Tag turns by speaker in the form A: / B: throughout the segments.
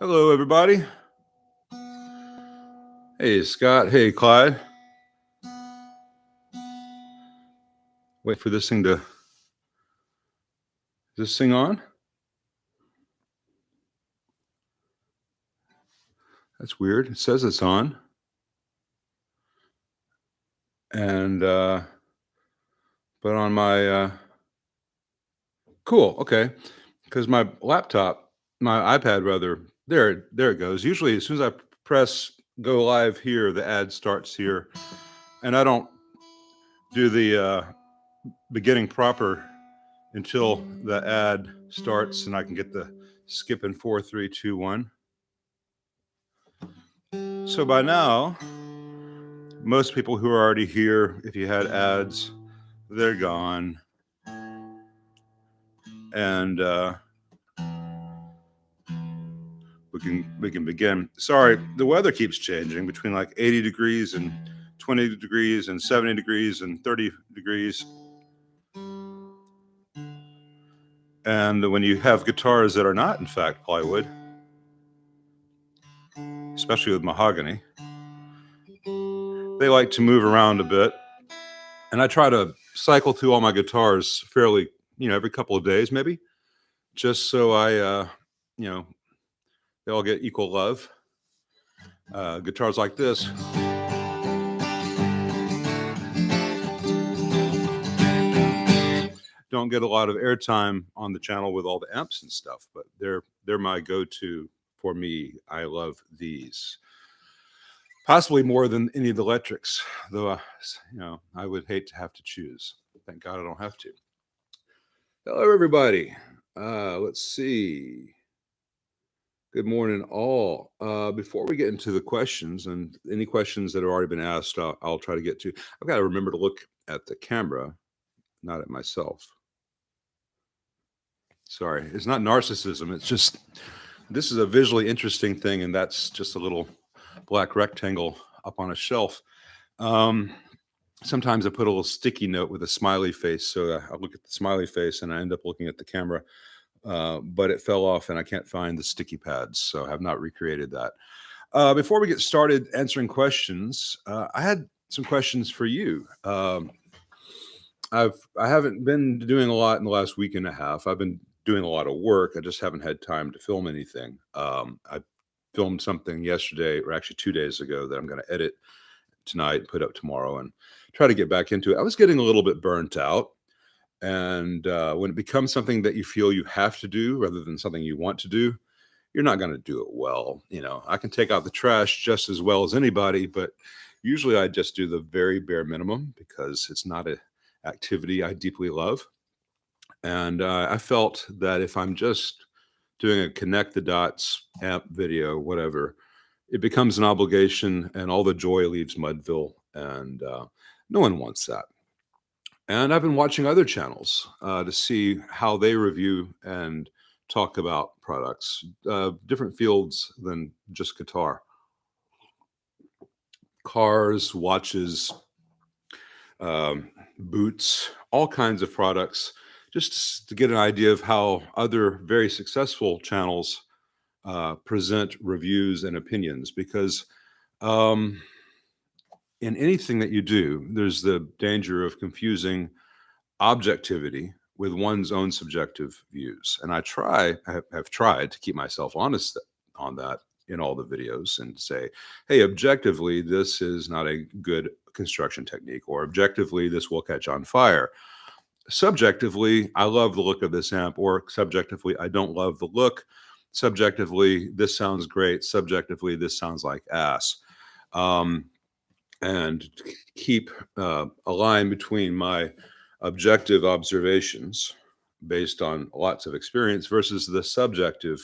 A: Hello, everybody. Hey, Scott. Hey, Clyde. Wait for this thing to. Is this thing on? That's weird. It says it's on. And, but on my, cool. Okay. Because my laptop, my iPad rather, there it goes. Usually, as soon as I press go live here, the ad starts here. And I don't do the beginning proper until the ad starts and I can get the skip in 4, 3, 2, 1. So by now, most people who are already here, if you had ads, they're gone. And we can begin. Sorry, the weather keeps changing between like 80 degrees and 20 degrees and 70 degrees and 30 degrees. And when you have guitars that are not, in fact, plywood, especially with mahogany, they like to move around a bit. And I try to cycle through all my guitars fairly, every couple of days, maybe, just so they all get equal love. Guitars like this don't get a lot of airtime on the channel with all the amps and stuff, but they're my go-to for me. I love these. Possibly more than any of the electrics, though, I would hate to have to choose. Thank God I don't have to. Hello, everybody. Let's see. Good morning, all. Before we get into the questions, and any questions that have already been asked, I'll try to get to. I've got to remember to look at the camera, not at myself. Sorry, it's not narcissism. It's just, this is a visually interesting thing, and that's just a little black rectangle up on a shelf. Sometimes I put a little sticky note with a smiley face, so I look at the smiley face and I end up looking at the camera. But it fell off and I can't find the sticky pads, so I have not recreated that. Before we get started answering questions, I had some questions for you. I haven't been doing a lot in the last week and a half. I've been doing a lot of work. I just haven't had time to film anything. I filmed something yesterday, or actually 2 days ago, that I'm going to edit tonight, put up tomorrow, and try to get back into it. I was getting a little bit burnt out. And when it becomes something that you feel you have to do rather than something you want to do, you're not going to do it well. I can take out the trash just as well as anybody, but usually I just do the very bare minimum because it's not an activity I deeply love. And I felt that if I'm just doing a connect the dots amp video, whatever, it becomes an obligation and all the joy leaves Mudville. And no one wants that. And I've been watching other channels to see how they review and talk about products, different fields than just guitar. Cars, watches, boots, all kinds of products, just to get an idea of how other very successful channels present reviews and opinions. Because in anything that you do, there's the danger of confusing objectivity with one's own subjective views. And I have tried to keep myself honest on that in all the videos and say, hey, objectively, this is not a good construction technique, or objectively, this will catch on fire. Subjectively, I love the look of this amp, or subjectively, I don't love the look. Subjectively, this sounds great. Subjectively, this sounds like ass. And keep a line between my objective observations based on lots of experience versus the subjective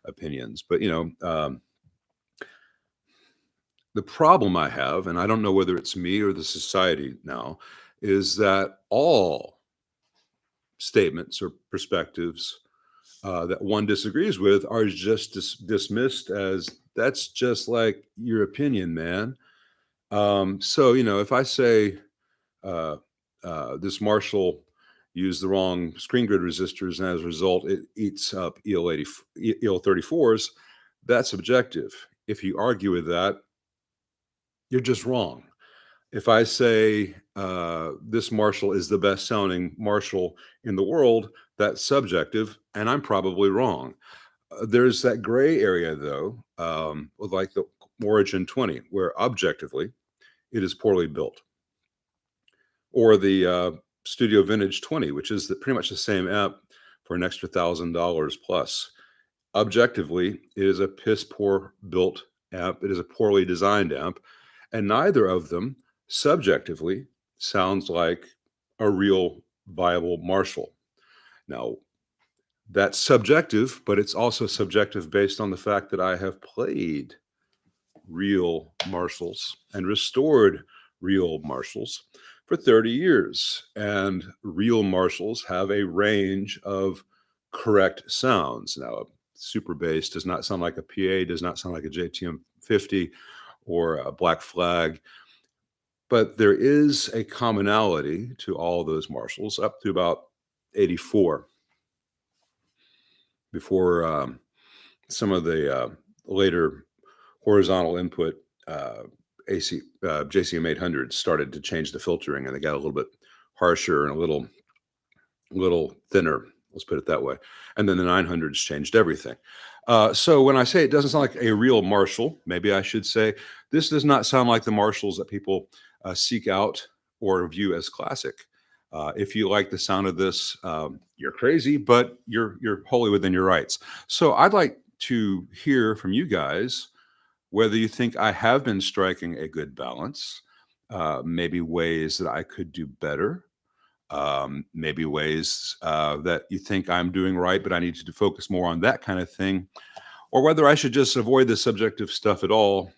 A: opinions. But, the problem I have, and I don't know whether it's me or the society now, is that all statements or perspectives that one disagrees with are just dismissed as, that's just like your opinion, man. So, if I say this Marshall used the wrong screen grid resistors, and as a result, it eats up EL34s, That's objective. If you argue with that, you're just wrong. If I say this Marshall is the best sounding Marshall in the world, that's subjective, and I'm probably wrong. There's that gray area, though, with like the Origin 20, where objectively it is poorly built, or the Studio Vintage 20, which is pretty much the same amp for an extra $1,000 plus. Objectively, it is a piss poor built amp. It is a poorly designed amp, and neither of them subjectively sounds like a real viable Marshall. Now, that's subjective, but it's also subjective based on the fact that I have played real Marshalls and restored real Marshalls for 30 years. And real Marshalls have a range of correct sounds. Now, a super bass does not sound like a PA, does not sound like a JTM 50 or a Black Flag, but there is a commonality to all those Marshalls up to about 84 before some of the later horizontal input AC JCM 800s started to change the filtering, and they got a little bit harsher and a little thinner. Let's put it that way. And then the 900s changed everything. So when I say it doesn't sound like a real Marshall, maybe I should say this does not sound like the Marshalls that people seek out or view as classic. If you like the sound of this, you're crazy, but you're wholly within your rights. So I'd like to hear from you guys whether you think I have been striking a good balance, maybe ways that I could do better, maybe ways that you think I'm doing right, but I need to focus more on that kind of thing, or whether I should just avoid the subjective stuff at all,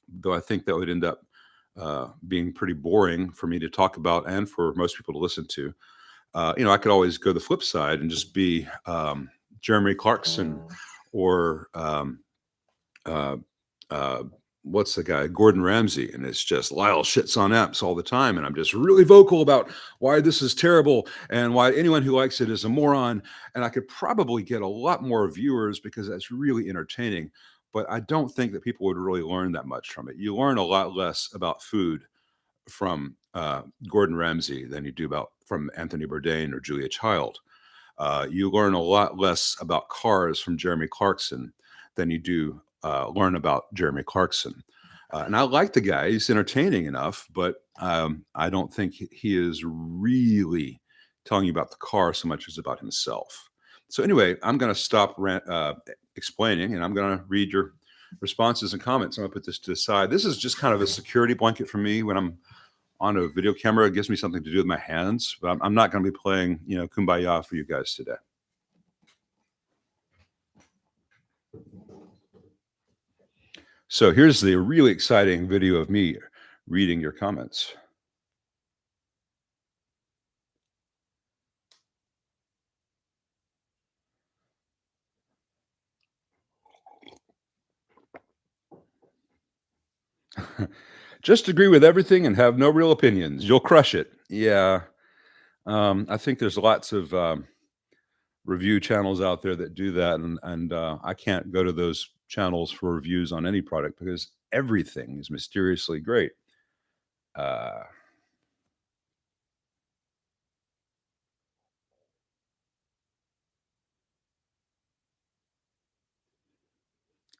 A: though I think that would end up being pretty boring for me to talk about and for most people to listen to. I could always go the flip side and just be Jeremy Clarkson or uh, uh, what's the guy, Gordon Ramsay, and it's just Lyle shits on amps all the time, and I'm just really vocal about why this is terrible and why anyone who likes it is a moron. And I could probably get a lot more viewers because that's really entertaining, but I don't think that people would really learn that much from it. You learn a lot less about food from Gordon Ramsay than you do from Anthony Bourdain or Julia Child. You learn a lot less about cars from Jeremy Clarkson than you do learn about Jeremy Clarkson. And I like the guy; he's entertaining enough, but I don't think he is really telling you about the car so much as about himself. So anyway, I'm going to stop explaining, and I'm going to read your responses and comments. I'm going to put this to the side. This is just kind of a security blanket for me when I'm on a video camera. It gives me something to do with my hands, but I'm not going to be playing, Kumbaya for you guys today. So here's the really exciting video of me reading your comments. Just agree with everything and have no real opinions. You'll crush it. Yeah. I think there's lots of review channels out there that do that, and I can't go to those channels for reviews on any product because everything is mysteriously great. Uh,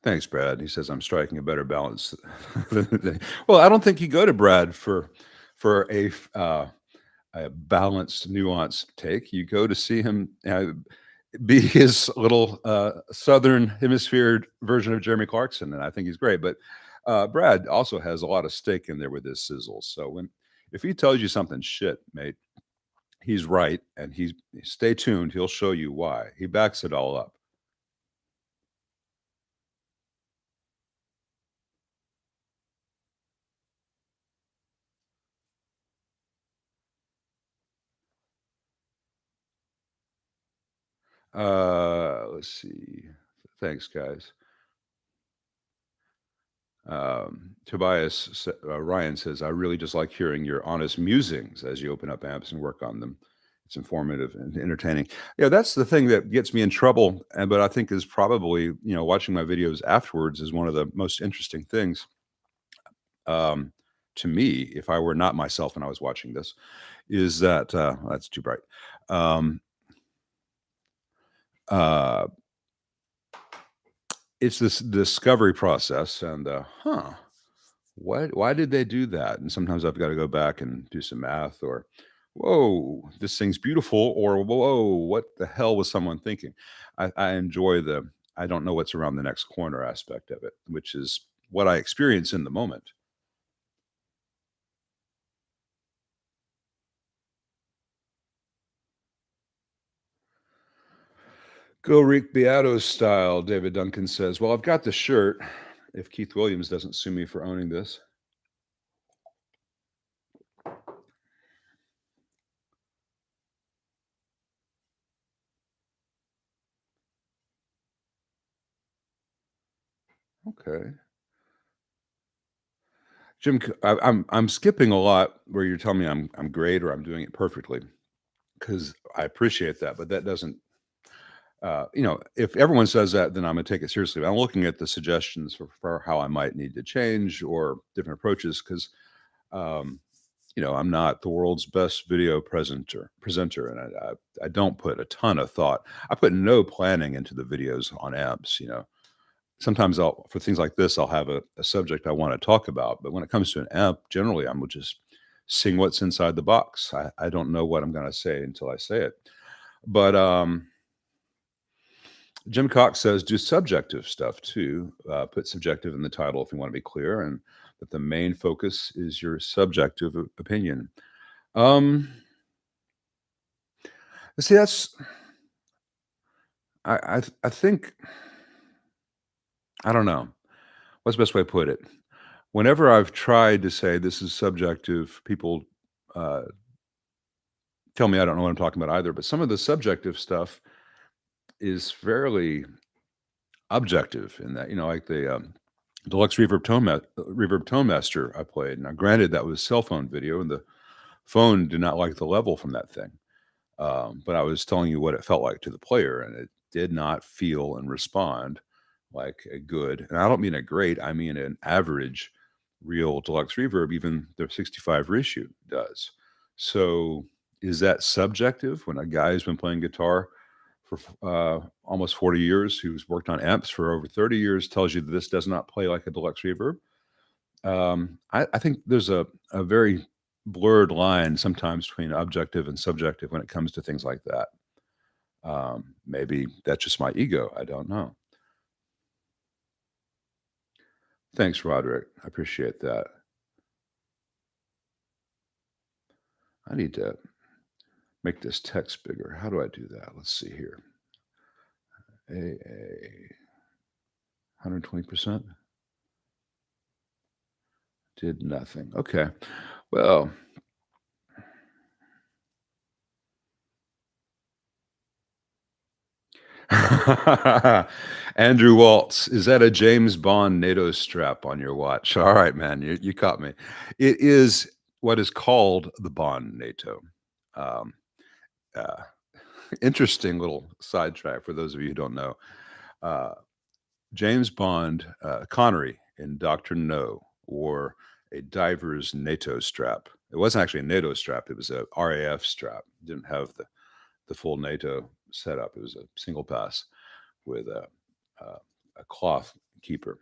A: Thanks, Brad. He says I'm striking a better balance. Well, I don't think you go to Brad for a balanced, nuanced take. You go to see him be his little southern hemisphere version of Jeremy Clarkson, and I think he's great. But Brad also has a lot of stake in there with his sizzles. So if he tells you something shit, mate, he's right, and stay tuned. He'll show you why. He backs it all up. Let's see. Thanks, guys. Ryan says, I really just like hearing your honest musings as you open up amps and work on them. It's informative and entertaining. Yeah, that's the thing that gets me in trouble, and but I think is probably, watching my videos afterwards is one of the most interesting things, um, to me, if I were not myself and I was watching this, is that, that's too bright. Um, uh, it's this discovery process and, why did they do that? And sometimes I've gotta go back and do some math or, "Whoa, this thing's beautiful," or, "Whoa, what the hell was someone thinking?" I enjoy the I don't know what's around the next corner aspect of it, which is what I experience in the moment. Go Rick Beato style, David Duncan says. Well, I've got the shirt if Keith Williams doesn't sue me for owning this. Okay. I'm skipping a lot where you're telling me I'm great or I'm doing it perfectly because I appreciate that, but that doesn't if everyone says that, then I'm gonna take it seriously. I'm looking at the suggestions for how I might need to change or different approaches because um, I'm not the world's best video presenter, and I don't put a ton of thought. I put no planning into the videos on apps. Sometimes I'll for things like this, I'll have a subject I want to talk about, but when it comes to an app, generally I'm just seeing what's inside the box. I don't know what I'm going to say until I say it. But Jim Cox says do subjective stuff too. Put subjective in the title if you want to be clear, and that the main focus is your subjective opinion. Um, see, that's I think I don't know what's the best way to put it. Whenever I've tried to say this is subjective, people uh, tell me I don't know what I'm talking about either. But some of the subjective stuff is fairly objective in that, like the Deluxe Reverb Tone Master I played. Now, granted, that was cell phone video, and the phone did not like the level from that thing. But I was telling you what it felt like to the player, and it did not feel and respond like a good, and I don't mean a great, I mean an average real deluxe reverb, even the 65 reshoot does. So is that subjective when a guy who's been playing guitar for almost 40 years, who's worked on amps for over 30 years, tells you that this does not play like a deluxe reverb? I think there's a very blurred line sometimes between objective and subjective when it comes to things like that. Maybe that's just my ego. I don't know. Thanks, Roderick. I appreciate that. I need to make this text bigger. How do I do that? Let's see here. AA 120% did nothing. Okay. Well, Andrew Waltz, is that a James Bond NATO strap on your watch? All right, man, you caught me. It is what is called the Bond NATO. Um, uh, Interesting little sidetrack for those of you who don't know. Uh, James Bond, Connery in Doctor No wore a diver's NATO strap. It wasn't actually a NATO strap; it was a RAF strap. It didn't have the full NATO setup. It was a single pass with uh, a cloth keeper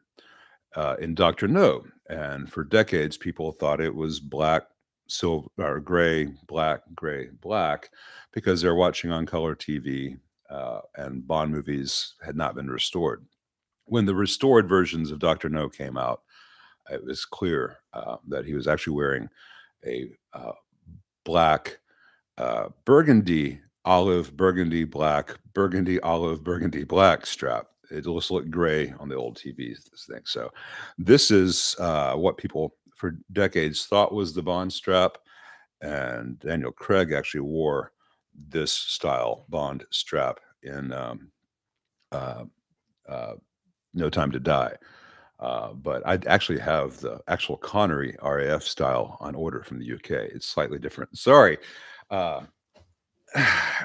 A: in Doctor No, and for decades people thought it was black, silver, or gray, black, because they're watching on color TV, and Bond movies had not been restored. When the restored versions of Doctor No came out, it was clear that he was actually wearing a black, burgundy, olive, burgundy, olive, burgundy, black strap. It just looked gray on the old TVs, this thing. So, this is what people for decades thought was the Bond strap. And Daniel Craig actually wore this style Bond strap in uh, uh, No Time to Die. But I actually have the actual Connery RAF style on order from the UK. It's slightly different. Sorry. Uh,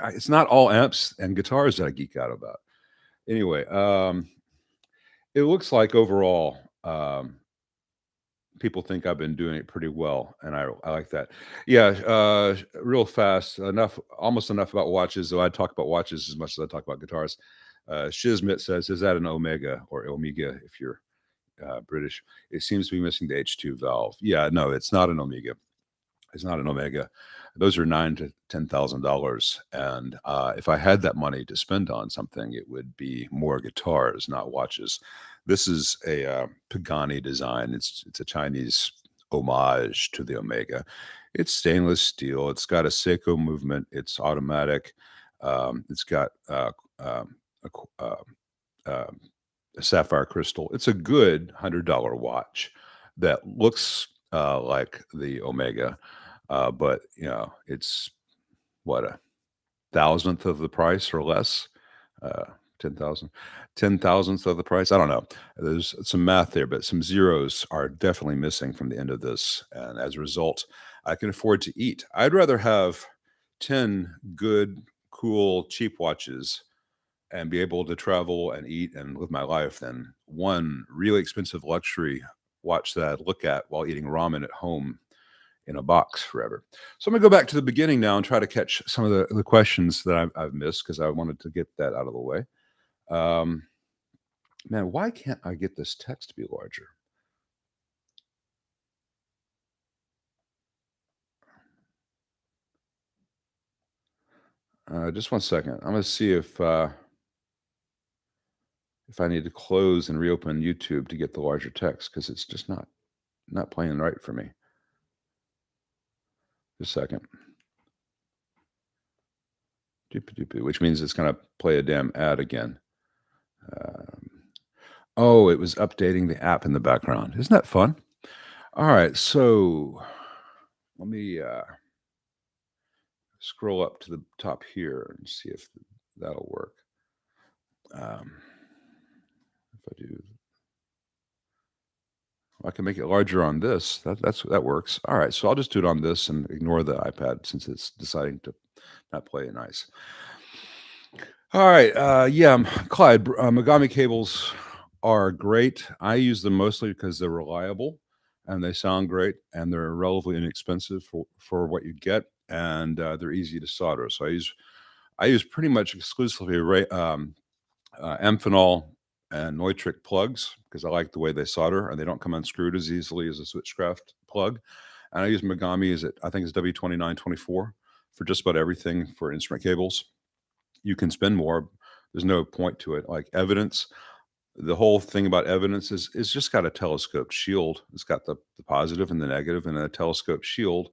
A: It's not all amps and guitars that I geek out about. Anyway, it looks like overall, people think I've been doing it pretty well, and I like that. Yeah, real fast, enough, almost enough about watches. So I talk about watches as much as I talk about guitars. Shizmit says, "Is that an Omega or Omega if you're British? It seems to be missing the H2 valve." Yeah, no, it's not an Omega. It's not an Omega. Those are $9,000 to $10,000, and if I had that money to spend on something, it would be more guitars, not watches. This is a Pagani design. It's a Chinese homage to the Omega. It's stainless steel. It's got a Seiko movement. It's automatic. It's got a, um, a sapphire crystal. It's a good $100 watch that looks like the Omega, but it's what, a thousandth of the price or less. 10,000, 10,000th of the price. I don't know. There's some math there, but some zeros are definitely missing from the end of this. And as a result, I can afford to eat. I'd rather have 10 good, cool, cheap watches and be able to travel and eat and live my life than one really expensive luxury watch that I'd look at while eating ramen at home in a box forever. So I'm gonna go back to the beginning now and try to catch some of the questions that I've missed because I wanted to get that out of the way. Um, Man, why can't I get this text to be larger? Just one second. I'm gonna see if I need to close and reopen YouTube to get the larger text because it's just not playing right for me. Just a second. Doop-a-doop-a, which means it's gonna play a damn ad again. Um, oh, it was updating the app in the background. Isn't that fun? All right, so let me scroll up to the top here and see if that'll work. Um, if I do, I can make it larger on this. That works. All right, so I'll just do it on this and ignore the iPad since it's deciding to not play nice. All right, yeah, Clyde, Megami cables are great. I use them mostly because they're reliable and they sound great and they're relatively inexpensive for what you get, and they're easy to solder. So I use pretty much exclusively amphenol and Neutrik plugs because I like the way they solder and they don't come unscrewed as easily as a switchcraft plug. And I use Megami, I think it's W2924 for just about everything for instrument cables. You can spend more. There's no point to it. Like evidence, the whole thing about evidence is just got a telescoped shield. It's got the positive and the negative and a telescoped shield,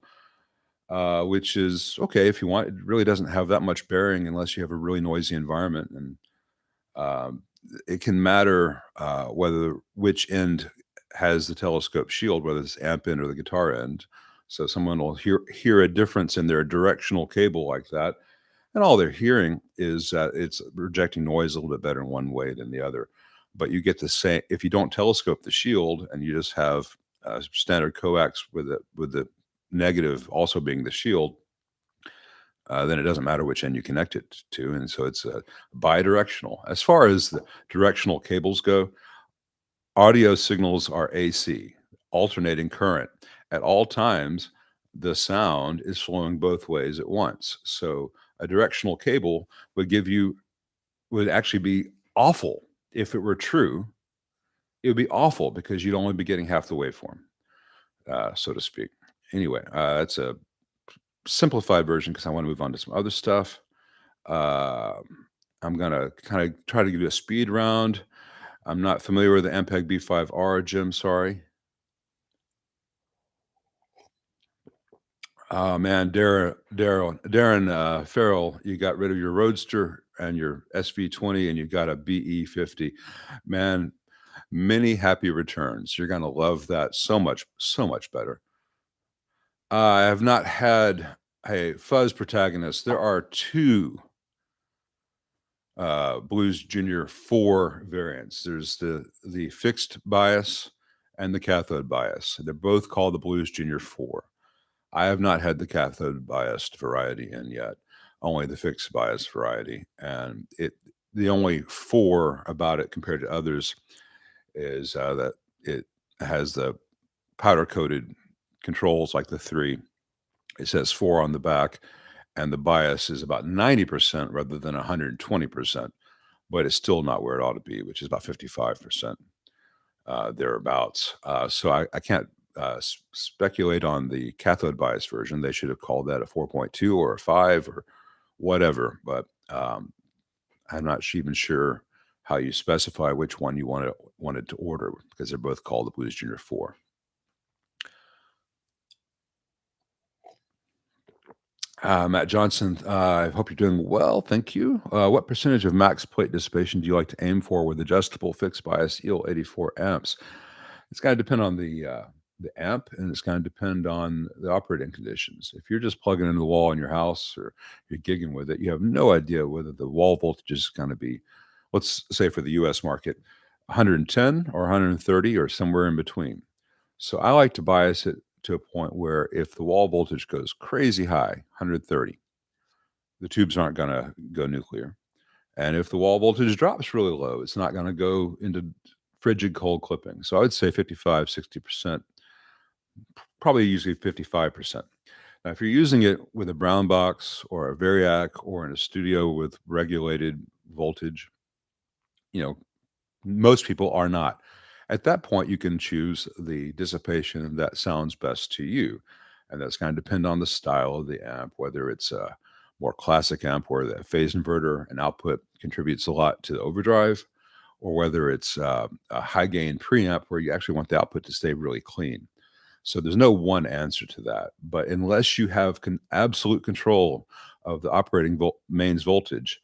A: which is okay if you want. It really doesn't have that much bearing unless you have a really noisy environment. And um, it can matter whether which end has the telescope shield, whether it's amp end or the guitar end. So someone will hear a difference in their directional cable like that, and all they're hearing is that it's rejecting noise a little bit better in one way than the other. But you get the same if you don't telescope the shield and you just have standard coax with the negative also being the shield. Then it doesn't matter which end you connect it to, and so it's bidirectional. As far as the directional cables go, audio signals are AC, alternating current. At all times, the sound is flowing both ways at once. So a directional cable would actually be awful if it were true. It would be awful because you'd only be getting half the waveform, so to speak. Anyway, that's a simplified version because I want to move on to some other stuff. Uh, I'm gonna kind of try to give you a speed round. I'm not familiar with the MPEG B5R, Jim. Sorry. Oh man, Darren Farrell, you got rid of your Roadster and your SV20, and you got a BE50. Man, many happy returns. You're gonna love that so much better. I have not had a fuzz protagonist. There are two Blues Junior 4 variants. There's the fixed bias and the cathode bias. They're both called the Blues Junior 4. I have not had the cathode biased variety in yet. only the fixed bias variety. And the only four about it compared to others is that it has the powder coated controls like the three. It says four on the back, and the bias is about 90% rather than 120%, but it's still not where it ought to be, which is about 55%, thereabouts. So I can't speculate on the cathode bias version. They should have called that a 4.2 or a 5 or whatever, but I'm not even sure how you specify which one you wanted to order because they're both called the Blues Junior 4. Matt Johnson, I hope you're doing well. Thank you. What percentage of max plate dissipation do you like to aim for with adjustable fixed bias EL84 amps? It's going to depend on the amp, and it's going to depend on the operating conditions. If you're just plugging into the wall in your house or you're gigging with it, you have no idea whether the wall voltage is going to be, let's say for the U.S. market, 110 or 130 or somewhere in between. So I like to bias it to a point where if the wall voltage goes crazy high, 130, the tubes aren't going to go nuclear. And if the wall voltage drops really low, it's not going to go into frigid cold clipping. So I would say 55, 60%, probably usually 55%. Now, if you're using it with a brown box or a variac or in a studio with regulated voltage, you know, most people are not. At that point, you can choose the dissipation that sounds best to you. And that's going to depend on the style of the amp, whether it's a more classic amp where the phase inverter and output contributes a lot to the overdrive, or whether it's a high gain preamp where you actually want the output to stay really clean. So there's no one answer to that. But unless you have absolute control of the operating mains voltage,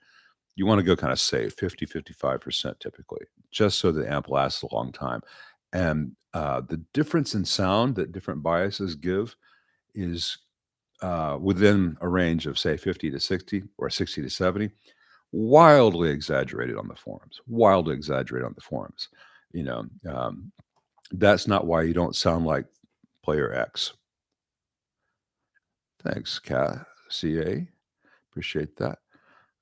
A: you want to go kind of safe, 50, 55% typically, just so the amp lasts a long time. And the difference in sound that different biases give is within a range of, say, 50 to 60 or 60 to 70, wildly exaggerated on the forums, wildly exaggerated on the forums. You know, that's not why you don't sound like player X. Thanks, CA. Appreciate that.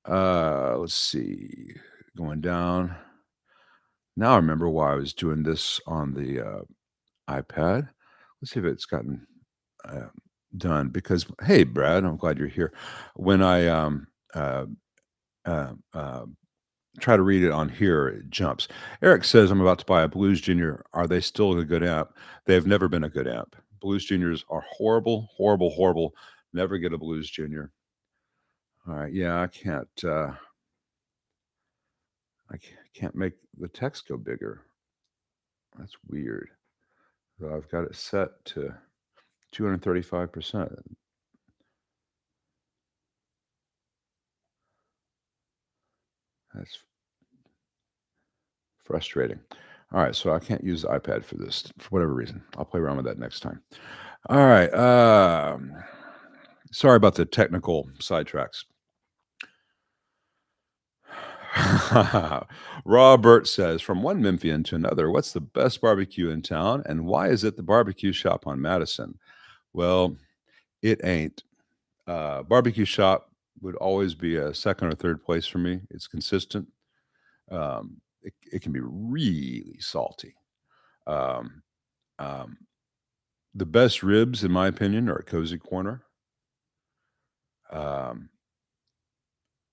A: Let's see. Going down. Now I remember why I was doing this on the iPad. Let's see if it's gotten done. Because hey, Brad, I'm glad you're here. When I uh, uh, try to read it on here, it jumps. Eric says, "I'm about to buy a Blues Junior. Are they still a good amp? They have never been a good amp. Blues Juniors are horrible, horrible, horrible. Never get a Blues Junior." All right, yeah, I can't. I can't make the text go bigger. That's weird. So I've got it set to 235%. That's frustrating. All right, so I can't use the iPad for this for whatever reason. I'll play around with that next time. All right. Sorry about the technical sidetracks. Robert says, from one Memphian to another, what's the best barbecue in town and why is it the barbecue shop on Madison? Well, it ain't. Barbecue shop would always be a second or third place for me. It's consistent. It can be really salty. Um, um, the best ribs, in my opinion, are at Cozy Corner. Um,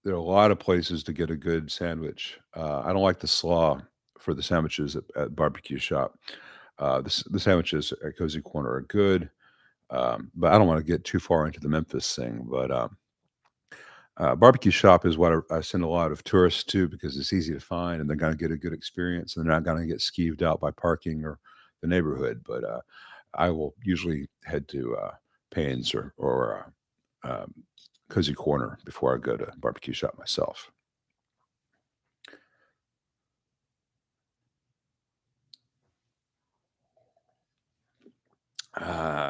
A: there are a lot of places to get a good sandwich. I don't like the slaw for the sandwiches at barbecue shop. The sandwiches at Cozy Corner are good, but I don't want to get too far into the Memphis thing. But barbecue shop is what I send a lot of tourists to because it's easy to find and they're going to get a good experience and they're not going to get skeeved out by parking or the neighborhood. But I will usually head to Payne's or Cozy Corner before I go to barbecue shop myself.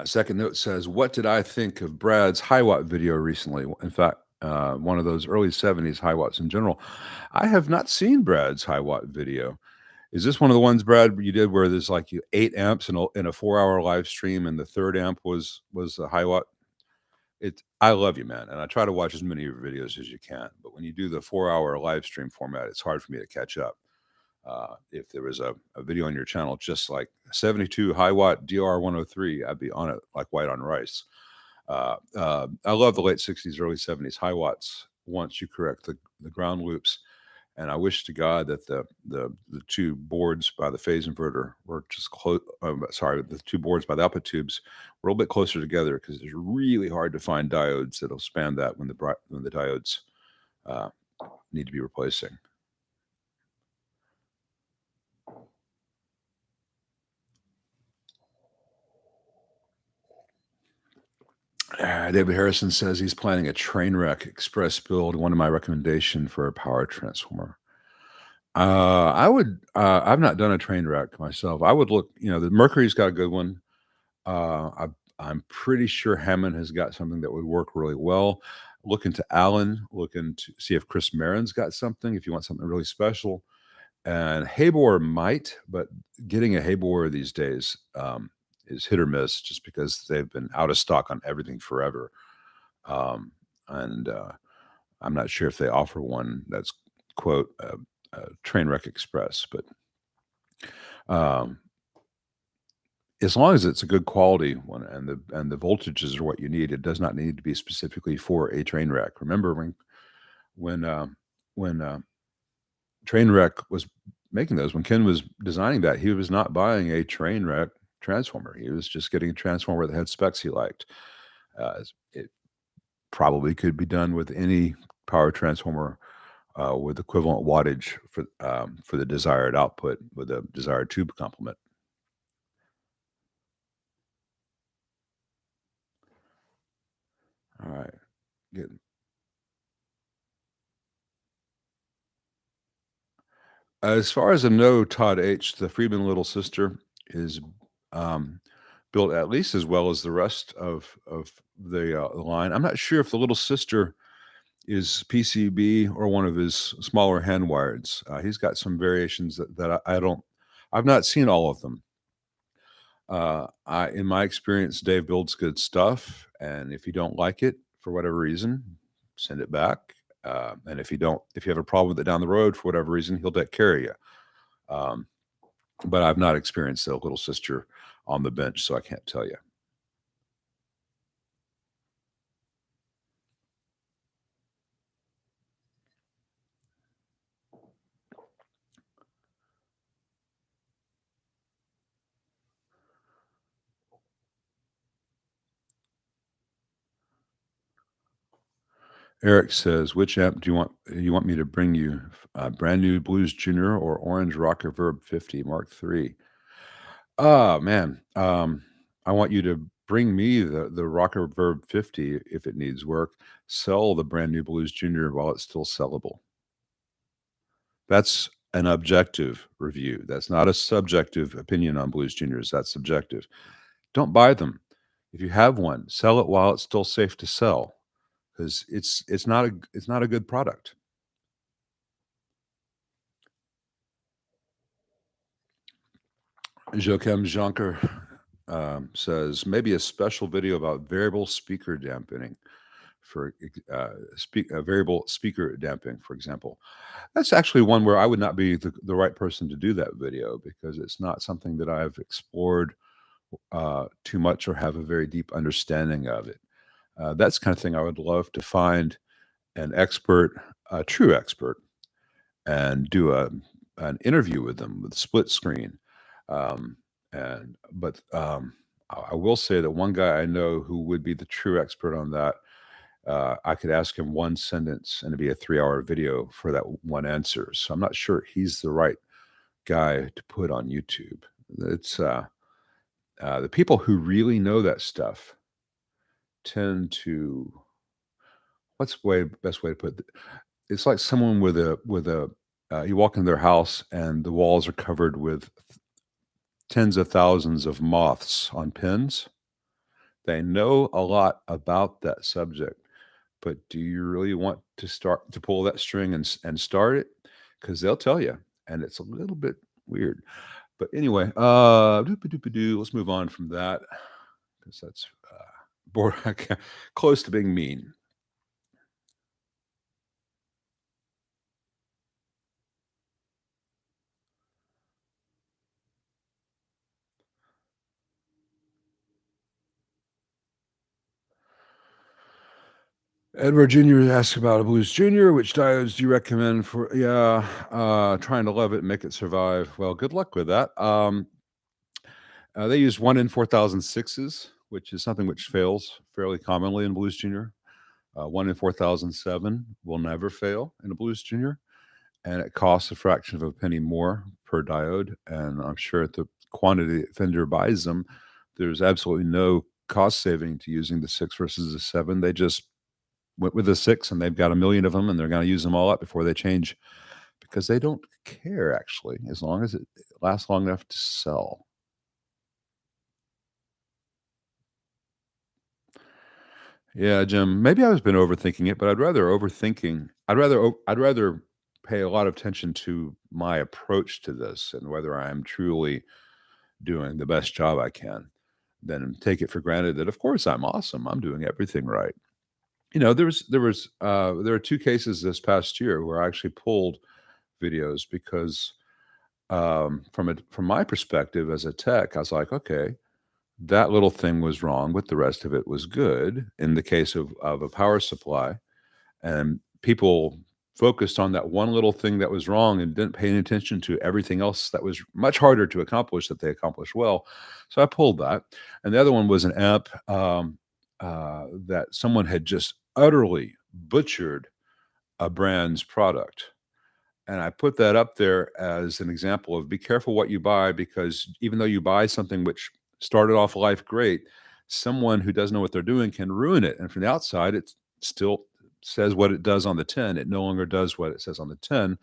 A: Second note says, what did I think of Brad's high watt video recently? In fact, one of those early 70s high watts in general. I have not seen Brad's high watt video. Is this one of the ones, Brad, you did where there's like 8 amps in a 4-hour live stream and the third amp was a high watt? I love you, man, and I try to watch as many of your videos as you can, but when you do the 4-hour live stream format, it's hard for me to catch up. If there was a video on your channel just like 72 high watt DR103, I'd be on it like white on rice. I love the late 60s, early 70s high watts once you correct the ground loops. And I wish to God that the two boards by the phase inverter were just close. Sorry, the two boards by the output tubes were a little bit closer together because it's really hard to find diodes that'll span that when when the diodes uh, need to be replacing. David Harrison says he's planning a train wreck express build. One of my recommendation for a power transformer. I would. I've not done a train wreck myself. I would look. The Mercury's got a good one. I'm pretty sure Hammond has got something that would work really well. Look into Allen. Look into see if Chris Marin's got something. If you want something really special, and Habor might, but getting a Habor these days is hit or miss, just because they've been out of stock on everything forever. And I'm not sure if they offer one that's quote train wreck express, but um, as long as it's a good quality one and the voltages are what you need, it does not need to be specifically for a train wreck. Remember when when train wreck was making those, when Ken was designing that, he was not buying a train wreck transformer. He was just getting a transformer that had specs he liked. It probably could be done with any power transformer with equivalent wattage for the desired output with a desired tube complement. All right, good. As far as I know, Todd H., the Friedman little sister, is um, built at least as well as the rest of the line. I'm not sure if the little sister is PCB or one of his smaller hand wireds. He's got some variations that I don't. I've not seen all of them. In my experience, Dave builds good stuff, and if you don't like it for whatever reason, send it back. And if you have a problem with it down the road for whatever reason, he'll take care of you. Um, but I've not experienced a little sister on the bench, so I can't tell you. Eric says, "Which amp do you want me to bring you? Brand new Blues Junior or Orange Rocker Verb 50 Mark III?" Oh man, I want you to bring me the Rocker Verb 50 if it needs work. Sell the brand new Blues Junior while it's still sellable. That's an objective review. That's not a subjective opinion on Blues Juniors. That's subjective. Don't buy them. If you have one, sell it while it's still safe to sell, because it's not a good product. Joachim Jonker says maybe a special video about variable speaker dampening for variable speaker damping, for example. That's actually one where I would not be the right person to do that video because it's not something that I've explored too much or have a very deep understanding of it. That's the kind of thing I would love to find an expert, a true expert, and do an interview with them with split screen. Um, I will say that one guy I know who would be the true expert on that. I could ask him one sentence and it'd be a 3-hour video for that one answer. So I'm not sure he's the right guy to put on YouTube. It's the people who really know that stuff tend to best way to put it? It's like someone with a you walk in their house and the walls are covered with tens of thousands of moths on pins. They know a lot about that subject, but do you really want to pull that string and start it? Because they'll tell you, and it's a little bit weird. But anyway, let's move on from that because that's Bor close to being mean. Edward Jr. asks about a Blues Junior. Which diodes do you recommend for? Yeah, trying to love it and make it survive. Well, good luck with that. They use 1 in 4,006s, which is something which fails fairly commonly in Blues Junior. 1 in 4,007 will never fail in a Blues Junior, and it costs a fraction of a penny more per diode. And I'm sure at the quantity that Fender buys them, there's absolutely no cost saving to using the 6 versus the 7. They just went with the 6, and they've got a million of them, and they're going to use them all up before they change because they don't care actually, as long as it lasts long enough to sell. Yeah, Jim, maybe I've been overthinking it, but I'd rather pay a lot of attention to my approach to this and whether I'm truly doing the best job I can than take it for granted that of course I'm awesome. I'm doing everything right. There were 2 cases this past year where I actually pulled videos because from my perspective as a tech, I was like, okay, that little thing was wrong, but the rest of it was good in the case of a power supply. And people focused on that one little thing that was wrong and didn't pay any attention to everything else that was much harder to accomplish that they accomplished well. So I pulled that. And the other one was an amp that someone had just utterly butchered a brand's product. And I put that up there as an example of be careful what you buy because even though you buy something which started off life great, someone who doesn't know what they're doing can ruin it. And from the outside, it still says what it does on the tin. It no longer does what it says on the tin.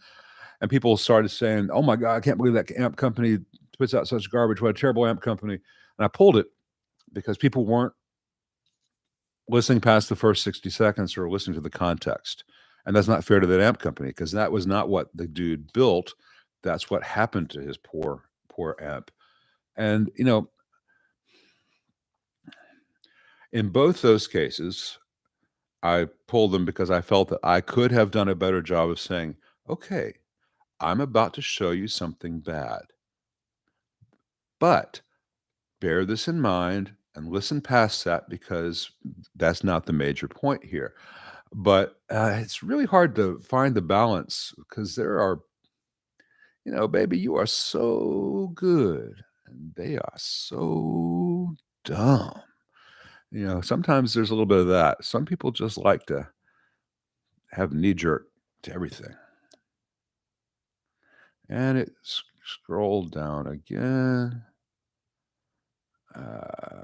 A: And people started saying, "Oh my God, I can't believe that amp company puts out such garbage. What a terrible amp company." And I pulled it because people weren't listening past the first 60 seconds or listening to the context. And that's not fair to that amp company because that was not what the dude built. That's what happened to his poor amp. And, in both those cases, I pulled them because I felt that I could have done a better job of saying, okay, I'm about to show you something bad, but bear this in mind and listen past that because that's not the major point here. But it's really hard to find the balance because there are, baby, you are so good and they are so dumb. Sometimes there's a little bit of that. Some people just like to have knee jerk to everything. And it scrolled down again. Uh,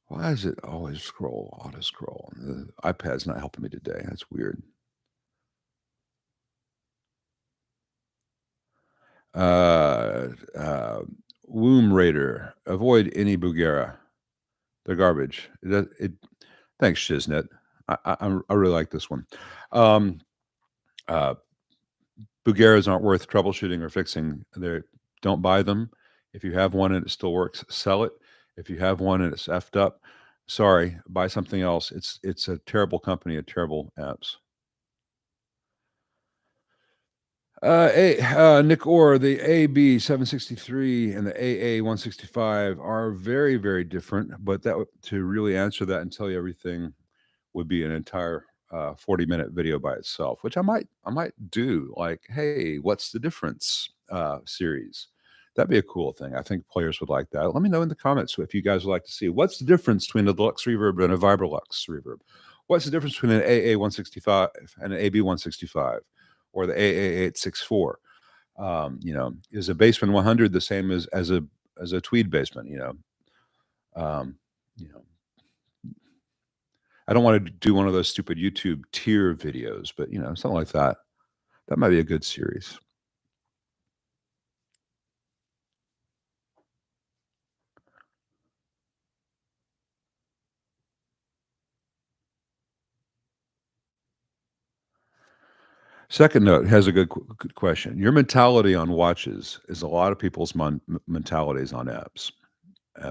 A: why does it always auto scroll? The iPad's not helping me today. That's weird. Uh, uh, Womb Raider. Avoid any Bugera. They're garbage. Thanks, Shiznit. I really like this one. Um, uh, Bugeras aren't worth troubleshooting or fixing. They don't buy them. If you have one and it still works, sell it. If you have one and it's effed up, sorry, buy something else. It's a terrible company, a terrible apps. Nick Orr, the AB 763 and the AA 165 are very, very different. But to really answer that and tell you everything would be an entire 40-minute video by itself, which I might do. Like, hey, what's the difference? Series. That'd be a cool thing. I think players would like that. Let me know in the comments if you guys would like to see what's the difference between a deluxe reverb and a Vibrolux reverb. What's the difference between an AA 165 and an AB 165 or the AA 864? Is a Bassman 100 the same as a Tweed Bassman? Um, you know, I don't want to do one of those stupid YouTube tier videos, but something like that. That might be a good series. Second note has a good question. Your mentality on watches is a lot of people's mentalities on apps.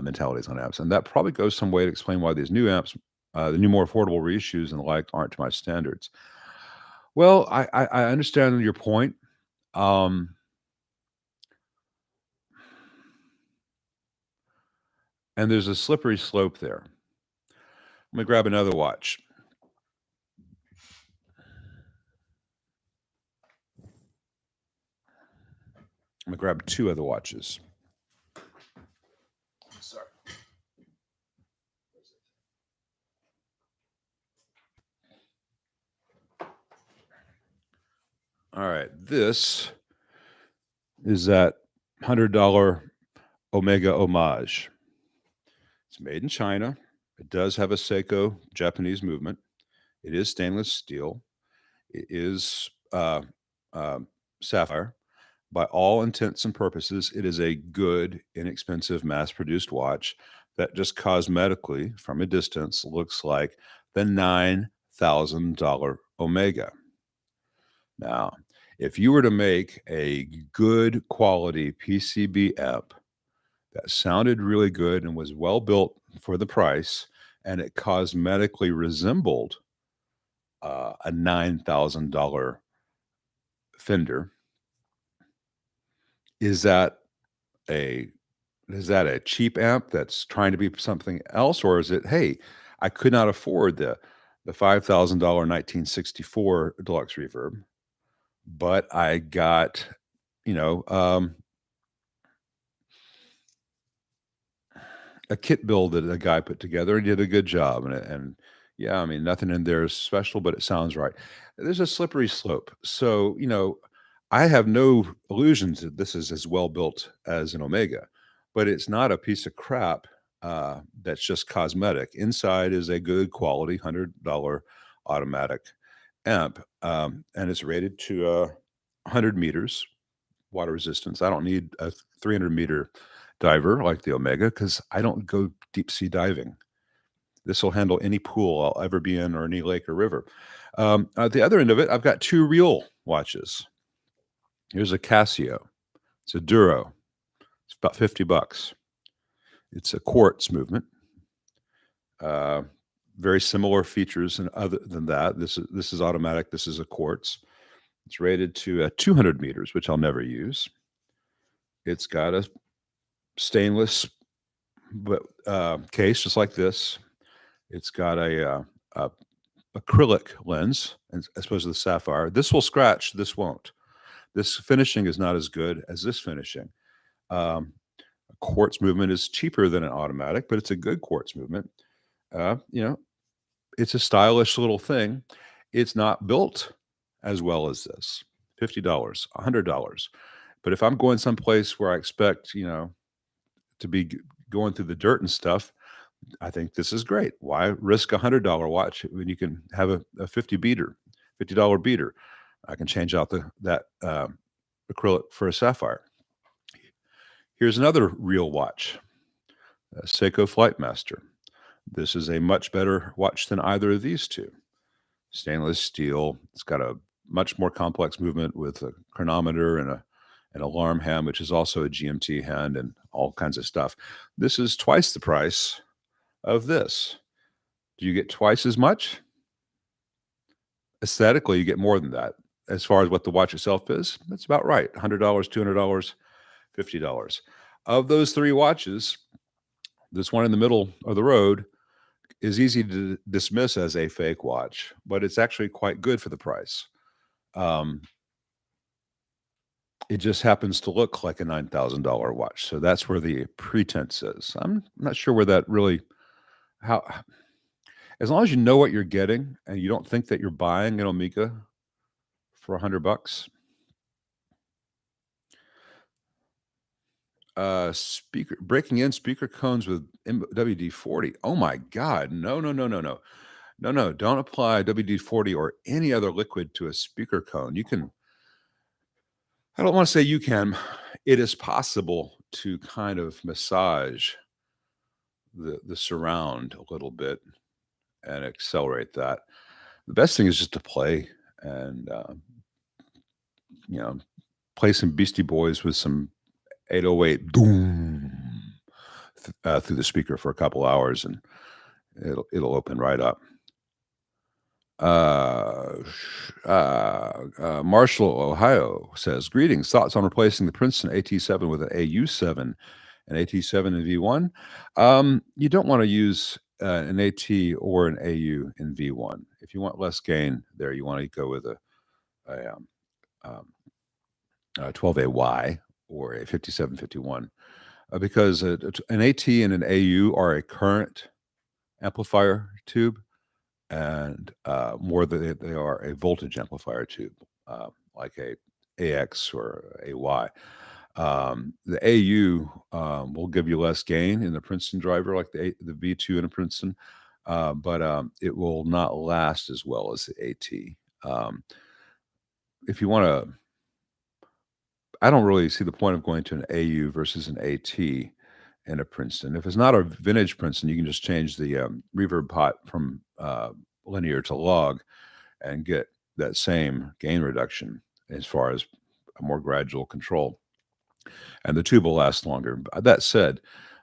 A: Mentalities on apps, and that probably goes some way to explain why these new apps, the new more affordable reissues and the like, aren't to my standards. Well, I understand your point. Um, and there's a slippery slope there. Let me grab another watch. I'm gonna grab two other watches. Sorry. All right, this is that $100 Omega Homage. It's made in China. It does have a Seiko Japanese movement. It is stainless steel. It is sapphire. By all intents and purposes, it is a good, inexpensive, mass-produced watch that just cosmetically, from a distance, looks like the $9,000 Omega. Now, if you were to make a good quality PCB amp that sounded really good and was well built for the price, and it cosmetically resembled a $9,000 Fender, is that a cheap amp that's trying to be something else, or is it, hey, I could not afford the $5,000 1964 deluxe reverb, but I got, you know, a kit build that a guy put together and did a good job, and yeah, I mean, nothing in there is special, but it sounds right. There's a slippery slope. So, I have no illusions that this is as well built as an Omega, but it's not a piece of crap that's just cosmetic. Inside is a good quality $100 automatic amp, and it's rated to 100 meters water resistance. I don't need a 300-meter diver like the Omega because I don't go deep sea diving. This will handle any pool I'll ever be in or any lake or river. At the other end of it, I've got two real watches. Here's a Casio. It's a Duro. It's about 50 bucks. It's a quartz movement. Uh, Very similar features, and other than that, this is automatic. This is a quartz. It's rated to 200 meters, which I'll never use. It's got a stainless but case just like this. It's got a acrylic lens as opposed to the sapphire. This will scratch. This won't. This finishing is not as good as this finishing. A quartz movement is cheaper than an automatic, but it's a good quartz movement. Uh, you know, it's a stylish little thing. It's not built as well as this. $50, $100. But if I'm going someplace where I expect, to be going through the dirt and stuff, I think this is great. Why risk $100 watch when you can have a 50 beater? I can change out that acrylic for a sapphire. Here's another real watch, a Seiko Flightmaster. This is a much better watch than either of these two. Stainless steel. It's got a much more complex movement with a chronometer and an alarm hand, which is also a GMT hand and all kinds of stuff. This is twice the price of this. Do you get twice as much? Aesthetically, you get more than that. As far as what the watch itself is, that's about right. $100, $200, $50. Of those three watches, this one in the middle of the road is easy to dismiss as a fake watch, but it's actually quite good for the price. Um, it just happens to look like a $9,000 watch. So that's where the pretense is. I'm not sure where that really, how, as long as you know what you're getting and you don't think that you're buying an Omega for $100. Speaker breaking in speaker cones with WD-40. Oh my God. No, no, no, no, no. No, no, don't apply WD-40 or any other liquid to a speaker cone. You can, I don't want to say you can, it is possible to kind of massage the surround a little bit and accelerate that. The best thing is just to play and you know, play some Beastie Boys with some 808 boom through the speaker for a couple hours, and it'll open right up. Marshall, Ohio says, greetings. Thoughts on replacing the Princeton AT7 with an AU7 and AT7 in V1? You don't want to use an AT or an AU in V1. If you want less gain there, you want to go with a, um, a 12AY or a 5751 because an AT and an AU are a current amplifier tube, and more than they are a voltage amplifier tube, like a AX or AY. The AU will give you less gain in the Princeton driver, like the V2 in a Princeton, but it will not last as well as the AT. If you want to, I don't really see the point of going to an AU versus an AT in a Princeton. If it's not a vintage Princeton, you can just change the reverb pot from linear to log and get that same gain reduction as far as a more gradual control. And the tube will last longer. That said,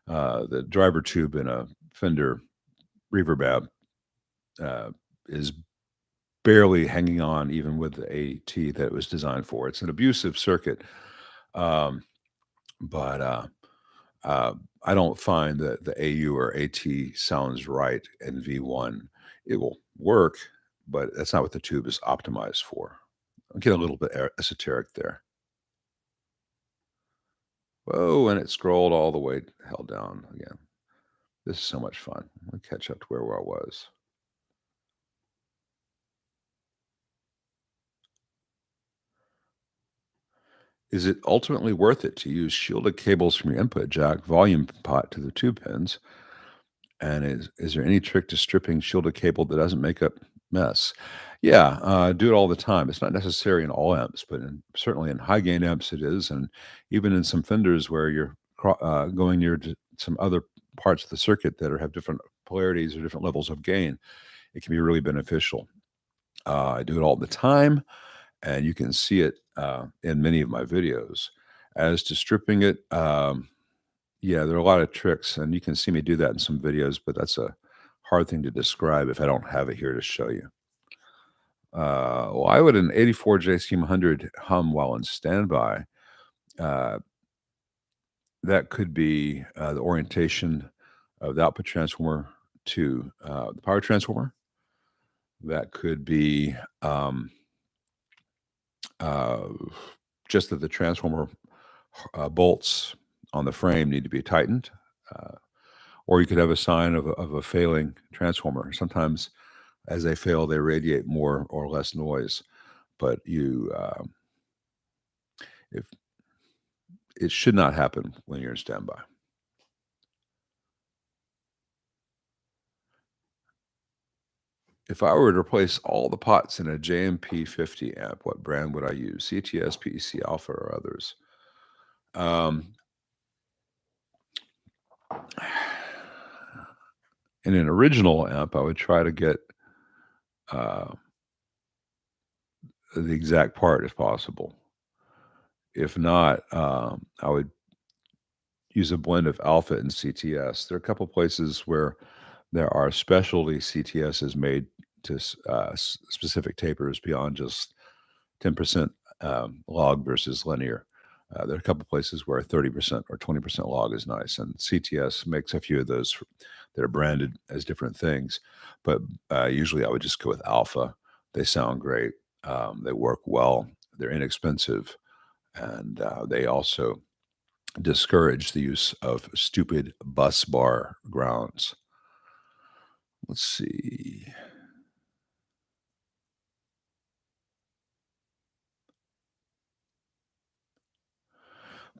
A: the driver tube in a Fender reverb amp is barely hanging on even with the AT that it was designed for. It's an abusive circuit. But I don't find that the AU or AT sounds right in V1. It will work, but that's not what the tube is optimized for. I'm getting a little bit esoteric there. Whoa, and it scrolled all the way hell down again. This is so much fun. Let me catch up to where I was. Is it ultimately worth it to use shielded cables from your input jack volume pot to the tube pins? And is there any trick to stripping shielded cable that doesn't make a mess? Yeah, do it all the time. It's not necessary in all amps, but certainly in high gain amps it is, and even in some Fenders where you're going near to some other parts of the circuit that have different polarities or different levels of gain, it can be really beneficial. I do it all the time, and you can see it in many of my videos. As to stripping it, yeah, there are a lot of tricks, and you can see me do that in some videos, but that's a hard thing to describe if I don't have it here to show you. Why would an 84 JCM 100 hum while in standby? That could be the orientation of the output transformer to the power transformer. That could be uh, just that the transformer bolts on the frame need to be tightened. Or you could have a sign of a failing transformer. Sometimes as they fail, they radiate more or less noise. But if it should not happen when you're in standby. If I were to replace all the pots in a JMP 50 amp, what brand would I use? CTS, PEC Alpha, or others? In an original amp, I would try to get the exact part if possible. If not, I would use a blend of alpha and CTS. There are a couple places where there are specialty CTSs made to specific tapers beyond just 10% log versus linear. There are a couple places where 30% or 20% log is nice, and CTS makes a few of those that are branded as different things. But usually I would just go with alpha. They sound great. They work well. They're inexpensive, and they also discourage the use of stupid bus bar grounds. Let's see.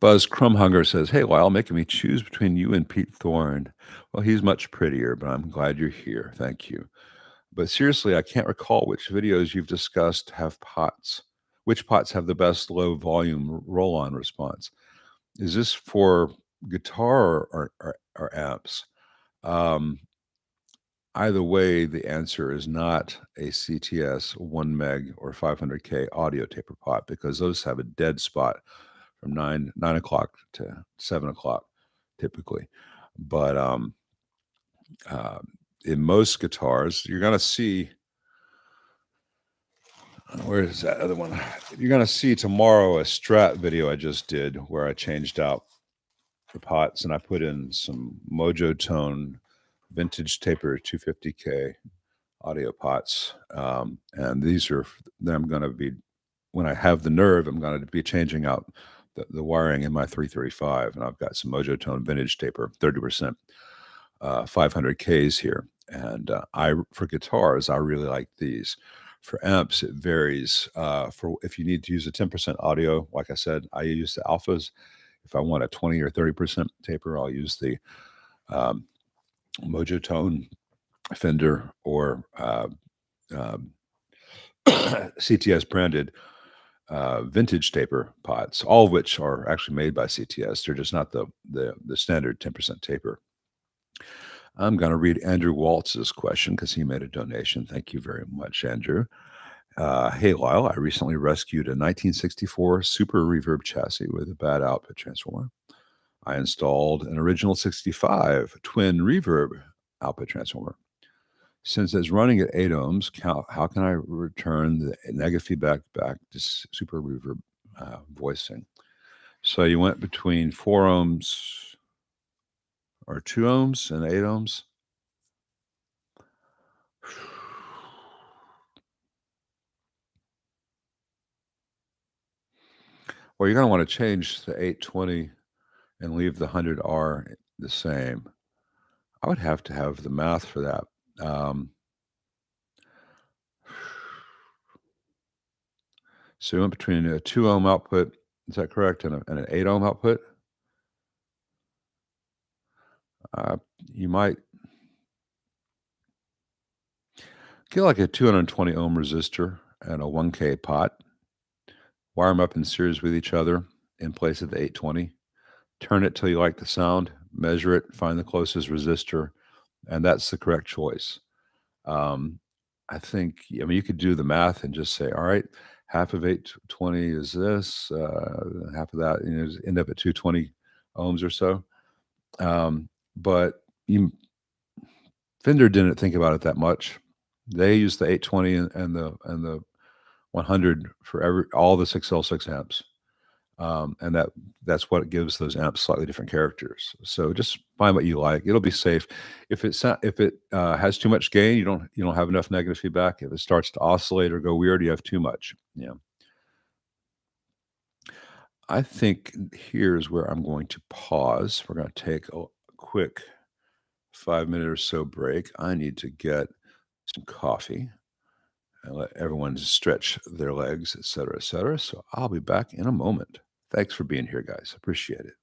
A: Buzz Crumhunger says, "Hey, Lyle, making me choose between you and Pete Thorne. Well, he's much prettier, but I'm glad you're here. Thank you. But seriously, I can't recall which videos you've discussed have pots. Which pots have the best low volume roll-on response? Is this for guitar or amps?" Um, Either way, the answer is not a CTS 1 meg or 500K audio taper pot because those have a dead spot from 9 o'clock to 7 o'clock typically. But uh, in most guitars, you're going to see where is that other one? You're going to see tomorrow a Strat video I just did where I changed out the pots and I put in some Mojo Tone vintage taper 250K audio pots. And these are, then I'm going to be, when I have the nerve, I'm going to be changing out the wiring in my 335. And I've got some Mojo Tone vintage taper, 30%, 500Ks here. And for guitars, I really like these. For amps, it varies. For if you need to use a 10% audio, like I said, I use the alphas. If I want a 20 or 30% taper, I'll use the um, Mojo Tone Fender or um, CTS branded vintage taper pots, all of which are actually made by CTS. They're just not the standard 10% taper. I'm going to read Andrew Waltz's question because he made a donation. Thank you very much, Andrew. Hey, Lyle, I recently rescued a 1964 Super Reverb chassis with a bad output transformer. I installed an original 65 twin reverb output transformer. Since it's running at 8 ohms, how can I return the negative feedback back to super reverb voicing? So you went between 4 ohms or 2 ohms and 8 ohms? Well, you're going to want to change the 820 and leave the 100R the same. I would have to have the math for that. So you went between a 2 ohm output, is that correct, and an 8 ohm output? You might get like a 220 ohm resistor and a 1K pot, wire them up in series with each other in place of the 820, turn it till you like the sound, measure it, find the closest resistor, and that's the correct choice. Um, I think, I mean, you could do the math and just say, all right, half of 820 is this, half of that, end up at 220 ohms or so. But Fender didn't think about it that much. They used the 820 and the 100 for all the 6L6 amps. And that's what gives those amps slightly different characters. So just find what you like. It'll be safe. If it has too much gain, you don't have enough negative feedback. If it starts to oscillate or go weird, you have too much. Yeah. I think here's where I'm going to pause. We're going to take a quick 5 minute or so break. I need to get some coffee and let everyone stretch their legs, et cetera, et cetera. So I'll be back in a moment. Thanks for being here, guys. Appreciate it.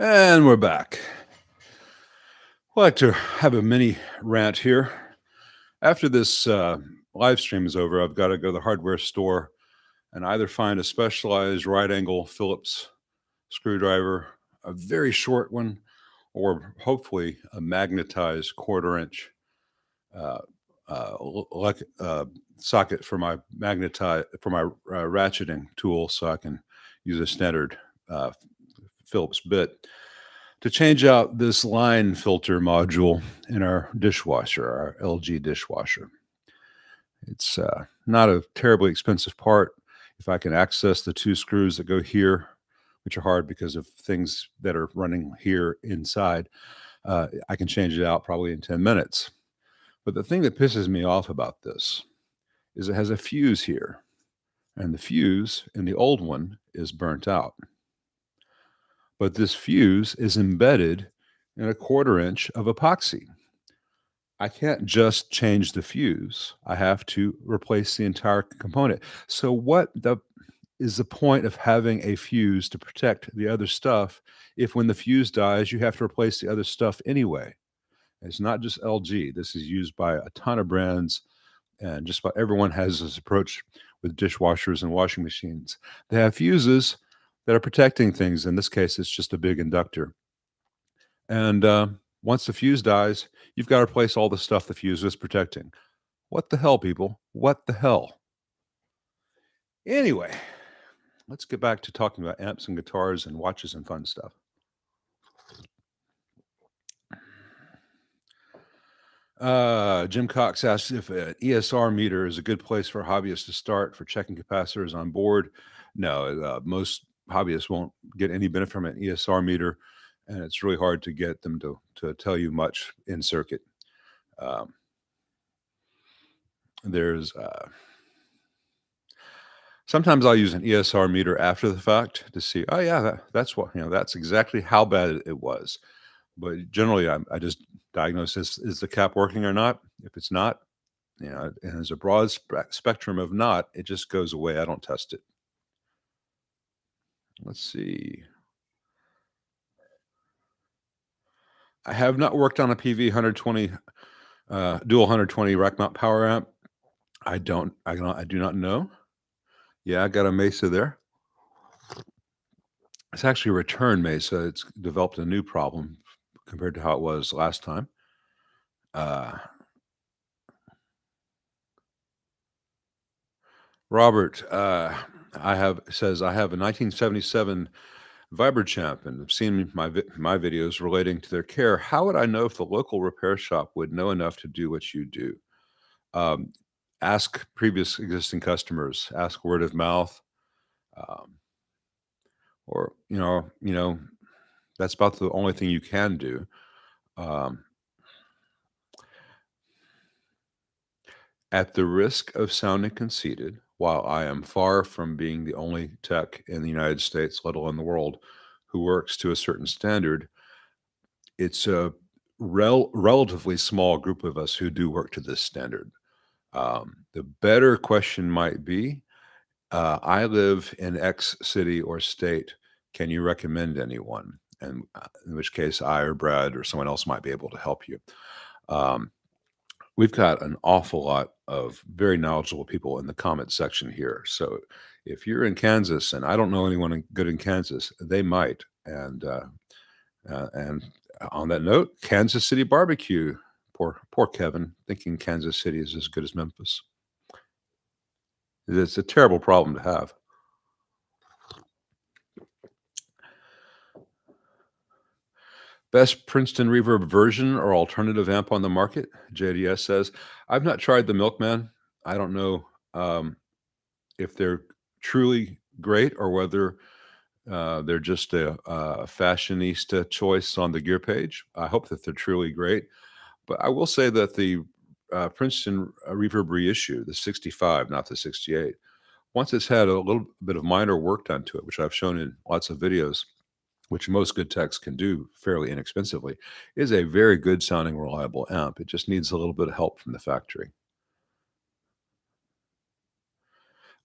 A: And we're back. I'd like to have a mini rant here. After this live stream is over, I've got to go to the hardware store and either find a specialized right angle Phillips screwdriver, a very short one, or hopefully a magnetized quarter-inch uh, socket for my ratcheting tool, so I can use a standard uh, Phillips bit to change out this line filter module in our dishwasher, our LG dishwasher. It's not a terribly expensive part. If I can access the two screws that go here, which are hard because of things that are running here inside, I can change it out probably in 10 minutes. But the thing that pisses me off about this is it has a fuse here, and the fuse in the old one is burnt out. But this fuse is embedded in a quarter-inch of epoxy. I can't just change the fuse. I have to replace the entire component. So what is the point of having a fuse to protect the other stuff if when the fuse dies, you have to replace the other stuff anyway? It's not just LG. This is used by a ton of brands, and just about everyone has this approach with dishwashers and washing machines. They have fuses that are protecting things. In this case, it's just a big inductor. And once the fuse dies, you've got to replace all the stuff the fuse is protecting. What the hell, people? What the hell? Anyway, let's get back to talking about amps and guitars and watches and fun stuff. Jim Cox asks if an ESR meter is a good place for hobbyists to start for checking capacitors on board. No, most hobbyists won't get any benefit from an ESR meter, and it's really hard to get them to tell you much in circuit. There's sometimes I'll use an ESR meter after the fact to see, oh yeah, that's what, that's exactly how bad it was. But generally, I just diagnose this: is the cap working or not? If it's not, and there's a broad spectrum of not, it just goes away. I don't test it. Let's see. I have not worked on a PV 120 dual 120 rack mount power amp. I do not know. Yeah, I got a Mesa there. It's actually a return Mesa. It's developed a new problem compared to how it was last time. Robert I have a 1977 Vibrochamp and have seen my videos relating to their care. How would I know if the local repair shop would know enough to do what you do? Ask previous existing customers, ask word of mouth, or that's about the only thing you can do. At the risk of sounding conceited, while I am far from being the only tech in the United States, let alone the world, who works to a certain standard, it's a relatively small group of us who do work to this standard. The better question might be, I live in X city or state. Can you recommend anyone? And in which case, I or Brad or someone else might be able to help you. We've got an awful lot of very knowledgeable people in the comment section here. So if you're in Kansas, and I don't know anyone good in Kansas, they might. And on that note, Kansas City barbecue. Poor Kevin, thinking Kansas City is as good as Memphis. It's a terrible problem to have. Best Princeton Reverb version or alternative amp on the market? JDS says, I've not tried the Milkman. I don't know if they're truly great or whether they're just a fashionista choice on the gear page. I hope that they're truly great. But I will say that the Princeton Reverb reissue, the 65, not the 68, once it's had a little bit of minor work done to it, which I've shown in lots of videos, which most good techs can do fairly inexpensively, is a very good sounding, reliable amp. It just needs a little bit of help from the factory.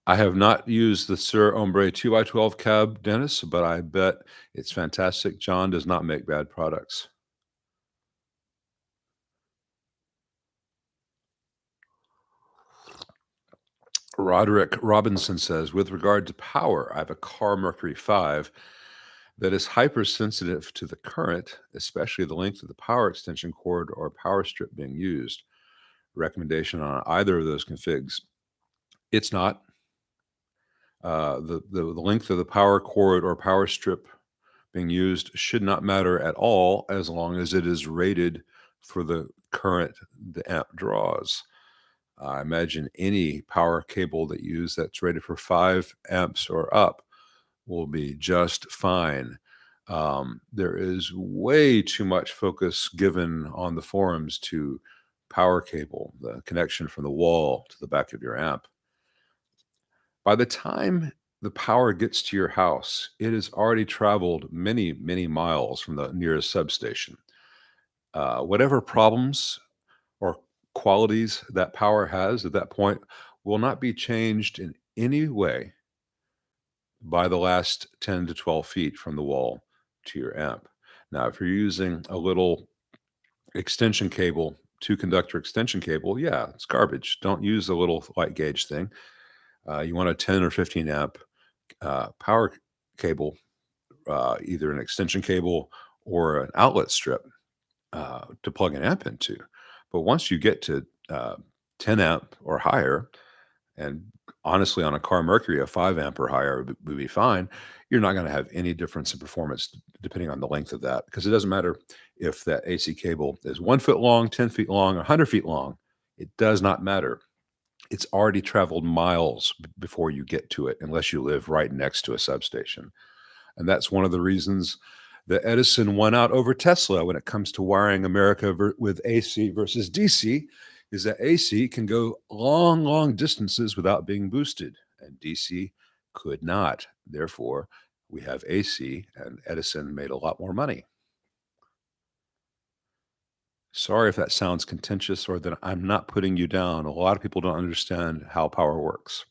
A: I have not used the Sir Ombre 2x12 cab, Dennis, but I bet it's fantastic. John does not make bad products. Roderick Robinson says, with regard to power, I have a Car Mercury 5 that is hypersensitive to the current, especially the length of the power extension cord or power strip being used. Recommendation on either of those configs. It's not. The length of the power cord or power strip being used should not matter at all as long as it is rated for the current the amp draws. I imagine any power cable that you use that's rated for 5 amps or up will be just fine. There is way too much focus given on the forums to power cable, the connection from the wall to the back of your amp. By the time the power gets to your house, it has already traveled many, many miles from the nearest substation. Whatever problems or qualities that power has at that point will not be changed in any way by the last 10 to 12 feet from the wall to your amp. Now, if you're using a little extension cable, two conductor extension cable, yeah, it's garbage. Don't use a little light gauge thing. You want a 10 or 15 amp power cable, either an extension cable or an outlet strip to plug an amp into. But once you get to 10 amp or higher, and honestly, on a Car Mercury, a 5 amp or higher would be fine. You're not going to have any difference in performance depending on the length of that, because it doesn't matter if that AC cable is 1 foot long, 10 feet long, 100 feet long. It does not matter. It's already traveled miles before you get to it, unless you live right next to a substation. And that's one of the reasons that Edison won out over Tesla when it comes to wiring America with AC versus DC, is that AC can go long, long distances without being boosted, and DC could not. Therefore, we have AC, and Edison made a lot more money. Sorry if that sounds contentious or that I'm not putting you down. A lot of people don't understand how power works.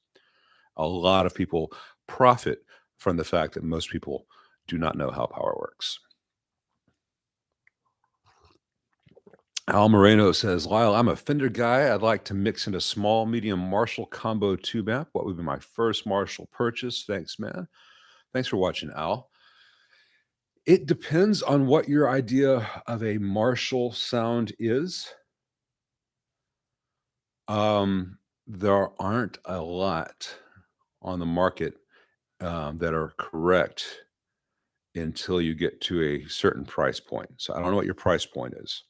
A: A lot of people profit from the fact that most people do not know how power works. Al Moreno says, Lyle, I'm a Fender guy. I'd like to mix in a small, medium Marshall combo tube amp. What would be my first Marshall purchase? Thanks, man. Thanks for watching, Al. It depends on what your idea of a Marshall sound is. There aren't a lot on the market that are correct until you get to a certain price point. So I don't know what your price point is.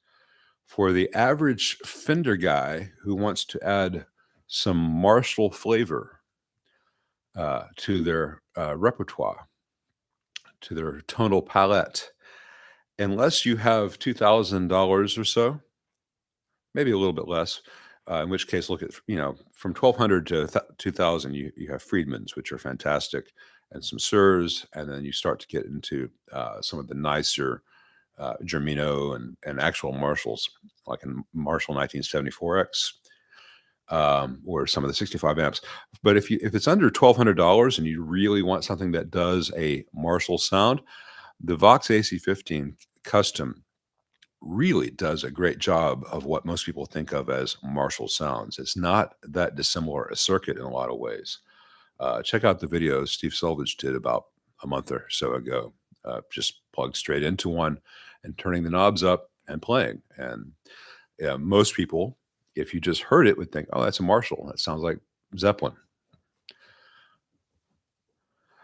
A: For the average Fender guy who wants to add some Marshall flavor to their repertoire, to their tonal palette, unless you have $2,000 or so, maybe a little bit less, in which case look at, from 1,200 to 2,000, you have Friedmans, which are fantastic, and some Surs, and then you start to get into some of the nicer Germino and actual Marshalls, like in Marshall 1974X, or some of the 65 amps. But if it's under $1,200 and you really want something that does a Marshall sound, the Vox AC15 Custom really does a great job of what most people think of as Marshall sounds. It's not that dissimilar a circuit in a lot of ways. Check out the video Steve Selvage did about a month or so ago. Just plug straight into one and turning the knobs up and playing. And most people, if you just heard it, would think, oh, that's a Marshall. That sounds like Zeppelin.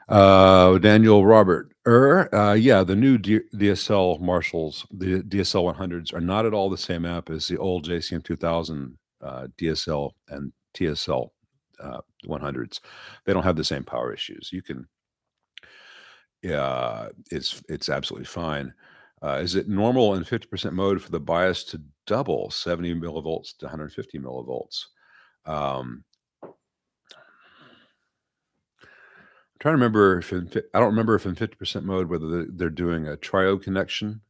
A: Daniel Robert. Yeah, the new DSL Marshalls, the DSL 100s are not at all the same amp as the old JCM 2000 DSL and TSL 100s. They don't have the same power issues. You can, yeah, it's absolutely fine. Is it normal in 50% mode for the bias to double 70 millivolts to 150 millivolts? Trying to remember if I don't remember if in 50% mode whether they're doing a triode connection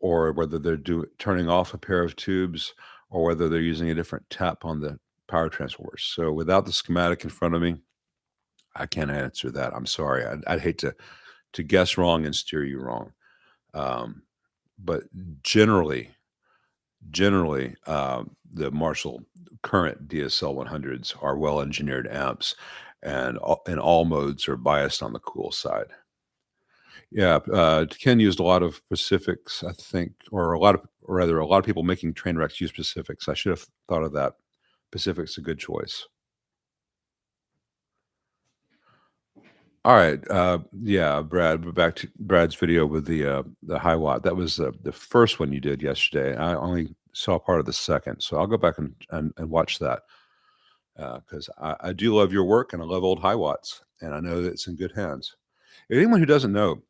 A: or whether they're turning off a pair of tubes or whether they're using a different tap on the power transformers. So without the schematic in front of me, I can't answer that. I'm sorry. I'd hate to guess wrong and steer you wrong. Um, but generally, the Marshall current DSL 100s are well engineered amps, and in all modes are biased on the cool side. Yeah, Ken used a lot of Pacifics, I think, or rather, a lot of people making train wrecks use Pacifics. I should have thought of that. Pacific's a good choice. All right, yeah, Brad, but back to Brad's video with the high watt. That was the first one you did yesterday. I only saw part of the second, so I'll go back and watch that because I do love your work and I love old high watts, and I know that it's in good hands. Anyone who doesn't know,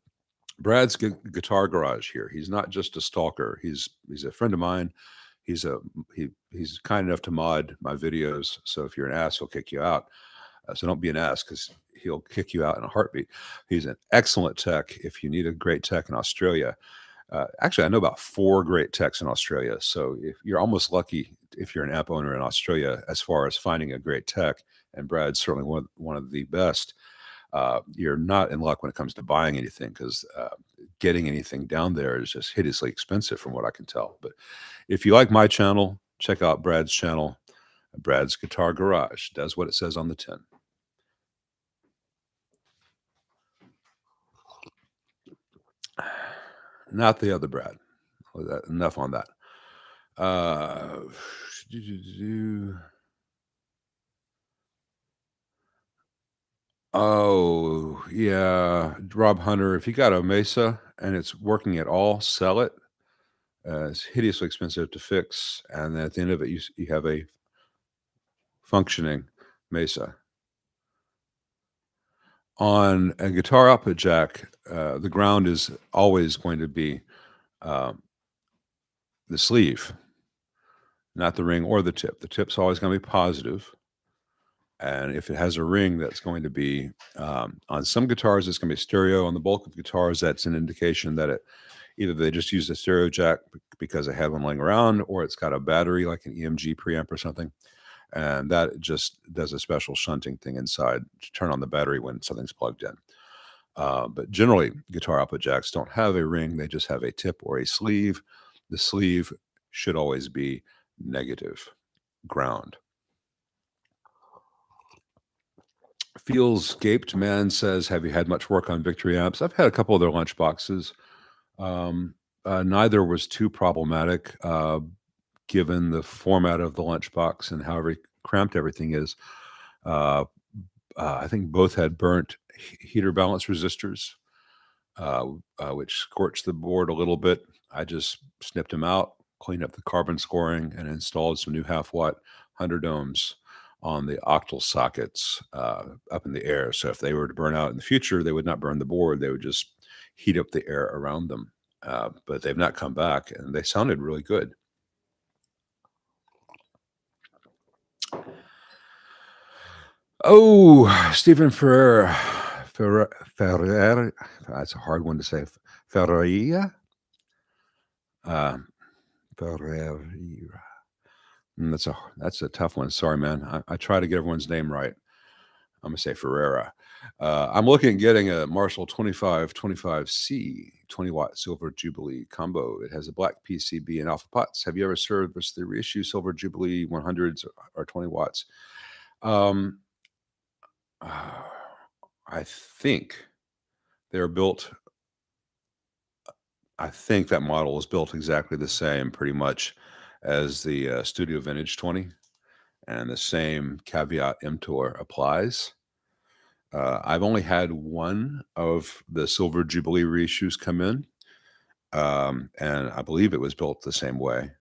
A: Brad's Guitar Garage here. He's not just a stalker. He's a friend of mine. He's kind enough to mod my videos. So if you're an ass, he'll kick you out. So don't be an ass because he'll kick you out in a heartbeat. He's an excellent tech. If you need a great tech in Australia, actually, I know about 4 great techs in Australia. So if you're almost lucky if you're an app owner in Australia as far as finding a great tech, and Brad's certainly one of the best. You're not in luck when it comes to buying anything because getting anything down there is just hideously expensive from what I can tell. But if you like my channel, check out Brad's channel. Brad's Guitar Garage does what it says on the tin. Not the other Brad. Enough on that. Oh, yeah, Rob Hunter, if you got a Mesa and it's working at all, sell it. It's hideously expensive to fix, and then at the end of it, you have a functioning Mesa. On a guitar output jack, the ground is always going to be the sleeve, not the ring or the tip. The tip's always going to be positive, and if it has a ring, that's going to be on some guitars, it's going to be stereo. On the bulk of guitars, that's an indication that either they just used a stereo jack because they had one laying around, or it's got a battery like an EMG preamp or something, and that just does a special shunting thing inside to turn on the battery when something's plugged in. But generally, guitar output jacks don't have a ring; they just have a tip or a sleeve. The sleeve should always be negative ground. Feels Gaped Man says, "Have you had much work on Victory amps?" I've had a couple of their lunch boxes. Neither was too problematic, given the format of the lunchbox and how cramped everything is. I think both had burnt heater balance resistors, which scorched the board a little bit. I just snipped them out, cleaned up the carbon scoring, and installed some new half-watt 100 ohms on the octal sockets up in the air. So if they were to burn out in the future, they would not burn the board. They would just heat up the air around them. But they've not come back, and they sounded really good. Oh, Stephen Ferrer, that's a hard one to say. Ferreira? Ferreira. That's a tough one. Sorry, man. I try to get everyone's name right. I'm gonna say Ferreira. I'm looking at getting a Marshall 2525C 20-watt Silver Jubilee combo. It has a black PCB and alpha pots. Have you ever serviced the reissue Silver Jubilee 100s or 20 watts? I think they're built. I think that model is built exactly the same, pretty much, as the Studio Vintage 20, and the same caveat emptor applies. I've only had one of the Silver Jubilee reissues come in, and I believe it was built the same way.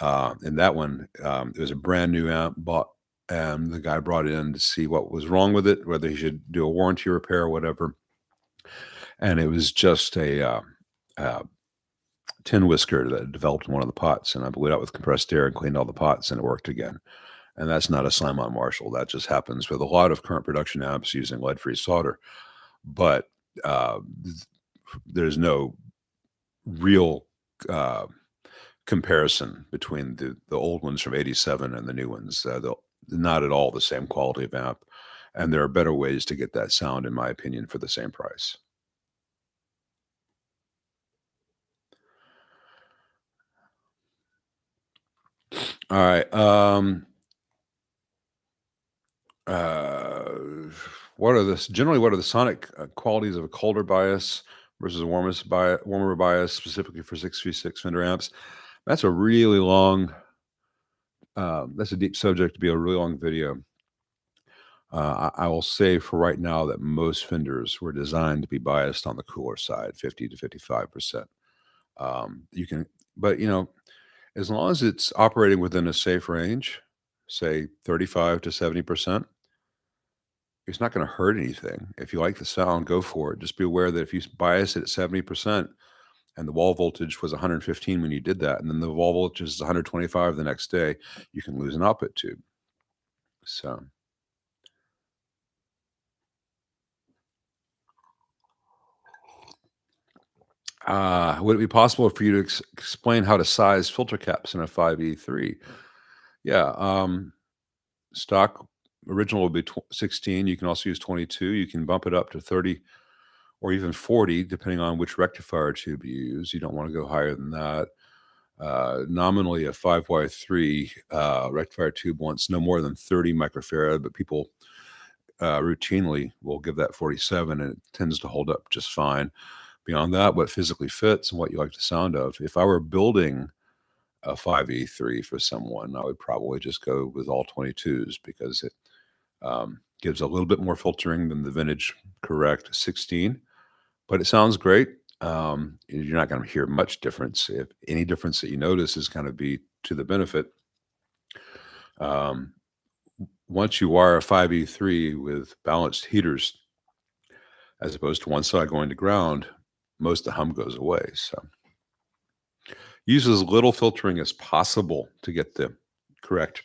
A: And that one, it was a brand new amp bought, and the guy brought it in to see what was wrong with it, whether he should do a warranty repair or whatever. And it was just a tin whisker that developed in one of the pots, and I blew it out with compressed air and cleaned all the pots, and it worked again. And that's not a slam on Marshall. That just happens with a lot of current production amps using lead-free solder. But there's no real comparison between the old ones from '87 and the new ones. not at all the same quality of amp, and there are better ways to get that sound, in my opinion, for the same price. All right. Uh, what are the sonic qualities of a colder bias versus a warmer bias, specifically for 6v6 Fender amps? That's a really long, that's a deep subject to be a really long video. I will say for right now that most Fenders were designed to be biased on the cooler side, 50 to 55%. You can, but as long as it's operating within a safe range, say 35 to 70%, it's not going to hurt anything. If you like the sound, go for it. Just be aware that if you bias it at 70% and the wall voltage was 115 when you did that, and then the wall voltage is 125 the next day, you can lose an output tube. So, would it be possible for you to explain how to size filter caps in a 5E3? Yeah, stock original would be 16. You can also use 22. You can bump it up to 30 or even 40, depending on which rectifier tube you use. You don't want to go higher than that. Nominally, a 5Y3 rectifier tube wants no more than 30 microfarad, but people routinely will give that 47, and it tends to hold up just fine. Beyond that, what physically fits and what you like the sound of. If I were building a 5E3 for someone, I would probably just go with all 22s because it gives a little bit more filtering than the vintage correct 16, but it sounds great. You're not going to hear much difference. If any difference that you notice is going to be to the benefit. Um, Once you wire a 5E3 with balanced heaters, as opposed to one side going to ground, most of the hum goes away. So use as little filtering as possible to get the correct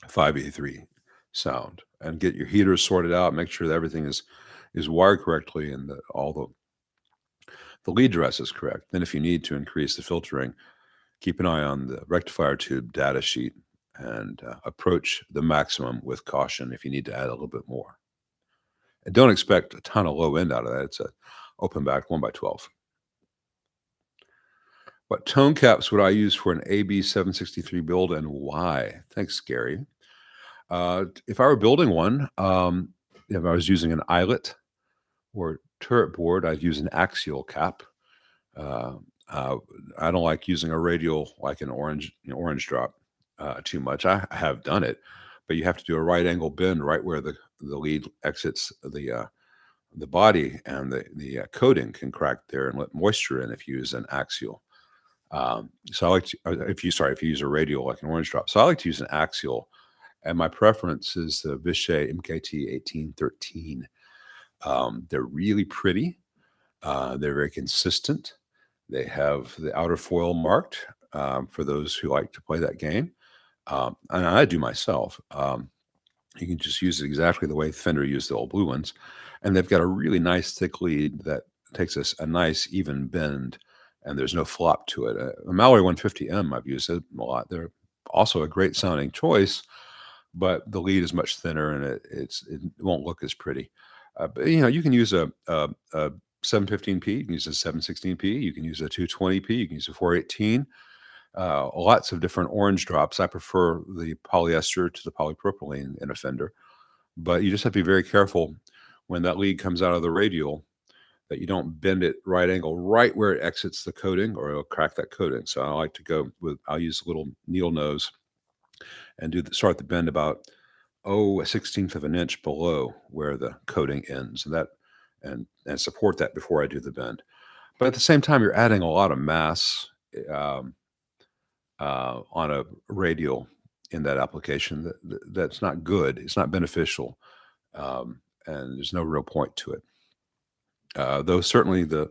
A: 5E3 sound, and get your heaters sorted out. Make sure that everything is wired correctly and that all the lead dress is correct. Then if you need to increase the filtering, keep an eye on the rectifier tube data sheet and approach the maximum with caution if you need to add a little bit more. And don't expect a ton of low end out of that. It's a open back 1x12. What tone caps would I use for an AB763 build and why? Thanks, Gary. If I were building one, if I was using an eyelet or turret board, I'd use an axial cap. Uh, I don't like using a radial like an orange drop too much. I have done it, but you have to do a right angle bend right where the lead exits the body, and the coating can crack there and let moisture in if you use an axial. So I like to, if you use a radial like an orange drop. So I like to use an axial, and my preference is the Vishay MKT 1813. They're really pretty. They're very consistent. They have the outer foil marked for those who like to play that game. And I do myself. You can just use it exactly the way Fender used the old blue ones. And they've got a really nice thick lead that takes us a nice even bend, and there's no flop to it. A Mallory 150M, I've used it a lot. They're also a great sounding choice, but the lead is much thinner and it won't look as pretty. But you can use a 715p, you can use a 716p, you can use a 220p, you can use a 418. Lots of different orange drops. I prefer the polyester to the polypropylene in a Fender, but you just have to be very careful when that lead comes out of the radial that you don't bend it right angle right where it exits the coating, or it'll crack that coating. So I like to go with, I'll use a little needle nose and start the bend about a 16th of an inch below where the coating ends, and and support that before I do the bend. But at the same time, you're adding a lot of mass um, on a radial in that application. That's not good. It's not beneficial, and there's no real point to it. Though certainly the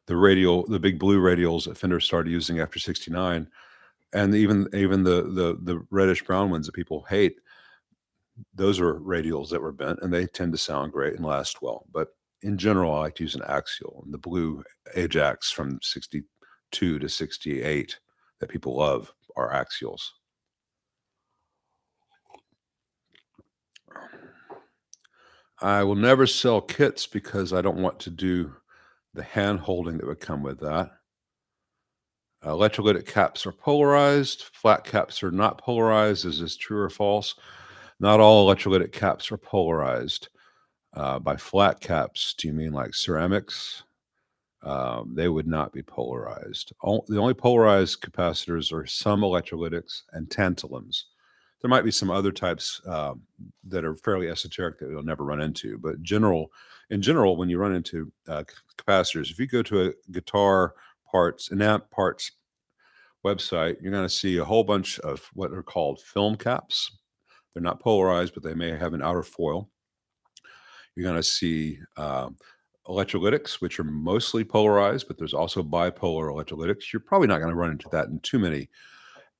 A: big blue radials that Fender started using after '69, and even the reddish brown ones that people hate, those are radials that were bent, and they tend to sound great and last well. But in general, I like to use an axial. And the blue Ajax from '62 to '68 that people love are axials. I will never sell kits because I don't want to do the hand holding that would come with that. Electrolytic caps are polarized. Flat caps are not polarized. Is this true or false? Not all electrolytic caps are polarized. By flat caps, do you mean like ceramics? They would not be polarized. The only polarized capacitors are some electrolytics and tantalums. There might be some other types that are fairly esoteric that you'll never run into, but in general, when you run into capacitors, if you go to a guitar parts, an amp parts website, you're going to see a whole bunch of what are called film caps. They're not polarized, but they may have an outer foil. You're going to see electrolytics, which are mostly polarized, but there's also bipolar electrolytics. You're probably not going to run into that in too many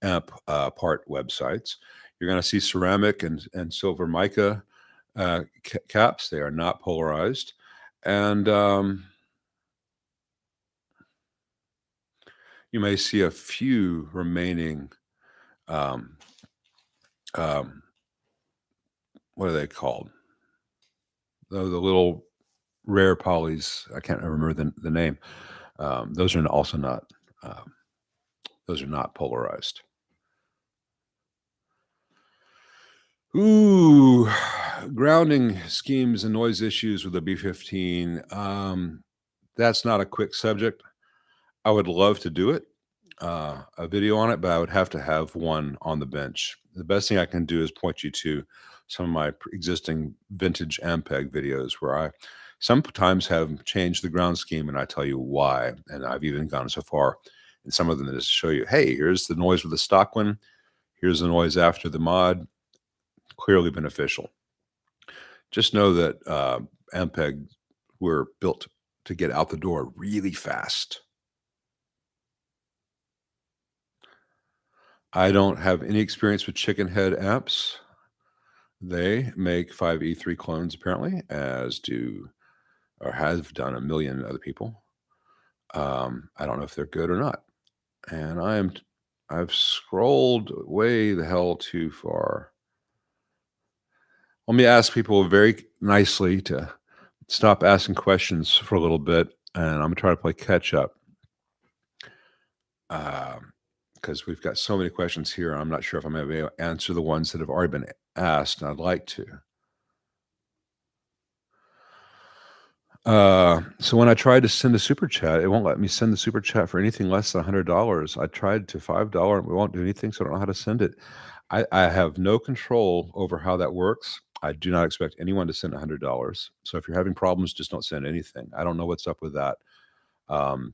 A: amp part websites. You're going to see ceramic and silver mica caps. They are not polarized. And you may see a few remaining, um, um, what are they called? The little rare polys. I can't remember the name. Those are also not. Those are not polarized. Ooh, grounding schemes and noise issues with the B15. That's not a quick subject. I would love to do it, a video on it, but I would have to have one on the bench. The best thing I can do is point you to some of my existing vintage Ampeg videos where I sometimes have changed the ground scheme and I tell you why. And I've even gone so far in some of them to just show you, hey, here's the noise with the stock one. Here's the noise after the mod. Clearly beneficial. Just know that Ampeg were built to get out the door really fast. I don't have any experience with chicken head amps. They make 5E3 clones apparently, as do or have done a million other people. I don't know if they're good or not. And I've scrolled way the hell too far. Let me ask people very nicely to stop asking questions for a little bit, and I'm gonna try to play catch up. Because we've got so many questions here. I'm not sure if I'm going to be able to answer the ones that have already been asked, and I'd like to. So when I tried to send a super chat, it won't let me send the super chat for anything less than $100. I tried to $5, and we won't do anything, so I don't know how to send it. I have no control over how that works. I do not expect anyone to send $100. So if you're having problems, just don't send anything. I don't know what's up with that. Um,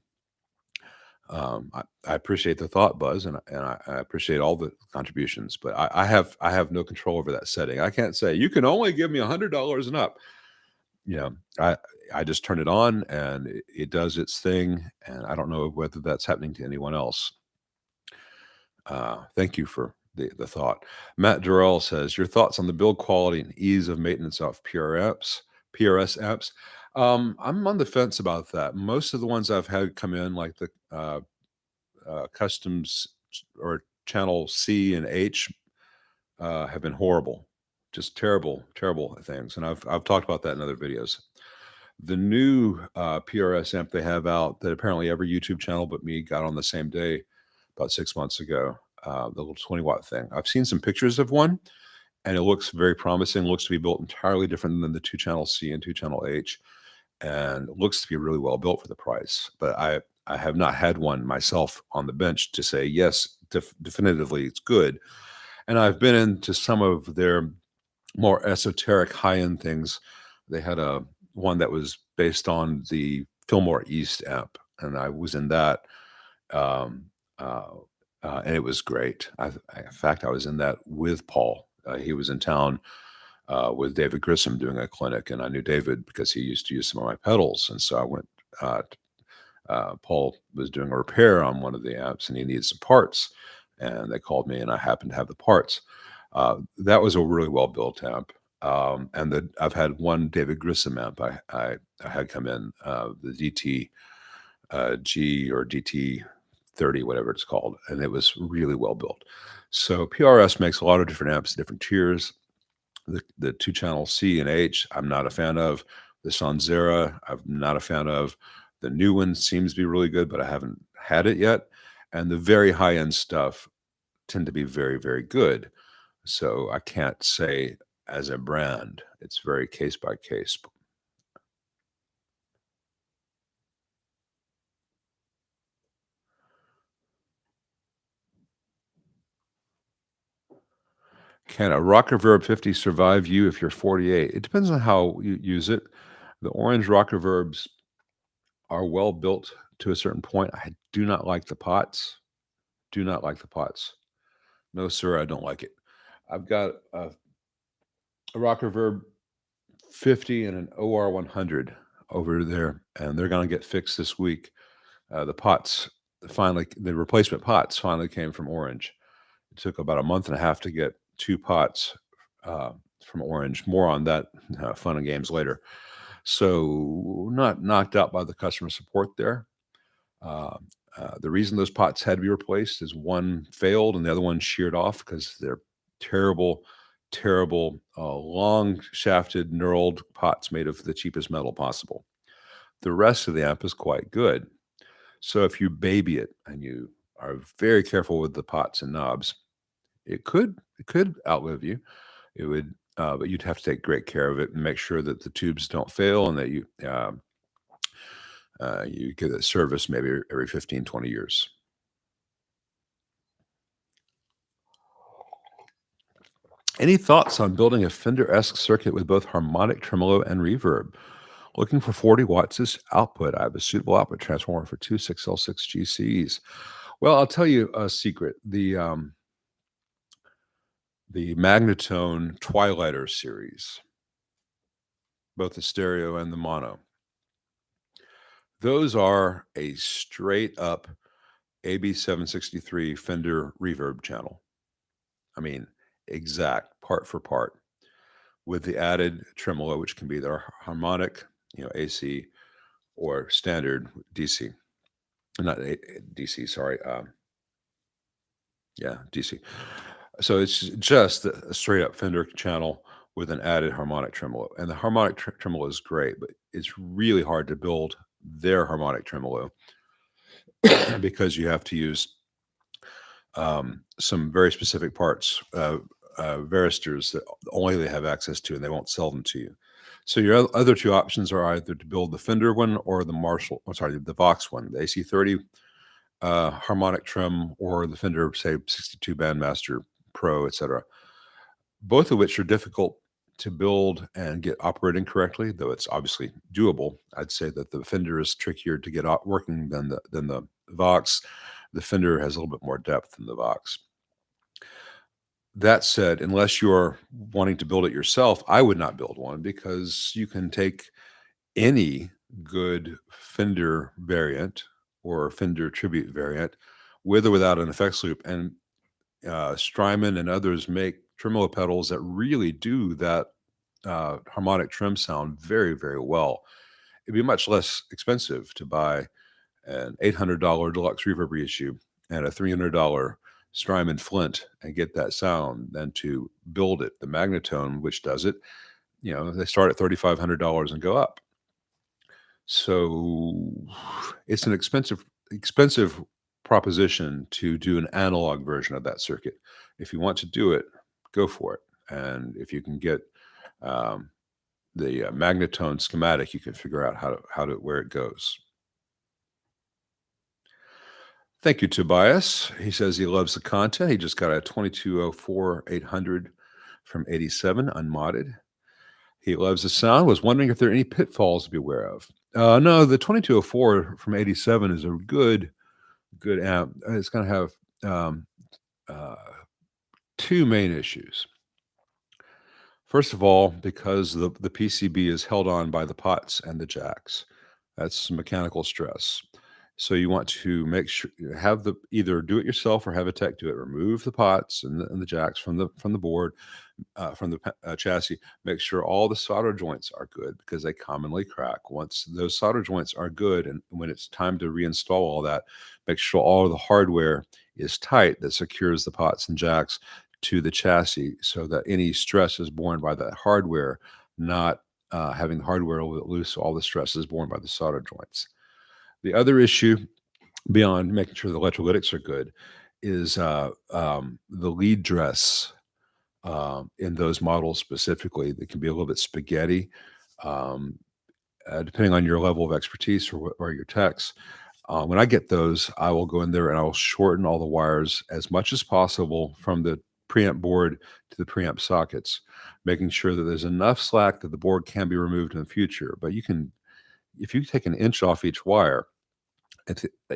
A: I appreciate the thought, Buzz, and I appreciate all the contributions, but I have no control over that setting. I can't say you can only give me $100 and up. You know, I just turn it on and it does its thing, and I don't know whether that's happening to anyone else. Thank you for the thought. Matt Durrell says, your thoughts on the build quality and ease of maintenance of PRS apps. I'm on the fence about that. Most of the ones I've had come in, like the customs or channel C and H, have been horrible, just terrible, terrible things. And I've talked about that in other videos. The new PRS amp they have out that apparently every YouTube channel but me got on the same day about 6 months ago, the little 20-watt thing. I've seen some pictures of one, and it looks very promising. It looks to be built entirely different than the two-channel C and two-channel H, and it looks to be really well built for the price. But I have not had one myself on the bench to say yes, definitively it's good. And I've been into some of their more esoteric high-end things. They had a one that was based on the Fillmore East app, and I was in that, um, and it was great. In fact, I was in that with Paul. He was in town with David Grissom doing a clinic, and I knew David because he used to use some of my pedals, and so I went. Paul was doing a repair on one of the amps, and he needed some parts, and they called me, and I happened to have the parts. That was a really well built amp. I've had one David Grissom amp I had come in, the DT G or DT 30, whatever it's called, and it was really well built. So PRS makes a lot of different amps, different tiers. The two channel C and H, I'm not a fan of. The Sanzera, I'm not a fan of. The new one seems to be really good, but I haven't had it yet. And the very high end stuff tend to be very, very good. So I can't say as a brand, it's very case by case. Can a Rocker Verb 50 survive you if you're 48? It depends on how you use it. The orange Rocker Verbs are well built to a certain point. I do not like the pots. Do not like the pots. No, sir, I don't like it. I've got a Rocker Verb 50 and an OR 100 over there, and they're going to get fixed this week. The pots finally, the replacement pots finally came from Orange. It took about a month and a half to get two pots uh, from Orange. More on that fun and games later. So, not knocked out by the customer support there. Uh, the reason those pots had to be replaced is one failed and the other one sheared off because they're terrible, terrible, long shafted knurled pots made of the cheapest metal possible. The rest of the amp is quite good. So if you baby it and you are very careful with the pots and knobs, it could outlive you. It would, but you'd have to take great care of it and make sure that the tubes don't fail and that you get a service maybe every 15, 20 years. Any thoughts on building a Fender-esque circuit with both harmonic tremolo and reverb? Looking for 40 watts as output. I have a suitable output transformer for two 6L6 GCs. Well, I'll tell you a secret. The Magnatone Twilighter series, both the stereo and the mono, those are a straight up AB763 Fender reverb channel. I mean, exact part for part with the added tremolo, which can be their harmonic, AC or standard DC. Not DC, sorry. Yeah, DC. So it's just a straight up Fender channel with an added harmonic tremolo. And the harmonic tremolo is great, but it's really hard to build their harmonic tremolo because you have to use some very specific parts, varistors that only they have access to, and they won't sell them to you. So your other two options are either to build the Fender one or the the Vox one, the AC30 harmonic trem, or the Fender, say, 62 Bandmaster Pro, etc. Both of which are difficult to build and get operating correctly, though it's obviously doable. I'd say that the Fender is trickier to get working than the Vox. The Fender has a little bit more depth than the Vox. That said, unless you're wanting to build it yourself, I would not build one because you can take any good Fender variant or Fender tribute variant with or without an effects loop, and Strymon and others make tremolo pedals that really do that harmonic trim sound very, very well. It'd be much less expensive to buy an $800 deluxe reverb reissue and a $300 Strymon Flint and get that sound than to build it. The Magnatone, which does it, they start at $3,500 and go up. So it's an expensive proposition to do an analog version of that circuit. If you want to do it, go for it. And if you can get the Magnatone schematic, you can figure out where it goes. Thank you, Tobias. He says he loves the content. He just got a 2204 800 from 87 unmodded. He loves the sound. Was wondering if there are any pitfalls to be aware of. No, the 2204 from 87 is a good amp. It's going to have two main issues. First of all, because the PCB is held on by the pots and the jacks. That's mechanical stress. So you want to make sure either do it yourself or have a tech do it. Remove the pots and the jacks from the board, from the chassis. Make sure all the solder joints are good because they commonly crack. Once those solder joints are good, and when it's time to reinstall all that, make sure all of the hardware is tight that secures the pots and jacks. to the chassis so that any stress is borne by that hardware, not having the hardware let loose. All the stress is borne by the solder joints. The other issue, beyond making sure the electrolytics are good, is the lead dress in those models specifically. They can be a little bit spaghetti, um, depending on your level of expertise or your techs. When I get those, I will go in there and I will shorten all the wires as much as possible from the preamp board to the preamp sockets, making sure that there's enough slack that the board can be removed in the future. But you can, if you take an inch off each wire,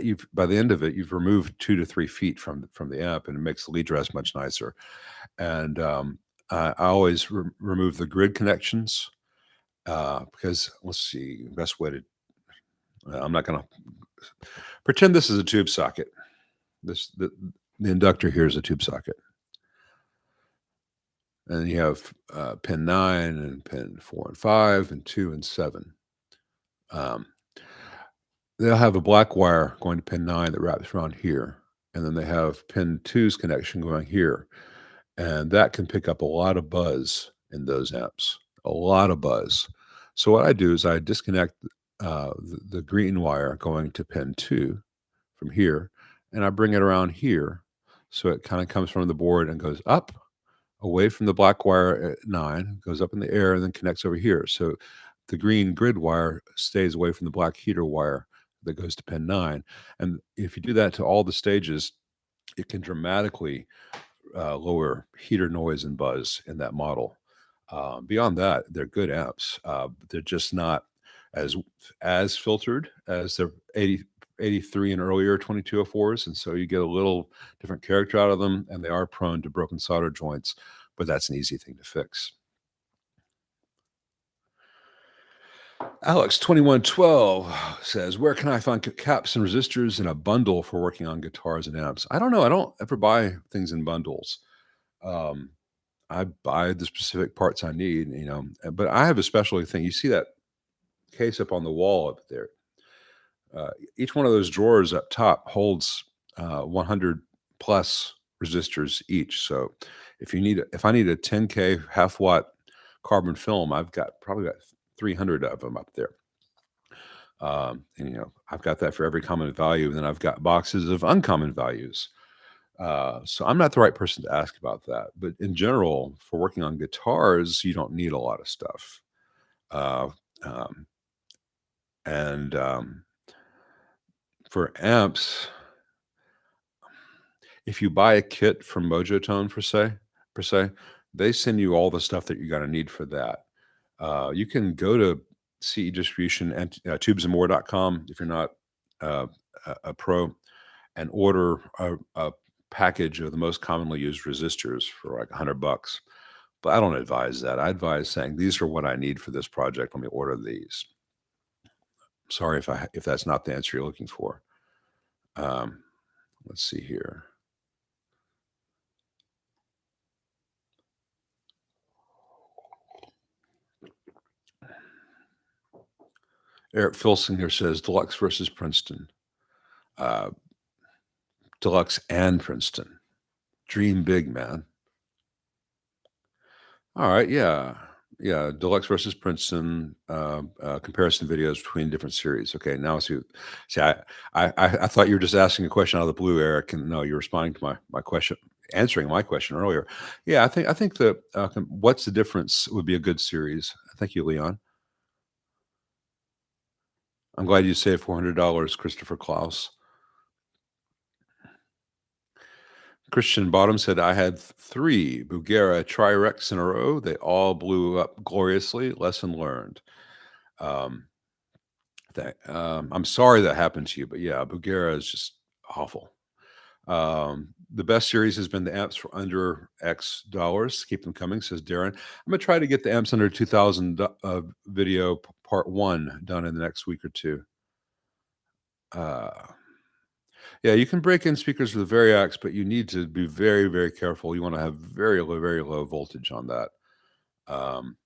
A: you've by the end of it, you've removed 2 to 3 feet from the amp, and it makes the lead dress much nicer. And I always remove the grid connections because let's see, best way to. I'm not going to pretend this is a tube socket. The inductor here is a tube socket, and you have pin 9 and pin 4 and 5 and 2 and 7. Um, they'll have a black wire going to pin 9 that wraps around here, and then they have pin 2's connection going here, and that can pick up a lot of buzz in those amps, a lot of buzz. So what I do is I disconnect the green wire going to pin 2 from here, and I bring it around here, so it kind of comes from the board and goes up away from the black wire at 9, goes up in the air, and then connects over here. So the green grid wire stays away from the black heater wire that goes to pin 9. And if you do that to all the stages, it can dramatically lower heater noise and buzz in that model. Beyond that, they're good amps. They're just not as filtered as the 83 and earlier 2204s, and so you get a little different character out of them, and they are prone to broken solder joints, but that's an easy thing to fix. Alex 2112 says, "Where can I find caps and resistors in a bundle for working on guitars and amps?" I don't know. I don't ever buy things in bundles. Um, I buy the specific parts I need, but I have a specialty thing. You see that case up on the wall up there? Each one of those drawers up top holds 100 plus resistors each. So if I need a 10K half watt carbon film, I've got probably about 300 of them up there. And I've got that for every common value, and then I've got boxes of uncommon values. So I'm not the right person to ask about that. But in general, for working on guitars, you don't need a lot of stuff. Uh, um, and For amps, if you buy a kit from Mojotone per se, they send you all the stuff that you're gonna need for that. You can go to CE Distribution and tubesandmore.com if you're not a pro, and order a package of the most commonly used resistors for like $100. But I don't advise that. I advise saying, "These are what I need for this project. Let me order these." Sorry if that's not the answer you're looking for. Um, let's see here. Eric Filsinger says Deluxe versus Princeton. Uh, Deluxe and Princeton. Dream big, man. All right, yeah. Yeah, Deluxe versus Princeton, comparison videos between different series. Okay, now see, I thought you were just asking a question out of the blue, Eric, and no, you're responding to my question, answering my question earlier. Yeah, I think that what's the difference would be a good series. Thank you, Leon. I'm glad you saved $400, Christopher Klaus. Christian Bottom said, "I had 3 Bugera Tri-Rex in a row. They all blew up gloriously. Lesson learned." Um, I'm sorry that happened to you, but yeah, Bugera is just awful. The best series has been the amps for under X dollars. Keep them coming, says Darren. I'm gonna try to get the amps under 2000 video part 1 done in the next week or two. Yeah, you can break in speakers with Variax, but you need to be very, very careful. You want to have very low voltage on that. Um,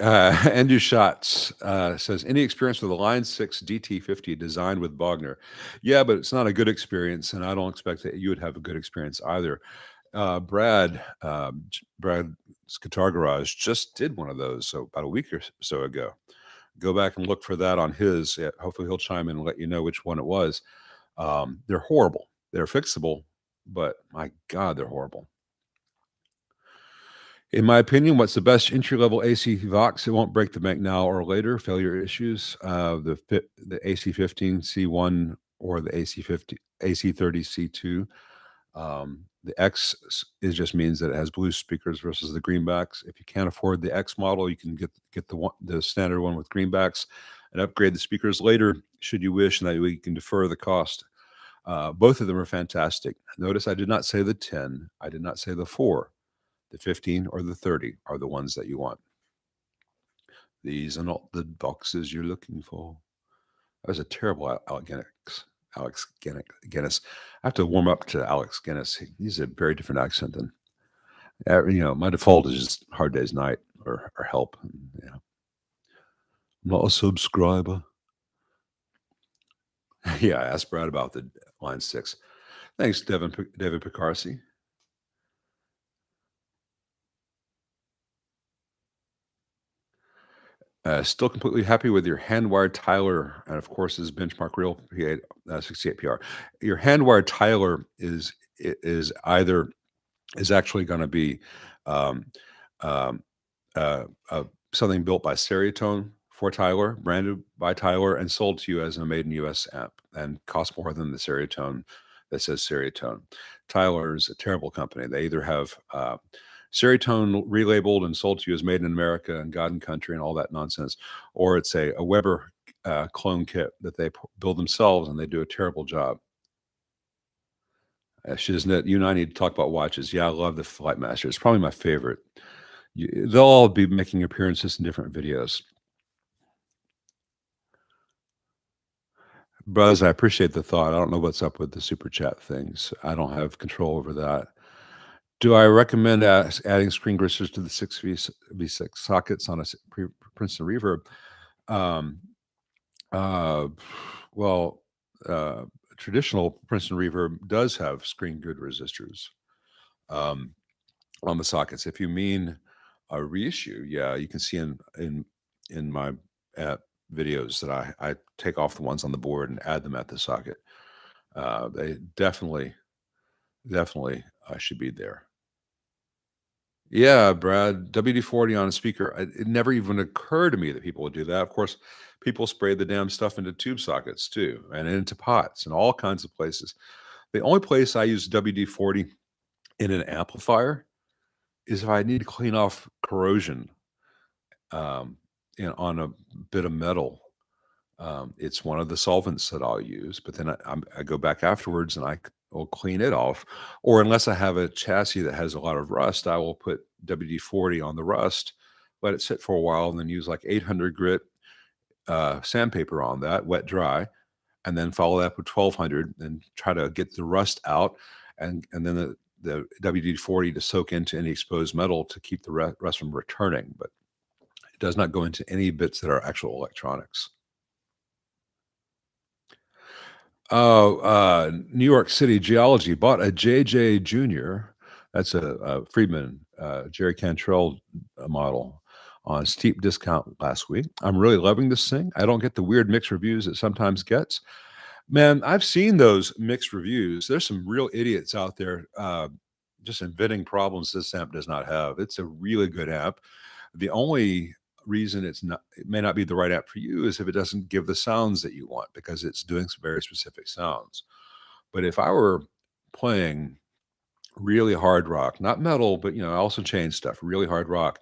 A: Andrew Schatz says, any experience with a Line 6 DT50 designed with Bogner? Yeah, but it's not a good experience, and I don't expect that you would have a good experience either. Brad's Guitar Garage just did one of those so about a week or so ago. Go back and look for that on his. Yeah, hopefully, he'll chime in and let you know which one it was. They're horrible. They're fixable, but my God, they're horrible. In my opinion, what's the best entry-level AC Vox? It won't break the bank now or later. Failure issues. The AC15 C1 or the AC50 AC30 C2. The X just means that it has blue speakers versus the greenbacks. If you can't afford the X model, you can get the standard one with greenbacks and upgrade the speakers later, should you wish, and that way you can defer the cost. Both of them are fantastic. Notice I did not say the 10. I did not say the 4. The 15 or the 30 are the ones that you want. These are not the boxes you're looking for. That was a terrible Alex Guinness. I have to warm up to Alex Guinness. He's a very different accent than, my default is just Hard Day's Night or Help. Yeah. I'm not a subscriber. Yeah, I asked Brad about the Line 6. Thanks, David Picarsi. Still completely happy with your hand-wired Tyler, and of course, his benchmark real PA 68 PR. Your hand-wired Tyler is actually going to be um, um, something built by Seritone for Tyler, branded by Tyler, and sold to you as a made in US app, and costs more than the Seritone that says Seritone. Tyler is a terrible company. They either have Seritone relabeled and sold to you as made in America and God and country and all that nonsense, or it's a Weber clone kit that they build themselves, and they do a terrible job. Shiznit, you and I need to talk about watches. Yeah, I love the Flightmaster. It's probably my favorite. They'll all be making appearances in different videos. Buzz, I appreciate the thought. I don't know what's up with the super chat things. I don't have control over that. Do I recommend adding screen gristers to the 6v6 sockets on a Princeton Reverb? Um, uh, well, traditional Princeton Reverb does have screen grid resistors um, on the sockets. If you mean a reissue, yeah, you can see in my uh, videos that I take off the ones on the board and add them at the socket. They definitely should be there. Yeah, Brad, WD-40 on a speaker. It never even occurred to me that people would do that. Of course, people spray the damn stuff into tube sockets too, and into pots and all kinds of places. The only place I use WD-40 in an amplifier is if I need to clean off corrosion um, on a bit of metal. It's one of the solvents that I'll use, but then I go back afterwards and will clean it off. Or unless I have a chassis that has a lot of rust, I will put WD-40 on the rust, let it sit for a while, and then use like 800 grit sandpaper on that, wet dry, and then follow that with 1200 and try to get the rust out, and then the WD-40 to soak into any exposed metal to keep the rust from returning. But it does not go into any bits that are actual electronics. Oh, New York City Geology bought a JJ Junior. That's a Friedman, Jerry Cantrell model on steep discount last week. I'm really loving this thing. I don't get the weird mixed reviews it sometimes gets. Man, I've seen those mixed reviews. There's some real idiots out there just inventing problems this amp does not have. It's a really good amp. The only reason it may not be the right app for you is if it doesn't give the sounds that you want, because it's doing some very specific sounds. But if I were playing really hard rock, not metal, but I also change stuff, really hard rock,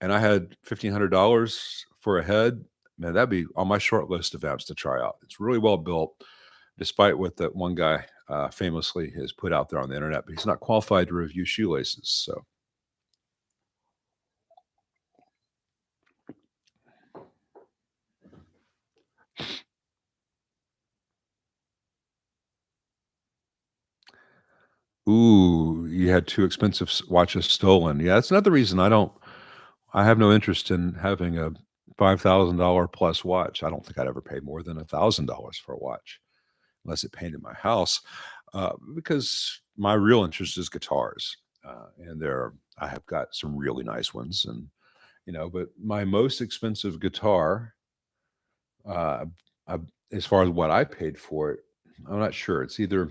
A: and I had $1,500 for a head, man, that'd be on my short list of apps to try out. It's really well built, despite what that one guy famously has put out there on the internet, but he's not qualified to review shoelaces. So ooh, you had 2 expensive watches stolen. Yeah, that's another reason I don't I have no interest in having a $5,000 plus watch. I don't think I'd ever pay more than $1,000 for a watch unless it painted my house, because my real interest is guitars, and I have got some really nice ones, and but my most expensive guitar, uh, I, as far as what I paid for it, I'm not sure. It's either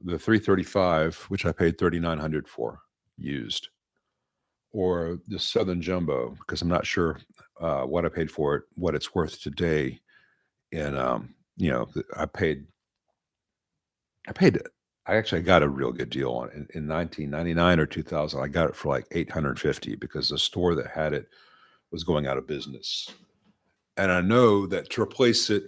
A: the 335, which I paid 3,900 for used, or the Southern Jumbo, because I'm not sure what I paid for it, what it's worth today. And I paid it. I actually got a real good deal on it in 1999 or 2000. I got it for like 850 because the store that had it was going out of business. And I know that to replace it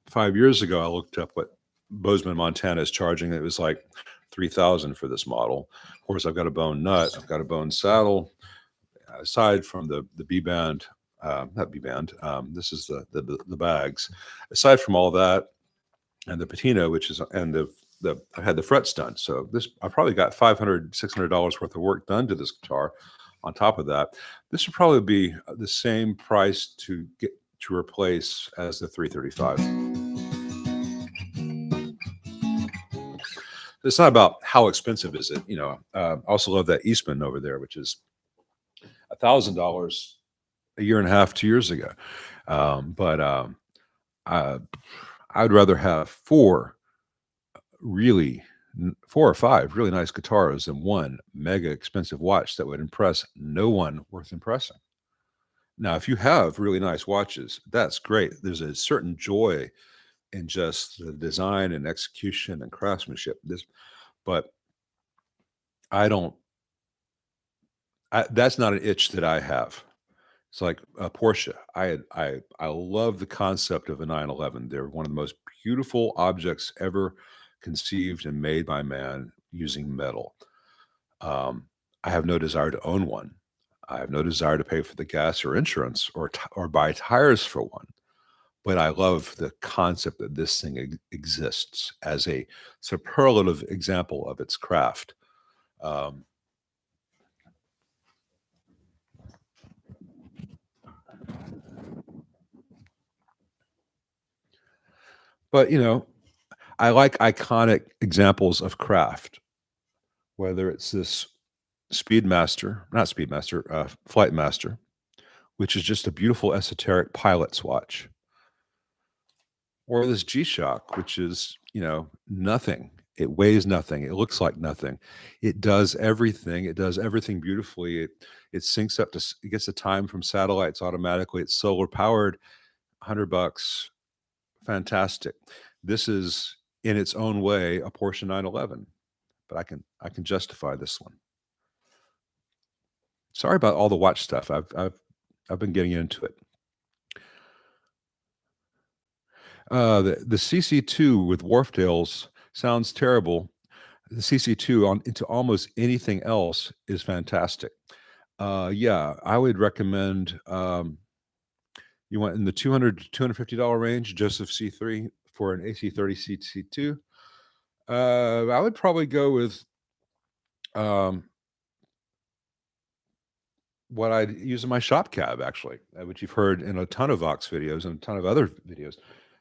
A: 5 years ago, I looked up what Bozeman, Montana is charging. It was like 3,000 for this model. Of course, I've got a bone nut, I've got a bone saddle. Aside from the B band, not B band, this is the bags. Aside from all that, and the patina, which is and the I had the frets done. So this I probably got $500, $600 worth of work done to this guitar. On top of that, this would probably be the same price to replace as the 335. It's not about how expensive is it. I also love that Eastman over there, which is $1,000 a year and a half, 2 years ago. But I, I'd rather have really 4 or 5 really nice guitars than one mega expensive watch that would impress no one worth impressing. Now, if you have really nice watches, that's great. There's a certain joy in just the design and execution and craftsmanship. But I don't. That's not an itch that I have. It's like a Porsche. I love the concept of a 911. They're one of the most beautiful objects ever conceived and made by man using metal. Um, I have no desire to own one. I have no desire to pay for the gas or insurance or buy tires for one. But I love the concept that this thing exists as a superlative example of its craft. Um, but I like iconic examples of craft, whether it's this Speedmaster, not Speedmaster, Flight Master, which is just a beautiful esoteric pilot's watch, or this G-Shock, which is, nothing. It weighs nothing. It looks like nothing. It does everything. It does everything beautifully. It syncs up it gets the time from satellites automatically. It's solar powered, $100, fantastic. This is in its own way a Porsche 911, but I can justify this one. Sorry about all the watch stuff. I've been getting into it. The CC2 with Wharftails sounds terrible. The CC2 on into almost anything else is fantastic. Yeah, I would recommend, you want in the 200 to $250 range, Joseph C3 for an AC30 CC2. I would probably go with, um, what I'd use in my shop cab actually, which you've heard in a ton of Vox videos and a ton of other videos.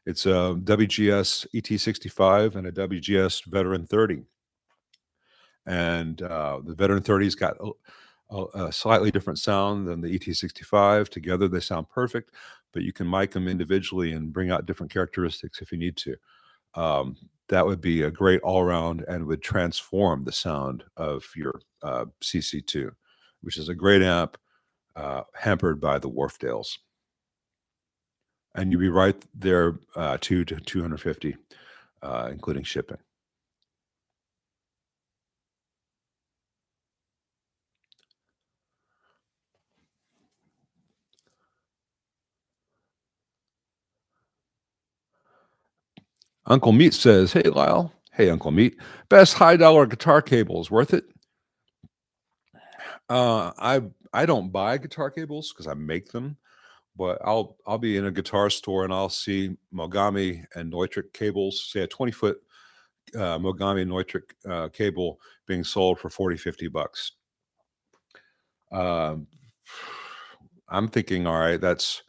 A: It's a WGS ET65 and a WGS Veteran 30. And the Veteran 30's got a slightly different sound than the ET65. Together, they sound perfect, but you can mic them individually and bring out different characteristics if you need to. That would be a great all around and would transform the sound of your CC2, which is a great amp hampered by the Wharfdales. And you'd be right there, 2 to 250, including shipping. Uncle Meat says, "Hey Lyle, hey Uncle Meat, best high dollar guitar cables worth it?" I don't buy guitar cables because I make them, but I'll be in a guitar store and I'll see Mogami and Neutrik cables, say a 20-foot Mogami Neutrik cable being sold for 40, $50. I'm thinking, all right, that's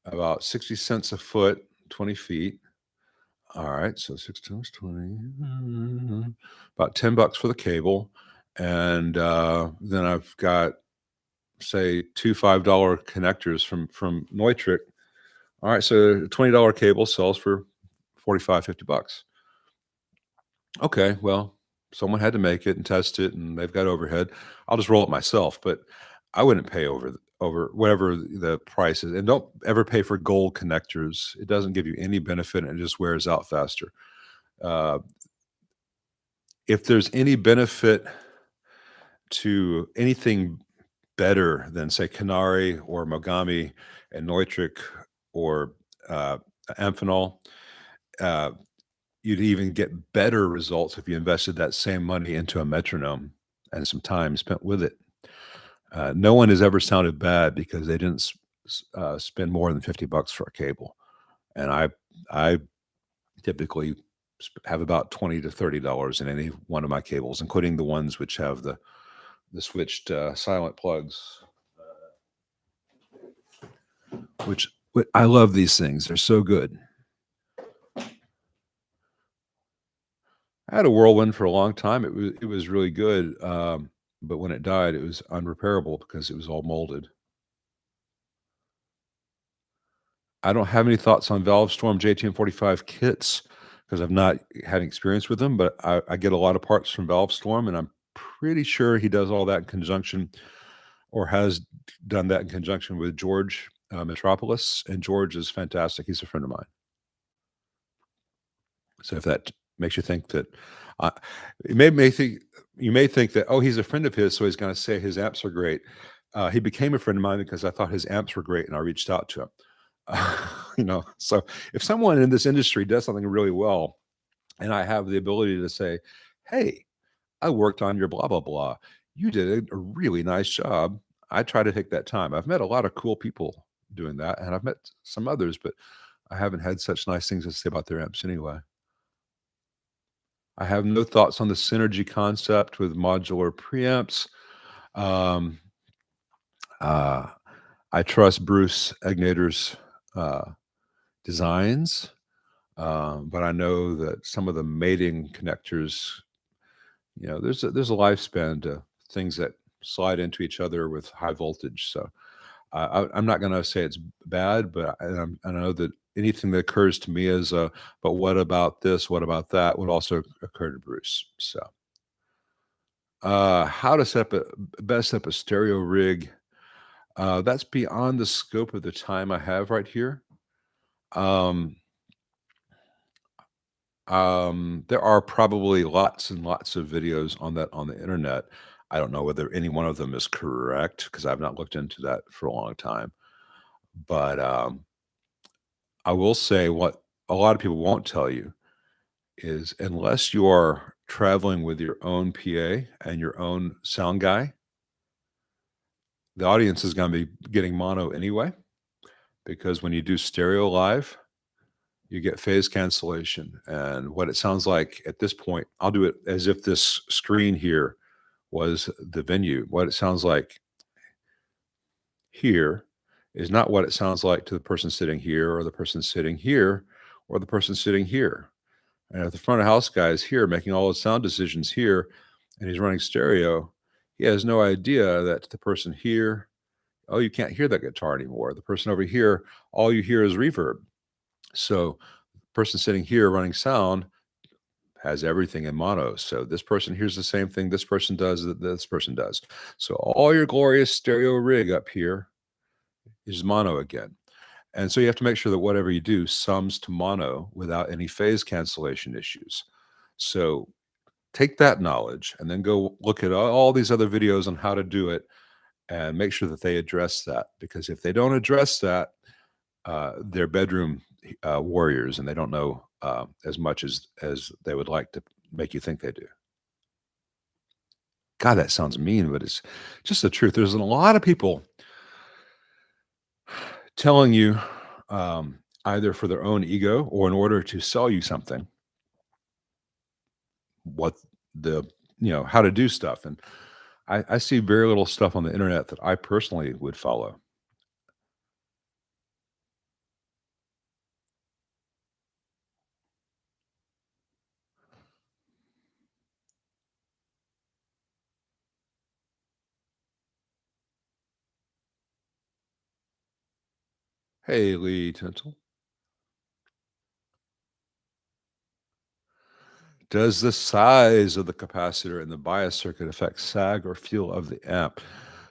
A: about 60 cents a foot, 20 feet. All right, so 6 times 20, about 10 bucks for the cable. And then I've got, say, two $5 connectors from Neutrik. All right, so a $20 cable sells for 45, 50 bucks. Okay, well, someone had to make it and test it, and they've got overhead. I'll just roll it myself, but I wouldn't pay over whatever the price is. And don't ever pay for gold connectors. It doesn't give you any benefit, and it just wears out faster. Uh, if there's any benefit to anything better than, say, Canary or Mogami and Neutrik or uh, Amphenol, uh, you'd even get better results if you invested that same money into a metronome and some time spent with it. No one has ever sounded bad because they didn't spend more than 50 bucks for a cable. And I typically have about 20 to $30 in any one of my cables, including the ones which have the switched silent plugs, which I love these things. They're so good. I had a Whirlwind for a long time. It was really good, but when it died, it was unrepairable because it was all molded. I don't have any thoughts on Valve Storm JTM45 kits because I've not had experience with them, but I get a lot of parts from Valve Storm, and I'm pretty sure he does all that in conjunction or has done that in conjunction with George Metropolis, and George is fantastic. He's a friend of mine. So if that makes you think that, uh, you may think that, oh, he's a friend of his, so he's going to say his amps are great. He became a friend of mine because I thought his amps were great, and I reached out to him. So if someone in this industry does something really well, and I have the ability to say, "Hey, I worked on your blah blah blah. You did a really nice job." I try to take that time. I've met a lot of cool people doing that, and I've met some others, but I haven't had such nice things to say about their amps anyway. I have no thoughts on the synergy concept with modular preamps. Um, uh, I trust Bruce Egnator's uh, designs, but I know that some of the mating connectors, there's a lifespan to things that slide into each other with high voltage. So I'm not going to say it's bad, but I know that anything that occurs to me is, but what about this? What about that? Would also occur to Bruce. So, how to set up best set up a stereo rig? That's beyond the scope of the time I have right here. Um, there are probably lots and lots of videos on that on the internet. I don't know whether any one of them is correct because I've not looked into that for a long time. But I will say what a lot of people won't tell you is unless you are traveling with your own PA and your own sound guy, the audience is going to be getting mono anyway, because when you do stereo live, you get phase cancellation. And what it sounds like at this point, I'll do it as if this screen here was the venue. What it sounds like here is not what it sounds like to the person sitting here or the person sitting here or the person sitting here. And if the front of house guy is here making all his sound decisions here and he's running stereo, he has no idea that the person here, oh, you can't hear that guitar anymore. The person over here, all you hear is reverb. So the person sitting here running sound has everything in mono. So this person hears the same thing this person does that this person does. So all your glorious stereo rig up here is mono again. And so you have to make sure that whatever you do sums to mono without any phase cancellation issues. So take that knowledge and then go look at all these other videos on how to do it and make sure that they address that. Because if they don't address that, they're bedroom warriors and they don't know as much as they would like to make you think they do. God, that sounds mean, but it's just the truth. There's a lot of people telling you either for their own ego or in order to sell you something, what how to do stuff. And I see very little stuff on the internet that I personally would follow. Hey, Lee Tinsel. Does the size of the capacitor in the bias circuit affect sag or feel of the amp?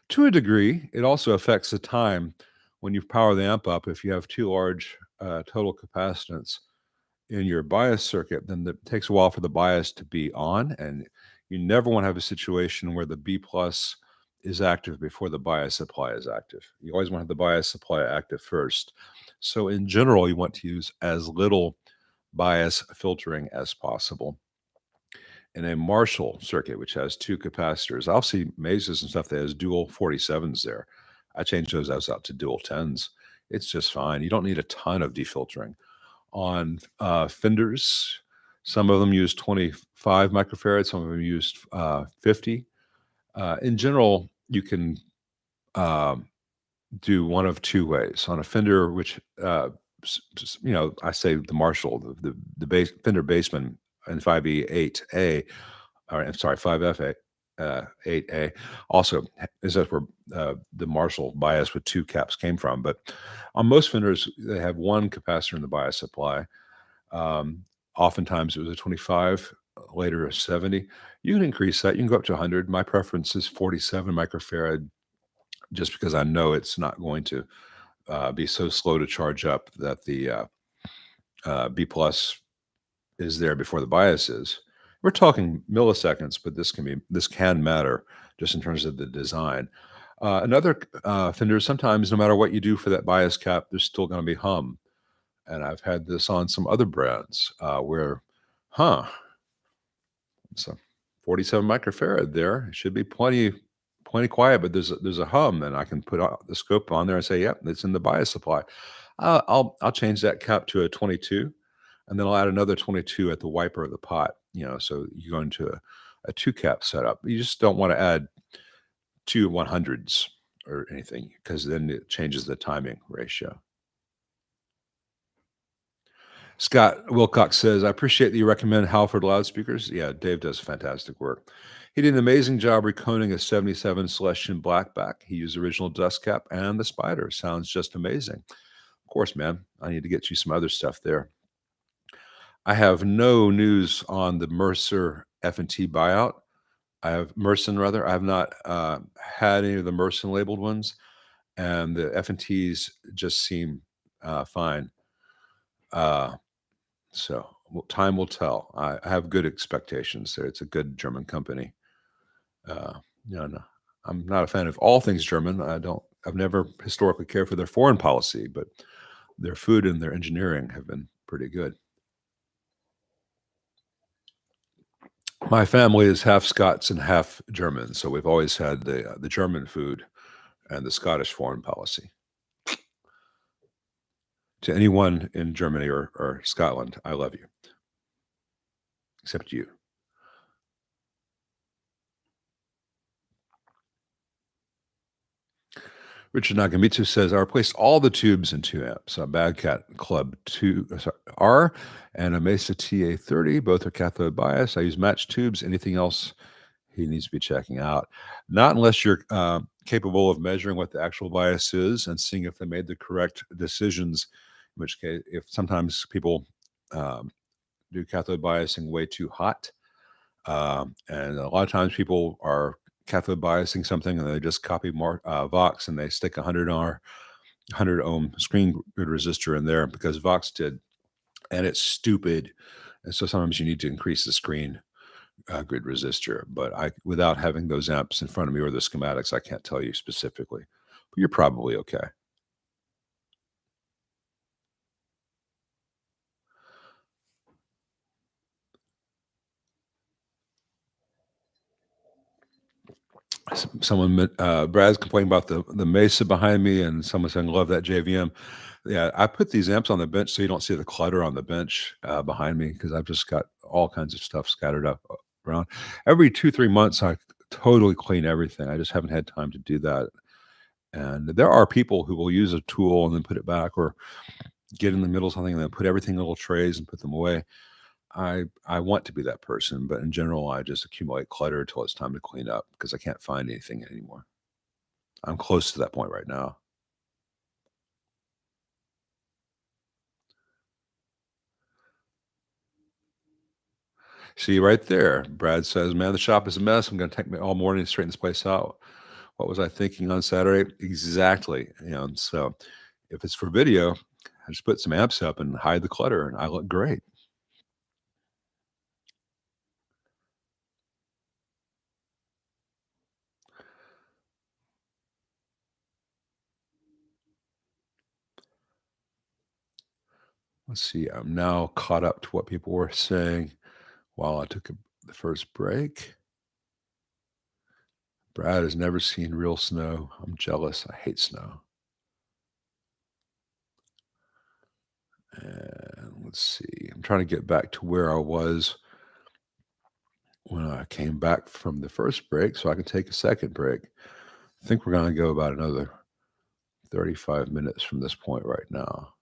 A: To a degree, it also affects the time when you power the amp up. If you have too large total capacitance in your bias circuit, then it takes a while for the bias to be on, and you never want to have a situation where the B plus is active before the bias supply is active. You always want to have the bias supply active first. So in general, you want to use as little bias filtering as possible. In a Marshall circuit, which has two capacitors, I'll see mazes and stuff that has dual 47s there. I change those out to dual 10s. It's just fine. You don't need a ton of defiltering. On Fenders, some of them use 25 microfarads, some of them use 50. In general, you can um, do one of two ways. On a Fender, which I say the Marshall, the Fender Bassman and 5E8A, or I'm sorry, 5F8. 8A also is that where the Marshall bias with two caps came from. But on most Fenders, they have one capacitor in the bias supply. Oftentimes it was a 25, later a 70. You can increase that. You can go up to 100. My preference is 47 microfarad, just because I know it's not going to be so slow to charge up that the B plus is there before the bias is. We're talking milliseconds, but this can matter just in terms of the design. Another Fender, sometimes no matter what you do for that bias cap, there's still going to be hum. And I've had this on some other brands where, huh, so 47 microfarad there. It should be plenty quiet, but there's a hum, and I can put the scope on there and say, yep, it's in the bias supply. I'll change that cap to a 22, and then I'll add another 22 at the wiper of the pot. So you go into a two cap setup. You just don't want to add two 100s or anything, because then it changes the timing ratio. Scott Wilcox says, I appreciate that you recommend Halford loudspeakers. Yeah, Dave does fantastic work. He did an amazing job reconing a 77 Celestion Blackback. He used the original dust cap and the spider. Sounds just amazing. Of course, man, I need to get you some other stuff there. I have no news on the Mercer F&T buyout. I have Merson, rather. I have not had any of the Merson labeled ones, and the F&Ts just seem fine. So time will tell. I have good expectations there. It's a good German company. Uh, no, I'm not a fan of all things German. I've never historically cared for their foreign policy, but their food and their engineering have been pretty good. My family is half Scots and half German, so we've always had the German food and the Scottish foreign policy. To anyone in Germany or Scotland, I love you, except you. Richard Nagamitsu says, I replaced all the tubes in two amps, a Bad Cat Club 2 R and a Mesa TA30. Both are cathode bias. I use matched tubes. Anything else he needs to be checking out? Not unless you're capable of measuring what the actual bias is and seeing if they made the correct decisions, in which case, if sometimes people do cathode biasing way too hot. And a lot of times people are cathode biasing something and they just copy Vox and they stick a 100 ohm screen grid resistor in there because Vox did, and it's stupid. And so sometimes you need to increase the screen grid resistor. But without having those amps in front of me or the schematics, I can't tell you specifically. But you're probably okay. Someone, Brad's complaining about the Mesa behind me, and someone saying, "Love that JVM." Yeah, I put these amps on the bench so you don't see the clutter on the bench behind me because I've just got all kinds of stuff scattered up around. Every 2-3 months, I totally clean everything. I just haven't had time to do that. And there are people who will use a tool and then put it back or get in the middle of something and then put everything in little trays and put them away. I want to be that person, but in general, I just accumulate clutter until it's time to clean up because I can't find anything anymore. I'm close to that point right now. See right there. Brad says, "Man, the shop is a mess. I'm going to take me all morning to straighten this place out. What was I thinking on Saturday?" Exactly. And so, if it's for video, I just put some amps up and hide the clutter, and I look great. Let's see. I'm now caught up to what people were saying while I took the first break. Brad has never seen real snow. I'm jealous. I hate snow. And let's see. I'm trying to get back to where I was when I came back from the first break so I can take a second break. I think we're going to go about another 35 minutes from this point right now.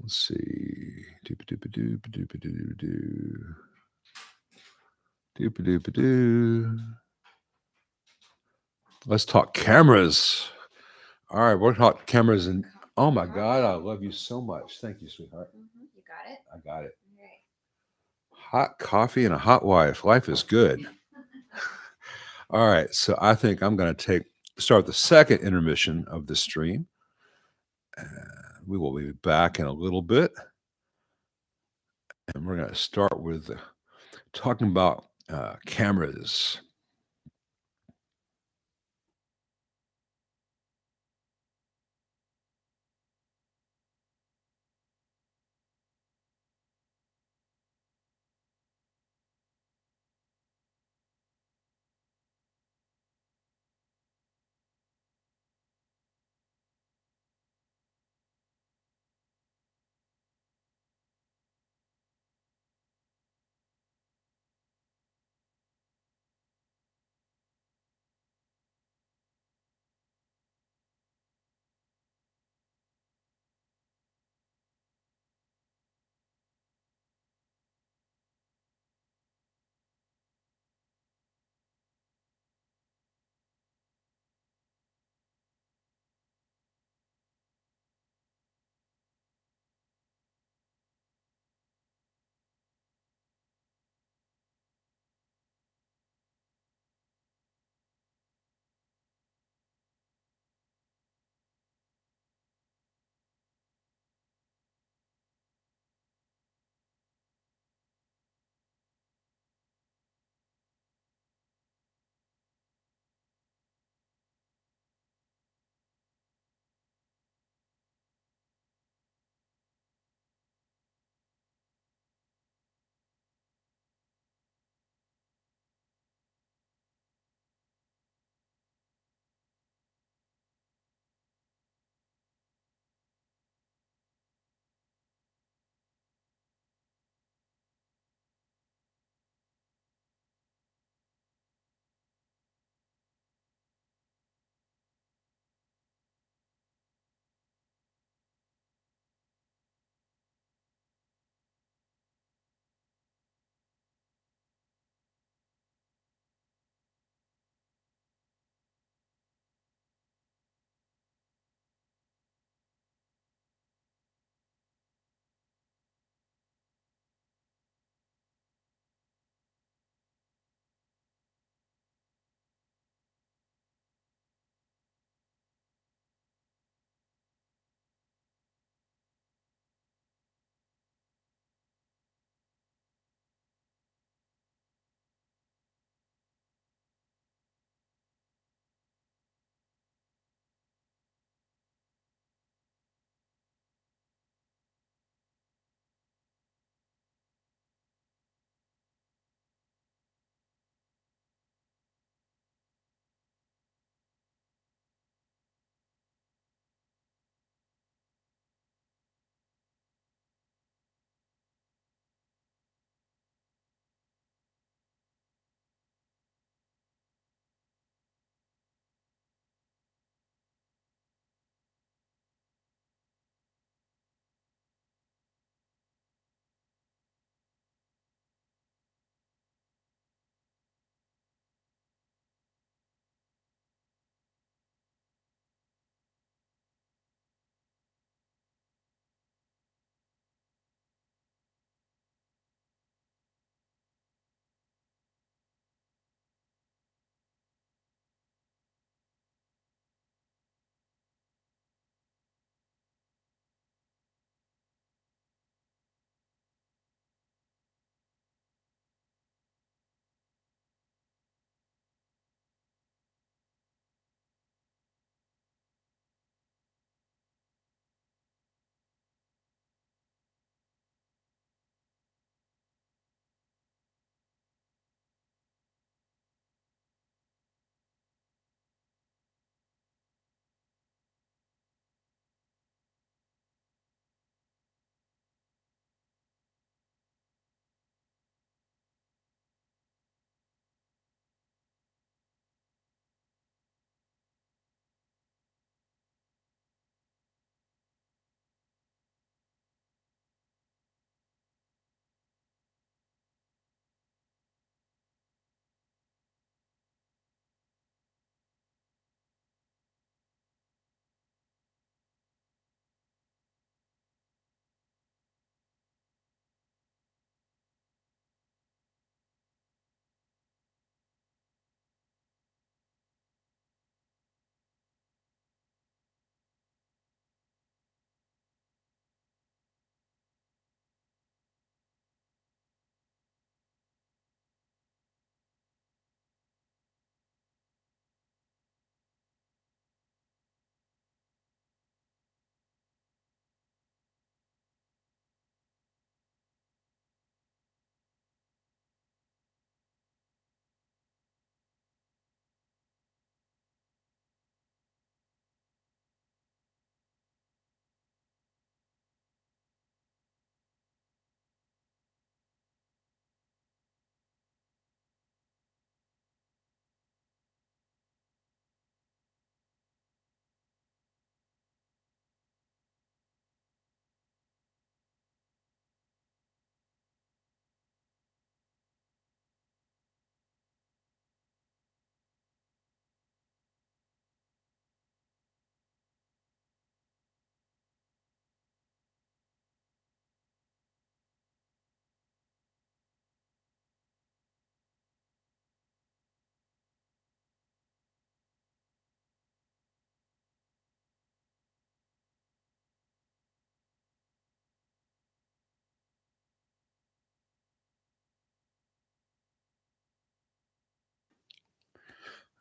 A: Let's see. Doop-a-doop-a-doop-a-doop-a-doop-a-doo. Doop-a-doop-a-doo. Let's talk cameras. All right, we're talking cameras and oh my God, I love you so much. Thank you, sweetheart.
B: You got it?
A: I got it.
B: All right.
A: Hot coffee and a hot wife. Life is good. All right, so I think I'm going to start the second intermission of the stream. And we will be back in a little bit, and we're going to start with talking about cameras.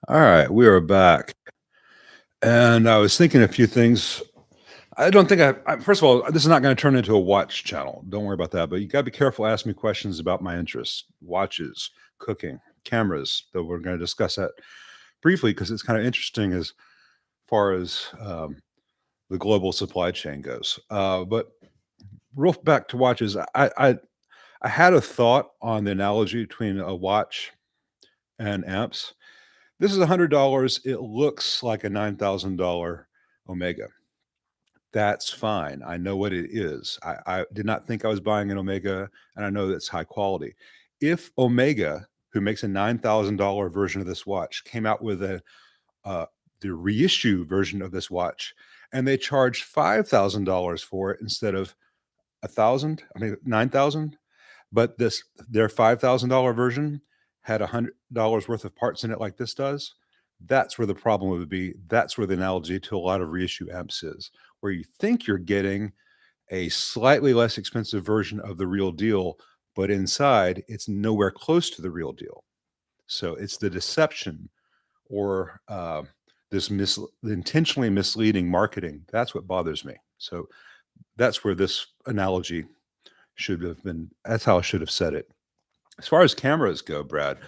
A: All right, we are back. And I was thinking a few things. I don't think first of all, this is not going to turn into a watch channel. Don't worry about that. But you got to be careful asking me questions about my interests, watches, cooking, cameras. Though we're going to discuss that briefly because it's kind of interesting as far as the global supply chain goes. But real back to watches, I had a thought on the analogy between a watch and amps. This is $100. It looks like a $9,000 Omega. That's fine. I know what it is. I did not think I was buying an Omega, and I know that's high quality. If Omega, who makes a $9,000 version of this watch, came out with uh, the reissue version of this watch, and they charged $5,000 for it instead of 1,000, I mean 9,000, but their $5,000 version had $100 worth of parts in it like this does. That's where the problem would be. That's where the analogy to a lot of reissue amps is, where you think you're getting a slightly less expensive version of the real deal, but inside it's nowhere close to the real deal. So it's the deception or the intentionally misleading marketing. That's what bothers me. So that's where this analogy should have been. That's how I should have said it. As far as cameras go, Brad,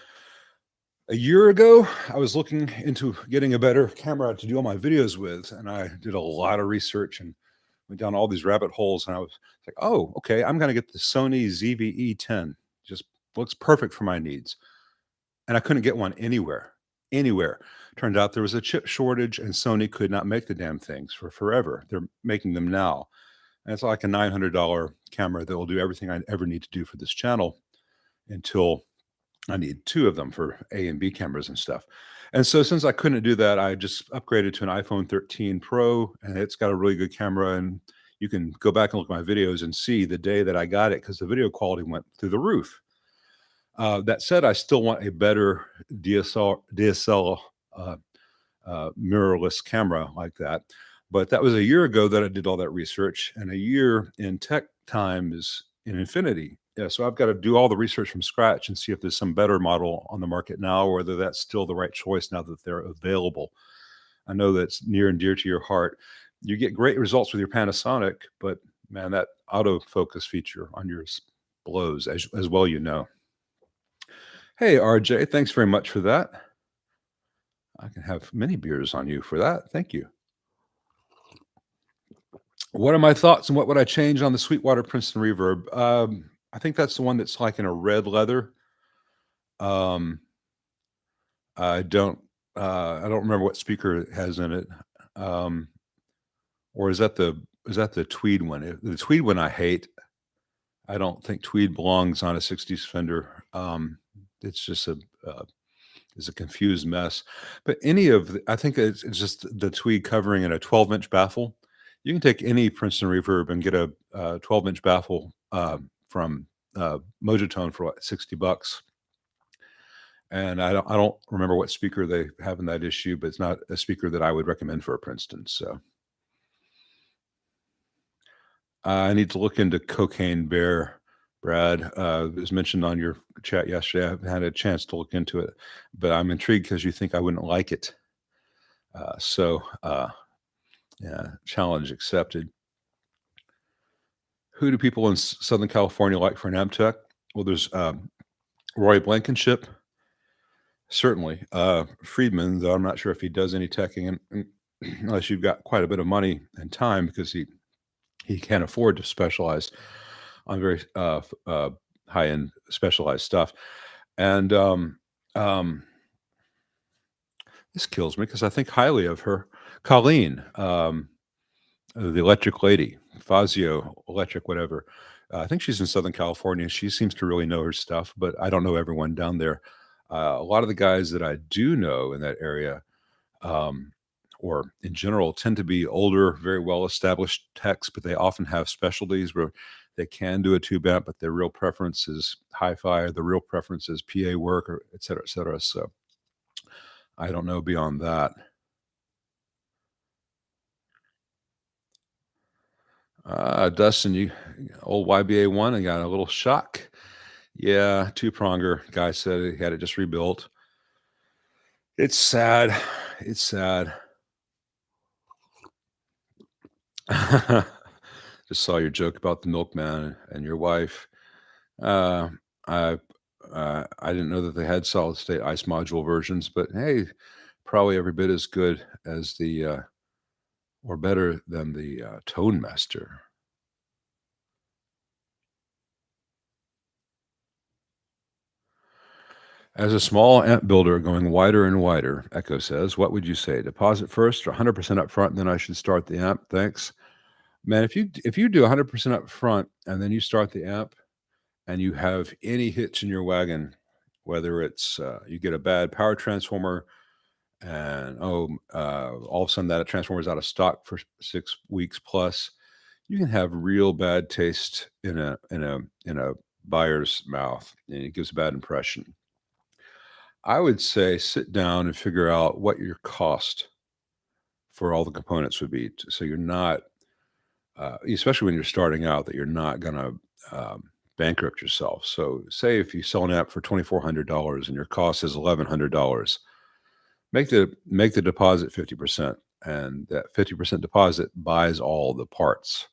A: a year ago, I was looking into getting a better camera to do all my videos with, and I did a lot of research and went down all these rabbit holes. And I was like, "Oh, okay, I'm going to get the Sony ZV-E10. Just looks perfect for my needs." And I couldn't get one anywhere. Anywhere. Turned out there was a chip shortage, and Sony could not make the damn things for forever. They're making them now, and it's like a $900 camera that will do everything I ever need to do for this channel until I need two of them for A and B cameras and stuff. And so since I couldn't do that, I just upgraded to an iPhone 13 Pro, and it's got a really good camera. And you can go back and look at my videos and see the day that I got it because the video quality went through the roof. That said, I still want a better DSL mirrorless camera like that. But that was a year ago that I did all that research, and a year in tech time is an infinity. Yeah, so I've got to do all the research from scratch and see if there's some better model on the market now, or whether that's still the right choice now that they're available. I know that's near and dear to your heart. You get great results with your Panasonic, but man, that autofocus feature on yours blows, as well, you know. Hey, RJ, thanks very much for that. I can have many beers on you for that. Thank you. What are my thoughts and what would I change on the Sweetwater Princeton Reverb? I think that's the one that's like in a red leather. Um, I don't I don't remember what speaker it has in it. Um, or is that the tweed one? The tweed one I hate. I don't think tweed belongs on a 60s Fender. It's just is a confused mess. But I think it's just the tweed covering in a 12-inch baffle. You can take any Princeton reverb and get a 12-inch baffle from Mojitone for what, $60. And I don't remember what speaker they have in that issue, but it's not a speaker that I would recommend for a Princeton. So I need to look into Cocaine Bear, Brad. It was mentioned on your chat yesterday. I haven't had a chance to look into it, but I'm intrigued because you think I wouldn't like it. Yeah, challenge accepted. Who do people in Southern California like for an amp tech? Well, there's Roy Blankenship, certainly. Friedman, though I'm not sure if he does any teching, unless you've got quite a bit of money and time, because he can't afford to specialize on very high-end specialized stuff. And this kills me because I think highly of her. Colleen, the Electric Lady, Fazio Electric, whatever. I think she's in Southern California. She seems to really know her stuff, but I don't know everyone down there. A lot of the guys that I do know in that area, um, or in general, tend to be older, very well established techs, but they often have specialties where they can do a tube amp, but their real preference is hi-fi, or the real preference is PA work, or et cetera, et cetera. So I don't know beyond that. Dustin, you old YBA1, I got a little shock. Yeah, two-pronger guy said he had it just rebuilt. It's sad. It's sad. Just saw your joke about the milkman and your wife. Uh, I I didn't know that they had solid state ice module versions, but hey, probably every bit as good as the or better than the Tone Master. As a small amp builder going wider and wider, Echo says, what would you say? Deposit first or 100% up front, then I should start the amp? Thanks. Man, if you do 100% up front and then you start the amp and you have any hitch in your wagon, whether it's you get a bad power transformer and all of a sudden that transformer is out of stock for 6 weeks plus, you can have real bad taste in a buyer's mouth, and it gives a bad impression. I would say sit down and figure out what your cost for all the components would be, so you're not, especially when you're starting out, that you're not going to bankrupt yourself. So, say if you sell an app for $2,400 and your cost is $1,100, make the deposit 50%, and that 50% deposit buys all the parts,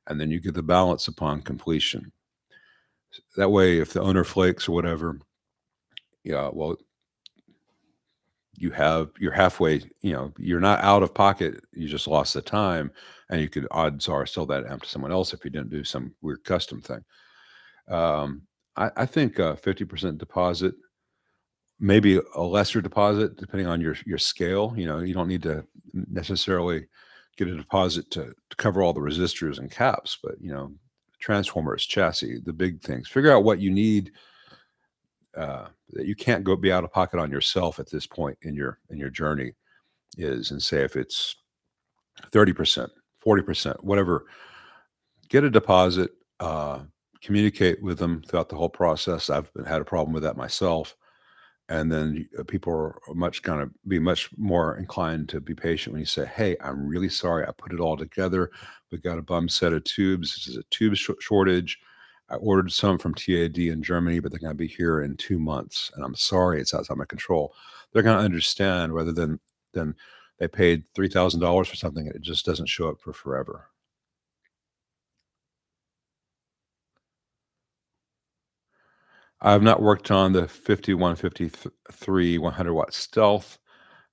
A: and then you get the balance upon completion. That way, if the owner flakes or whatever, yeah, well, you're halfway, you're not out of pocket, you just lost the time, and you could odds are sell that amp to someone else if you didn't do some weird custom thing. I think 50% deposit, maybe a lesser deposit depending on your scale. You don't need to necessarily get a deposit to cover all the resistors and caps, but transformers, chassis, the big things. Figure out what you need, that you can't go be out of pocket on yourself at this point in your journey is, and say if it's 30%, 40%, whatever, get a deposit, communicate with them throughout the whole process. I've had a problem with that myself. And then people are gonna be much more inclined to be patient when you say, "Hey, I'm really sorry. I put it all together. We got a bum set of tubes. This is a tube shortage. I ordered some from TAD in Germany, but they're gonna be here in 2 months, and I'm sorry, it's outside my control." They're gonna understand rather than they paid $3,000 for something and it just doesn't show up for forever. I've not worked on the 5153 100-watt Stealth.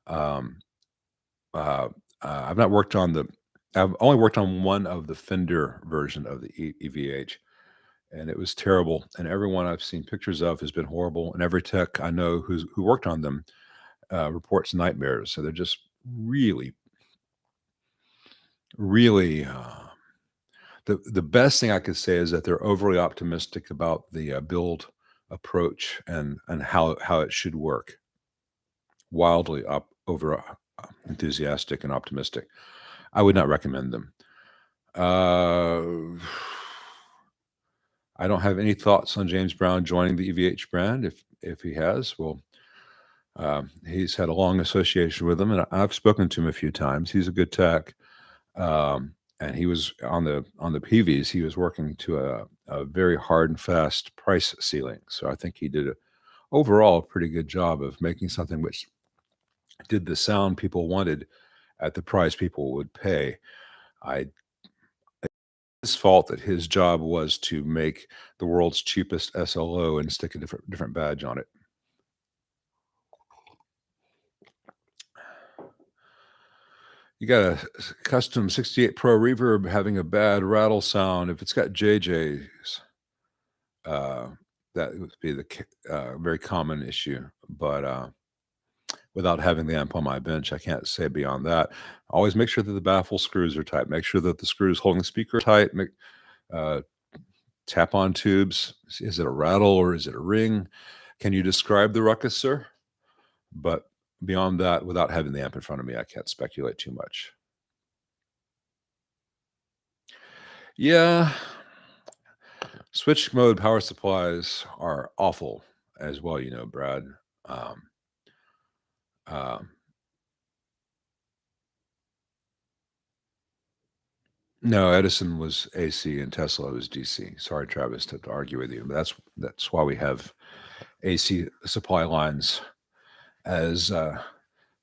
A: Um, uh, I've not worked on the I've only worked on one of the Fender version of the EVH, and it was terrible, and everyone I've seen pictures of has been horrible, and every tech I know who worked on them, reports nightmares. So they're just really, really, the best thing I could say is that they're overly optimistic about the, build approach and how it should work. Wildly over enthusiastic and optimistic. I would not recommend them. Uh, I don't have any thoughts on James Brown joining the EVH brand. If he has, well, he's had a long association with them, and I've spoken to him a few times. He's a good tech, and he was on the PVs. He was working to a very hard and fast price ceiling. So I think he did overall a pretty good job of making something which did the sound people wanted at the price people would pay. I His fault that his job was to make the world's cheapest SLO and stick a different badge on it. You got a custom 68 Pro reverb having a bad rattle sound. If it's got JJs, uh, that would be the very common issue. But without having the amp on my bench, I can't say beyond that. Always make sure that the baffle screws are tight. Make sure that the screws holding the speaker are tight. Uh, Tap on tubes. Is it a rattle or is it a ring? Can you describe the ruckus, sir? But beyond that, without having the amp in front of me, I can't speculate too much. Yeah, switch mode power supplies are awful as well, Brad. Um, um, no, Edison was AC and Tesla was DC. Sorry, Travis, to argue with you, but that's why we have AC supply lines as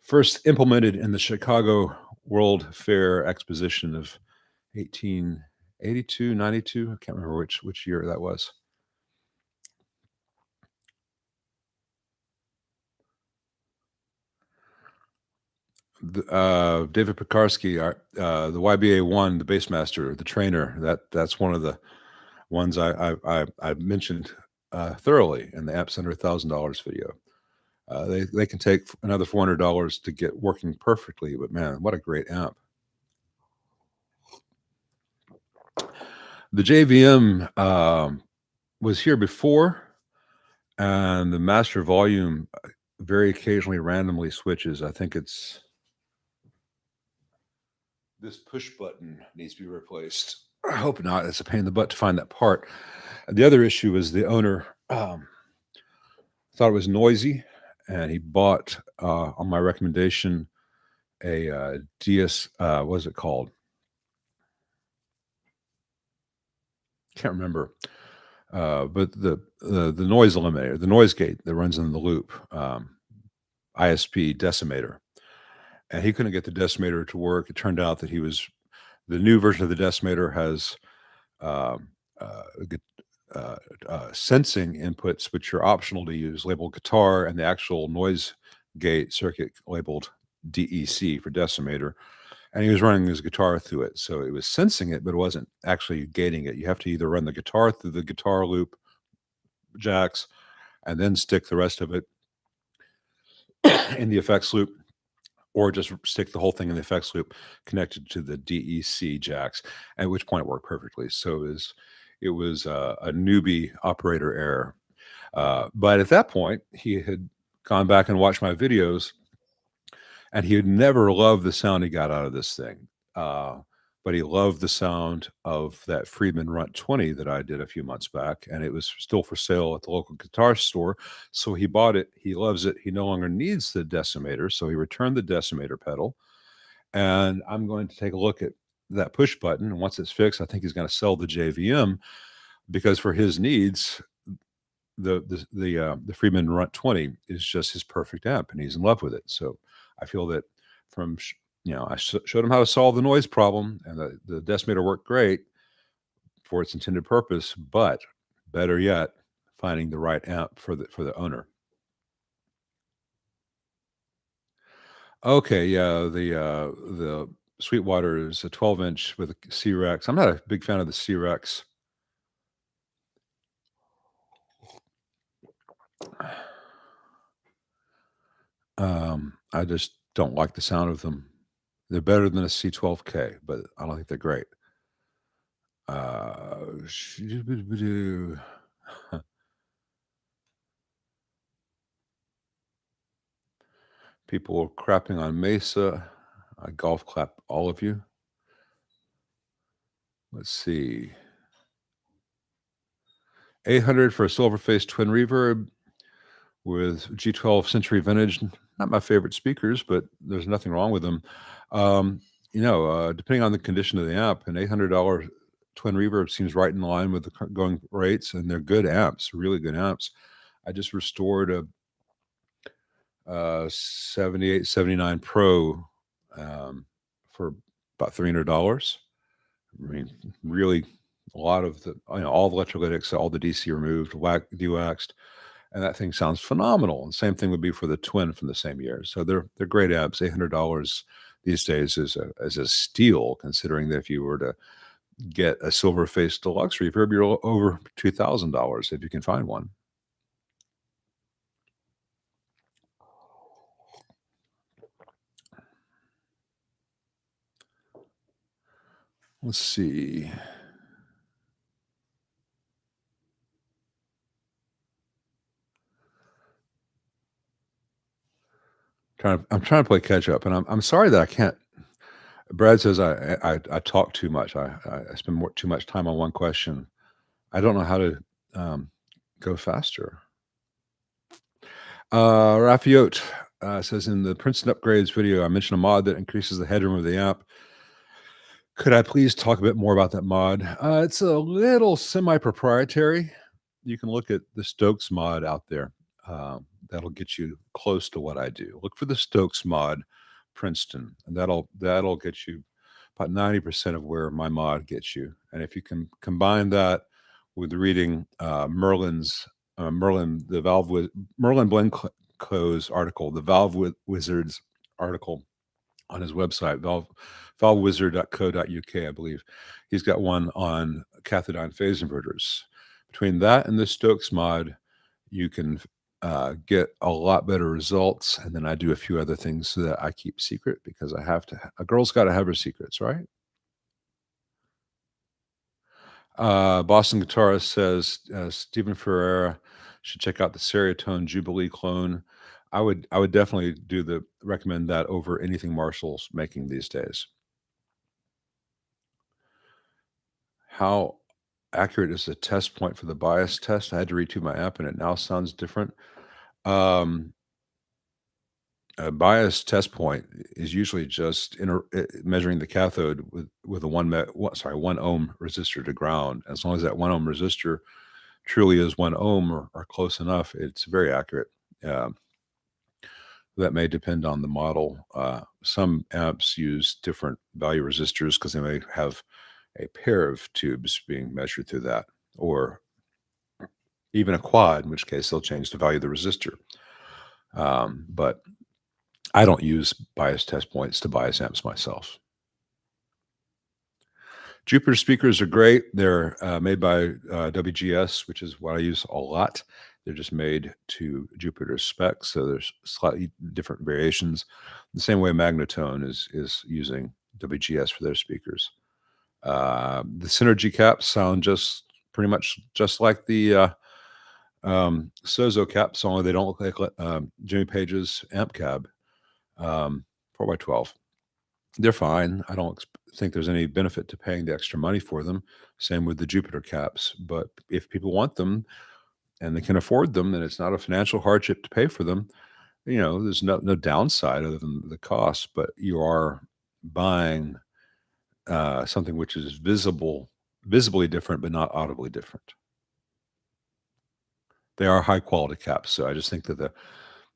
A: First implemented in the Chicago World Fair Exposition of 1882, 92. I can't remember which year that was. David Pekarsky, the YBA1, the bassmaster, the trainer. That's one of the ones I mentioned thoroughly in the Apps Under $1,000 video. They can take another $400 to get working perfectly, but man, what a great amp! The JVM was here before, and the master volume very occasionally randomly switches. I think it's this push button needs to be replaced. I hope not. It's a pain in the butt to find that part. And the other issue is the owner thought it was noisy, and he bought, on my recommendation, a DS. What is it called? Can't remember. But the noise eliminator, the noise gate that runs in the loop, ISP decimator, and he couldn't get the decimator to work. It turned out that the new version of the decimator has um, sensing inputs, which are optional to use, labeled guitar, and the actual noise gate circuit labeled DEC for decimator. And he was running his guitar through it. So it was sensing it, but it wasn't actually gating it. You have to either run the guitar through the guitar loop jacks and then stick the rest of it in the effects loop, or just stick the whole thing in the effects loop connected to the DEC jacks, at which point it worked perfectly. So it was a newbie operator error. But at that point, he had gone back and watched my videos, and he had never loved the sound he got out of this thing. But he loved the sound of that Friedman Runt 20 that I did a few months back, and it was still for sale at the local guitar store. So he bought it. He loves it. He no longer needs the decimator, so he returned the decimator pedal. And I'm going to take a look at that push button. And once it's fixed, I think he's going to sell the JVM, because for his needs, the Friedman Runt 20 is just his perfect amp, and he's in love with it. So I feel that I showed him how to solve the noise problem, and the decimator worked great for its intended purpose. But better yet, finding the right amp for the owner. Okay, yeah, the Sweetwater is a 12-inch with a C-Rex. I'm not a big fan of the C-Rex. I just don't like the sound of them. They're better than a C12K, but I don't think they're great. Shoo-doo-doo-doo-doo. People are crapping on Mesa. I golf clap all of you. Let's see. 800 for a silver-faced twin reverb with G12 Century Vintage. Not my favorite speakers, but there's nothing wrong with them. Depending on the condition of the amp, an $800 twin reverb seems right in line with the going rates, and they're good amps, really good amps. I just restored a 78, 79 Pro for about $300. I mean, really, a lot of all the electrolytics, all the DC removed, dewaxed, and that thing sounds phenomenal. And same thing would be for the twin from the same year. So they're great amps. $800 these days is a steal, considering that if you were to get a silver face deluxe reverb, you're over $2,000 if you can find one. Let's see. I'm trying to play catch up, and I'm sorry that I can't. Brad says I talk too much. I spend too much time on one question. I don't know how to go faster. Rafiot says, in the Princeton upgrades video, I mentioned a mod that increases the headroom of the amp. Could I please talk a bit more about that mod? It's a little semi-proprietary. You can look at the Stokes mod out there. that'll get you close to what I do. Look for the Stokes mod Princeton, and that'll get you about 90% of where my mod gets you. And if you can combine that with reading Merlin the Valve with Merlin Blenco's article, the Wizards article on his website, valvewizard.co.uk, I believe. He's got one on cathodion phase inverters. Between that and the Stokes mod, you can get a lot better results. And then I do a few other things that I keep secret because I have to. A girl's got to have her secrets, right? Boston Guitarist says Stephen Ferreira should check out the Serotonin Jubilee clone. I would definitely recommend that over anything Marshall's making these days. How accurate is the test point for the bias test? I had to redo my app and it now sounds different. Um, a bias test point is usually just measuring the cathode with a 1 ohm resistor to ground. As long as that 1 ohm resistor truly is 1 ohm or close enough, it's very accurate. That may depend on the model. Some amps use different value resistors because they may have a pair of tubes being measured through that, or even a quad, in which case they'll change the value of the resistor. But I don't use bias test points to bias amps myself. Jupiter speakers are great. They're made by WGS, which is what I use a lot. They're just made to Jupiter specs, so there's slightly different variations. The same way Magnetone is using WGS for their speakers. The Synergy caps sound pretty much just like the Sozo caps, only they don't look like Jimmy Page's amp cab. 4x12. They're fine. I don't think there's any benefit to paying the extra money for them. Same with the Jupiter caps. But if people want them and they can afford them, then it's not a financial hardship to pay for them. There's no downside other than the cost, but you are buying something which is visibly different, but not audibly different. They are high quality caps. So I just think that the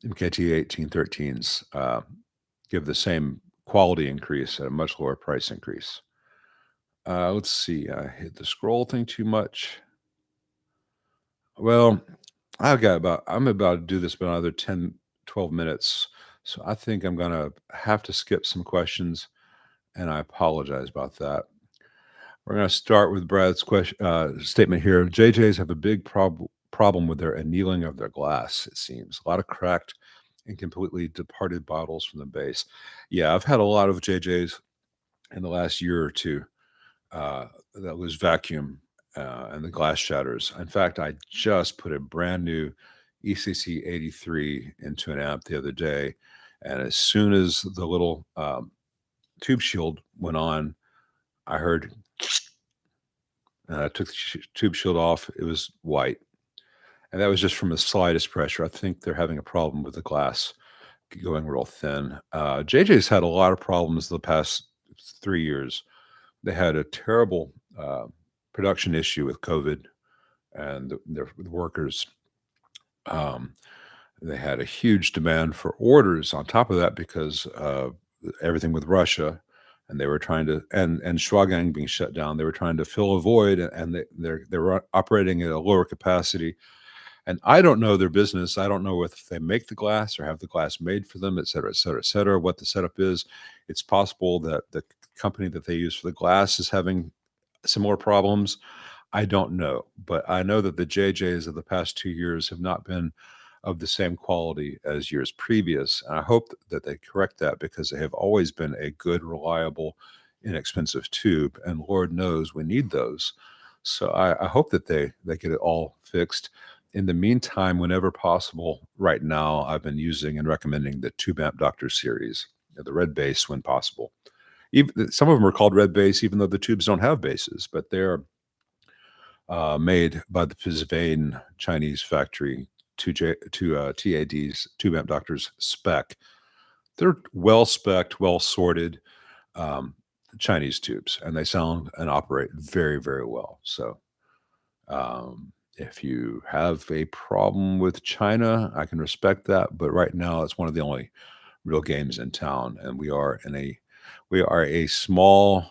A: MKT 1813s give the same quality increase at a much lower price increase. Let's see. I hit the scroll thing too much. Well, I'm about to do this about another 10, 12 minutes. So I think I'm going to have to skip some questions, and I apologize about that. We're going to start with Brad's statement here. JJs have a big problem with their annealing of their glass, it seems. A lot of cracked and completely departed bottles from the base. Yeah, I've had a lot of JJs in the last year or two that lose vacuum and the glass shatters. In fact, I just put a brand new ECC 83 into an amp the other day, and as soon as the little tube shield went on, I heard, and I took the tube shield off. It was white, and that was just from the slightest pressure. I think they're having a problem with the glass going real thin. JJ's had a lot of problems the past 3 years. They had a terrible production issue with COVID and their workers. They had a huge demand for orders on top of that because of everything with Russia, and they were trying to and Schwagang being shut down. They were trying to fill a void, and they were operating at a lower capacity. And I don't know their business. I don't know if they make the glass or have the glass made for them, et cetera, et cetera, et cetera, what the setup is. It's possible that the company that they use for the glass is having similar problems. I don't know. But I know that the JJs of the past 2 years have not been of the same quality as years previous. And I hope that they correct that because they have always been a good, reliable, inexpensive tube. And Lord knows we need those. So I hope that they get it all fixed. In the meantime, whenever possible, right now, I've been using and recommending the Tube Amp Doctor series, the red base when possible. Some of them are called red base, even though the tubes don't have bases, but they're made by the Pisvane Chinese factory, TAD's Tube Amp Doctors spec. They're well spec'd, well sorted Chinese tubes, and they sound and operate very, very well. So If you have a problem with China, I can respect that, but right now it's one of the only real games in town, and we are a small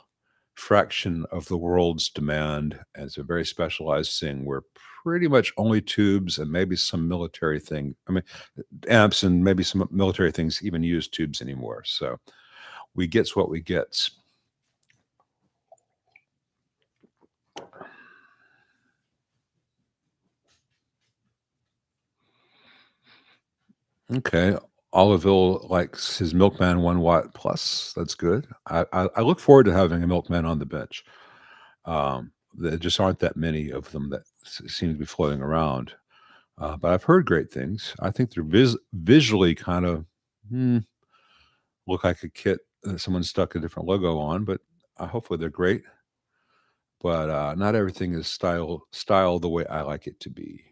A: fraction of the world's demand, and it's a very specialized thing. We're pretty much only tubes and maybe some military thing. I mean, amps and maybe some military things even use tubes anymore. So we gets what we gets. Okay. Oliveville likes his Milkman 1 watt plus. That's good. I look forward to having a Milkman on the bench. There just aren't that many of them that seem to be floating around. But I've heard great things. I think they're visually kind of look like a kit that someone stuck a different logo on, but hopefully they're great. But not everything is style the way I like it to be.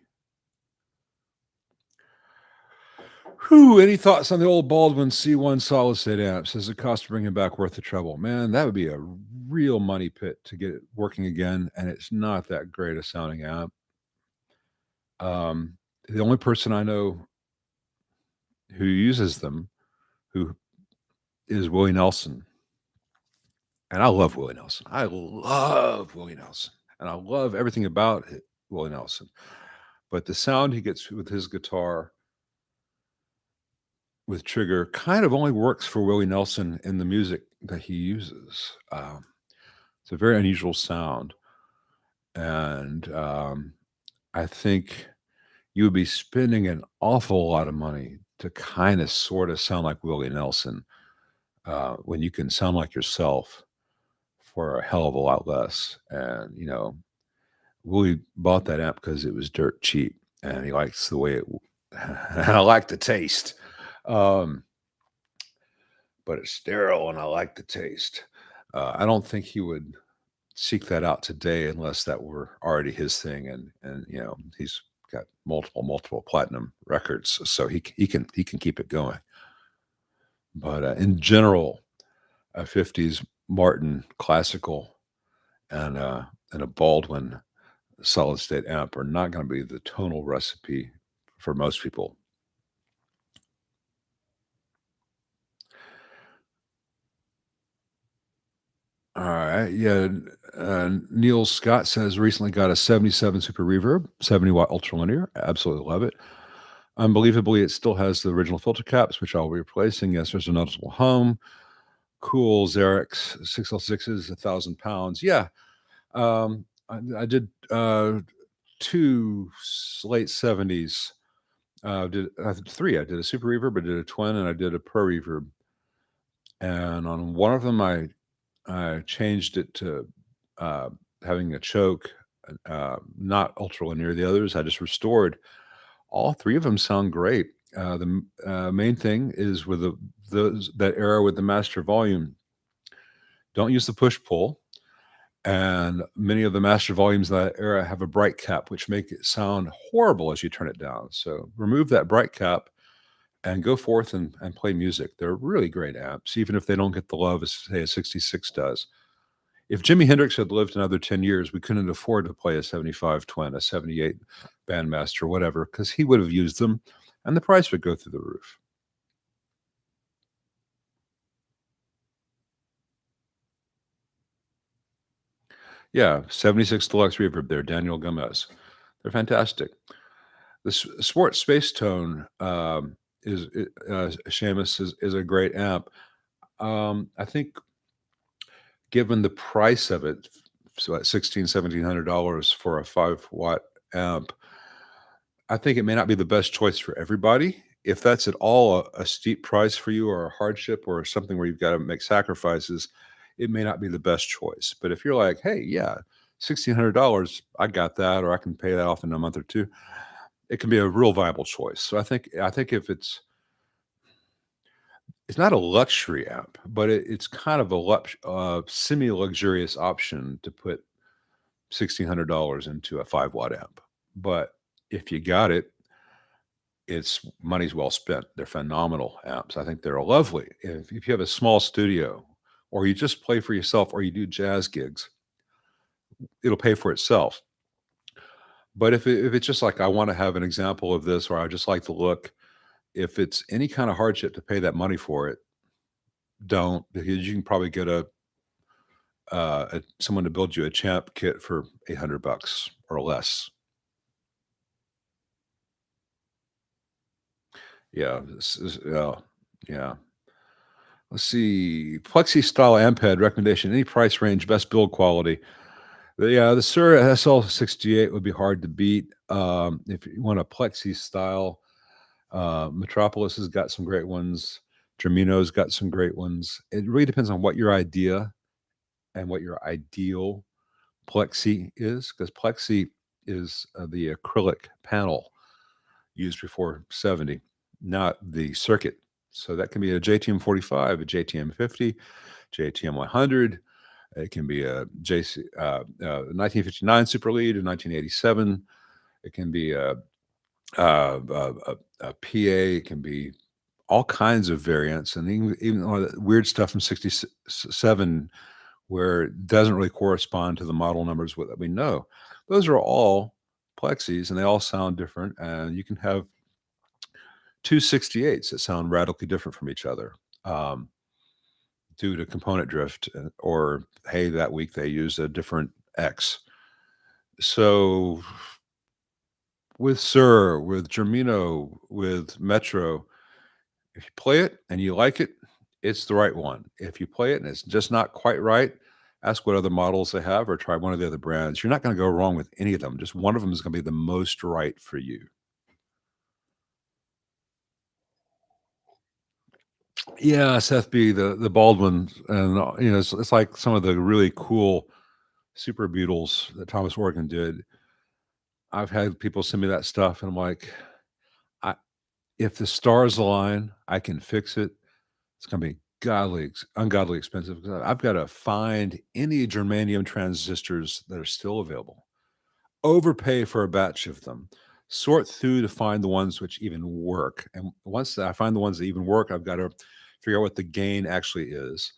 A: Whew, any thoughts on the old Baldwin C1 solid state amps? Is the cost of bringing back worth the trouble? Man, that would be a real money pit to get it working again, and it's not that great a sounding amp. The only person I know who uses them, who is Willie Nelson, and I love Willie Nelson. I love Willie Nelson, and I love everything about Willie Nelson. But the sound he gets with his guitar with Trigger kind of only works for Willie Nelson in the music that he uses. It's a very unusual sound, and I think you would be spending an awful lot of money to kind of sort of sound like Willie Nelson when you can sound like yourself for a hell of a lot less. And Willie bought that amp because it was dirt cheap, and he likes the way it. I like the taste. But it's sterile and I like the taste. I don't think he would seek that out today unless that were already his thing, and he's got multiple platinum records, so he can keep it going. But in general, a '50s Martin classical and a Baldwin solid state amp are not going to be the tonal recipe for most people. All right. Yeah. Neil Scott says recently got a 77 Super Reverb, 70-watt ultralinear. Absolutely love it. Unbelievably, it still has the original filter caps, which I'll be replacing. Yes, there's a noticeable hum. Cool Xerox 6L6s, 1,000 pounds. Yeah. I did two late 70s. I did three. I did a Super Reverb, I did a Twin, and I did a Pro Reverb. And on one of them, I changed it to having a choke, not ultralinear. The others I just restored. All three of them sound great. The main thing is with that era with the master volume, don't use the push pull. And many of the master volumes of that era have a bright cap, which make it sound horrible as you turn it down. So remove that bright cap and go forth and play music. They're really great amps, even if they don't get the love as say a 66 does. If Jimi Hendrix had lived another 10 years, we couldn't afford to play a 75 Twin, a 78 Bandmaster, whatever, because he would have used them and the price would go through the roof. Yeah, 76 Deluxe Reverb there, Daniel Gomez. They're fantastic. The Sports Space Tone Seamus is a great amp. I think given the price of it, so at $1,700 for a 5-watt amp, I think it may not be the best choice for everybody. If that's at all a steep price for you or a hardship or something where you've got to make sacrifices, it may not be the best choice. But if you're like, hey, yeah, $1,600, I got that, or I can pay that off in a month or two, it can be a real viable choice. So I think if it's not a luxury amp, but it's kind of a semi-luxurious option to put $1,600 into a 5-watt amp. But if you got it, it's money's well spent. They're phenomenal amps. I think they're lovely. If you have a small studio or you just play for yourself or you do jazz gigs, it'll pay for itself. But if it's just like, I wanna have an example of this, or I just like the look, if it's any kind of hardship to pay that money for it, don't, because you can probably get someone to build you a Champ kit for 800 bucks or less. Yeah, yeah. Let's see, Plexi style Amped recommendation, any price range, best build quality. Yeah, the Sur SL68 would be hard to beat. If you want a Plexi style, Metropolis has got some great ones. Germino's got some great ones. It really depends on what your idea and what your ideal Plexi is, because Plexi is the acrylic panel used before 70, not the circuit. So that can be a JTM 45, a JTM 50, JTM 100. It can be a 1959 Super Lead, a 1987. It can be a PA. It can be all kinds of variants, and even all the weird stuff from 67 where it doesn't really correspond to the model numbers that we know. Those are all plexis, and they all sound different. And you can have two 68s that sound radically different from each other, due to component drift, or hey, that week they used a different X. So with Sir, with Germino, with Metro, if you play it and you like it, it's the right one. If you play it and it's just not quite right, ask what other models they have or try one of the other brands. You're not going to go wrong with any of them. Just one of them is going to be the most right for you. Yeah, Seth B, the Baldwin, and it's like some of the really cool Super Beetles that Thomas Morgan did. I've had people send me that stuff, and I'm like, I if the stars align, I can fix it. It's gonna be ungodly expensive, because I've gotta find any germanium transistors that are still available, overpay for a batch of them, sort through to find the ones which even work, and once I find the ones that even work, I've gotta figure out what the gain actually is,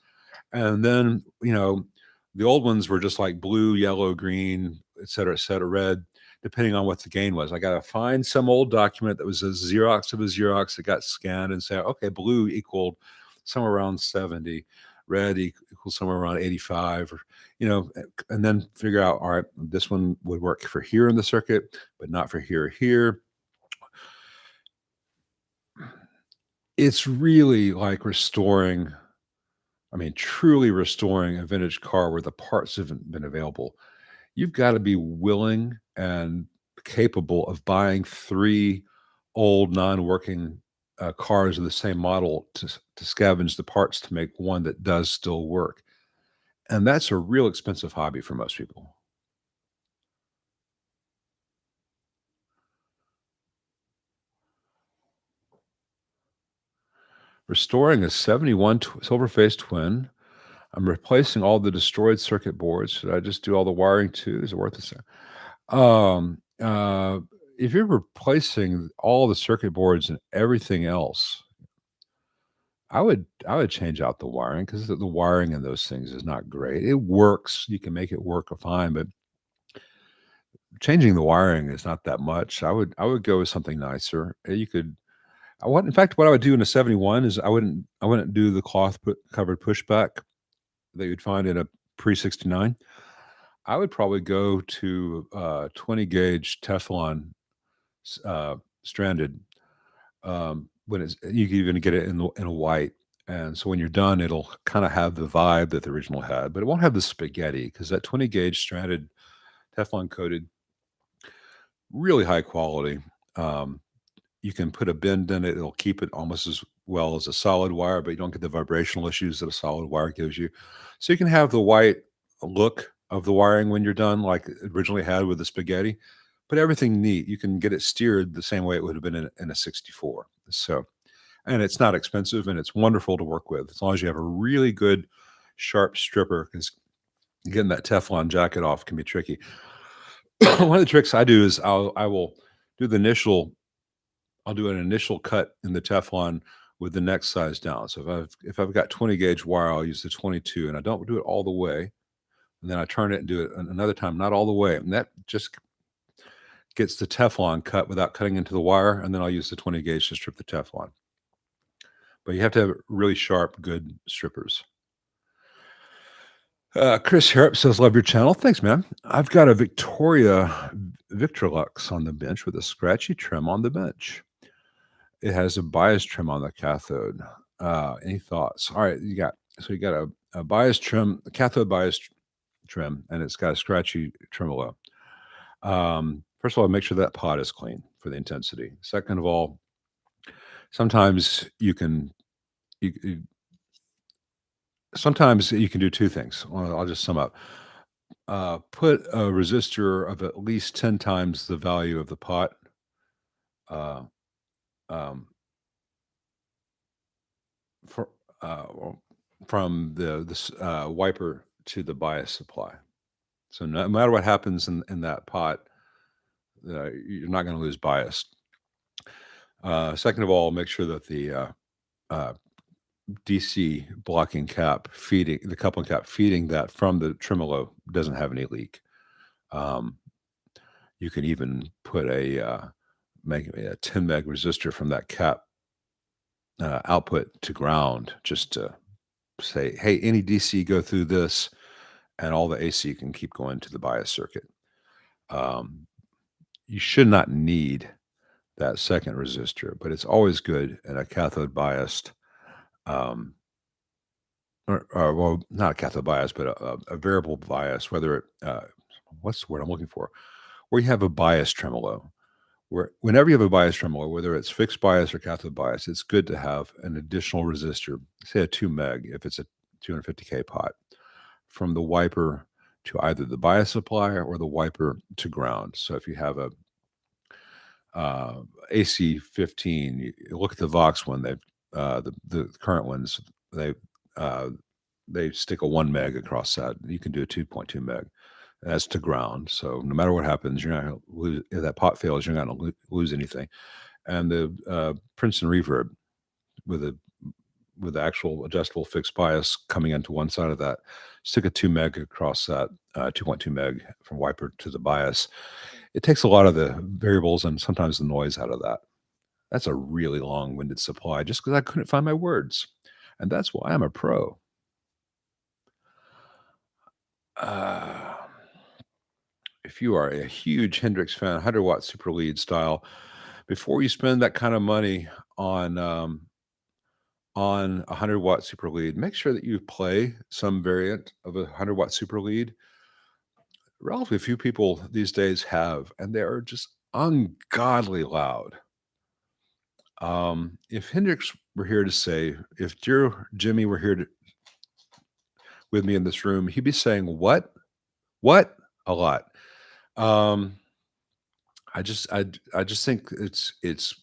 A: and then, the old ones were just like blue, yellow, green, et cetera, red, depending on what the gain was. I gotta find some old document that was a Xerox of a Xerox that got scanned and say, okay, blue equaled somewhere around 70, red equals somewhere around 85, or, and then figure out, all right, this one would work for here in the circuit, but not for here or here. It's really like restoring, I mean, truly restoring a vintage car where the parts haven't been available. You've got to be willing and capable of buying three old non-working cars of the same model to scavenge the parts to make one that does still work. And that's a real expensive hobby for most people. Restoring a 71 silver-face twin. I'm replacing all the destroyed circuit boards. Should I just do all the wiring too? Is it worth it? Um, uh, if you're replacing all the circuit boards and everything else, I would change out the wiring, because the wiring in those things is not great. It works, you can make it work fine, but changing the wiring is not that much. I would go with something nicer. You could I would in fact, what I would do in a 71 is I wouldn't do the covered pushback that you'd find in a pre-69. I would probably go to 20 gauge Teflon stranded. When it's you can even get it in a white, and so when you're done, it'll kind of have the vibe that the original had, but it won't have the spaghetti, because that 20 gauge stranded Teflon coated, really high quality. Um, you can put a bend in it; it'll keep it almost as well as a solid wire, but you don't get the vibrational issues that a solid wire gives you. So you can have the white look of the wiring when you're done, like it originally had with the spaghetti, but everything neat. You can get it steered the same way it would have been in a 64. So, and it's not expensive, and it's wonderful to work with as long as you have a really good sharp stripper, because getting that Teflon jacket off can be tricky. One of the tricks I do is I will do the initial I'll do an initial cut in the Teflon with the next size down. So if I've got 20 gauge wire, I'll use the 22, and I don't do it all the way. And then I turn it and do it another time, not all the way. And that just gets the Teflon cut without cutting into the wire, and then I'll use the 20 gauge to strip the Teflon. But you have to have really sharp, good strippers. Chris Harrop says, "Love your channel." Thanks, man. I've got a Victoria Victorlux on the bench with a scratchy trim on the bench. It has a bias trim on the cathode. Any thoughts? All right, you got a bias trim, a cathode bias trim, and it's got a scratchy tremolo. First of all, make sure that pot is clean for the intensity. Second of all, sometimes you sometimes you can do two things. Well, I'll just sum up. Put a resistor of at least 10 times the value of the pot uh, um, for, well, from the wiper to the bias supply. So no matter what happens in that pot, you're not going to lose bias. Second of all, make sure that the uh, DC blocking cap feeding the coupling cap feeding that from the tremolo doesn't have any leak. Um, you can even put make a 10 meg resistor from that cap output to ground, just to say, hey, any DC go through this, and all the AC can keep going to the bias circuit. Um, you should not need that second resistor, but it's always good in a cathode biased, um, or well, not a cathode bias, but a variable bias, whether it, what's the word I'm looking for? Where you have a bias tremolo. Whenever you have a bias tremolo, whether it's fixed bias or cathode bias, it's good to have an additional resistor, say a 2 meg if it's a 250K pot, from the wiper to either the bias supplier or the wiper to ground. So if you have a AC 15, you look at the Vox one. The current ones they uh, they stick a 1 meg across that. You can do a 2.2 meg. That's to ground. So no matter what happens, you're not going to lose. If that pot fails, you're not going to lose anything. And the Princeton reverb with a with the actual adjustable fixed bias coming into one side of that, stick a 2 meg across that 2.2 meg from wiper to the bias. It takes a lot of the variables and sometimes the noise out of that. That's a really long-winded supply just because I couldn't find my words. And that's why I'm a pro. Uh, if you are a huge Hendrix fan, 100-watt super lead style, before you spend that kind of money on a 100-watt super lead, make sure that you play some variant of a 100-watt super lead. Relatively few people these days have, and they are just ungodly loud. If Hendrix were here to say, if dear Jimmy were here with me in this room, he'd be saying, "What? What?" a lot. Um, I just think it's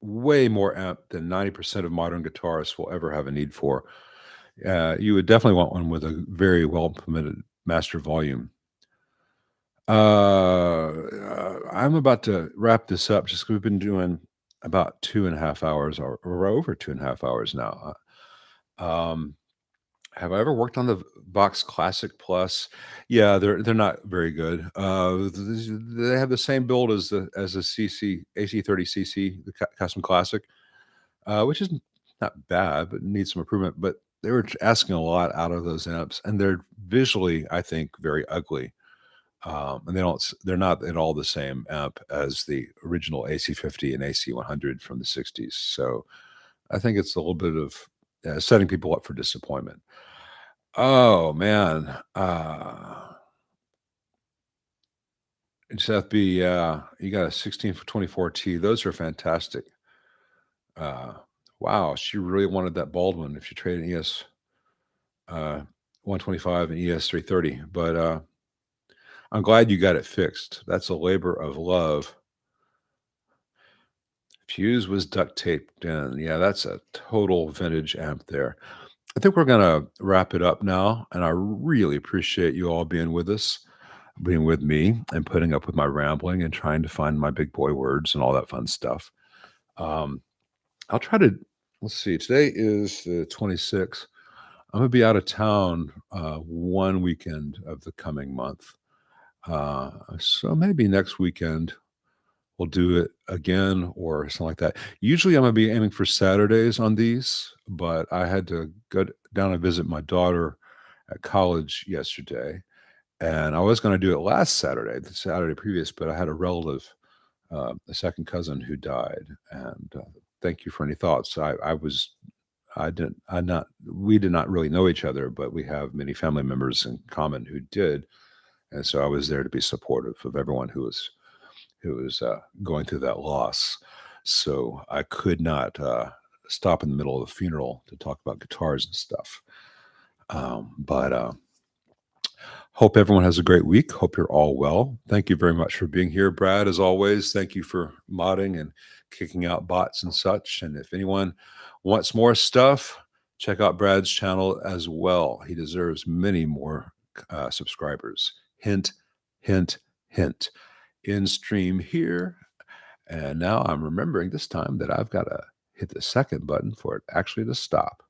A: way more amp than 90% of modern guitarists will ever have a need for. You would definitely want one with a very well implemented master volume. I'm about to wrap this up just 'cause we've been doing about 2.5 hours or over 2.5 hours now. Um, have I ever worked on the Vox Classic Plus? Yeah, they're not very good. They have the same build as the CC AC30 CC, the Custom Classic, which is not bad, but needs some improvement. But they were asking a lot out of those amps, and they're visually, I think, very ugly. And they're not at all the same amp as the original AC50 and AC100 from the 60s. So I think it's a little bit of setting people up for disappointment. Oh man, it's FB. You got a 16 for 24T. Those are fantastic. Uh, wow, she really wanted that Baldwin if you trade an ES 125 and ES 330. But I'm glad you got it fixed. That's a labor of love. Fuse was duct taped in. Yeah, that's a total vintage amp there. I think we're gonna wrap it up now, and I really appreciate you all being with us, being with me, and putting up with my rambling and trying to find my big boy words and all that fun stuff. Um, I'll try to let's see. Today is the 26th. I'm gonna be out of town one weekend of the coming month. So maybe next weekend we'll do it again or something like that. Usually, I'm gonna be aiming for Saturdays on these, but I had to down and visit my daughter at college yesterday, and I was gonna do it last Saturday, the Saturday previous, but I had a relative, a second cousin who died, and, thank you for any thoughts. I didn't I not we did not really know each other, but we have many family members in common who did, and so I was there to be supportive of everyone who was going through that loss. So I could not stop in the middle of the funeral to talk about guitars and stuff. But hope everyone has a great week. Hope you're all well. Thank you very much for being here, Brad. As always, thank you for modding and kicking out bots and such. And if anyone wants more stuff, check out Brad's channel as well. He deserves many more subscribers. Hint, hint, hint. In stream here. And now I'm remembering this time that I've got to hit the second button for it actually to stop.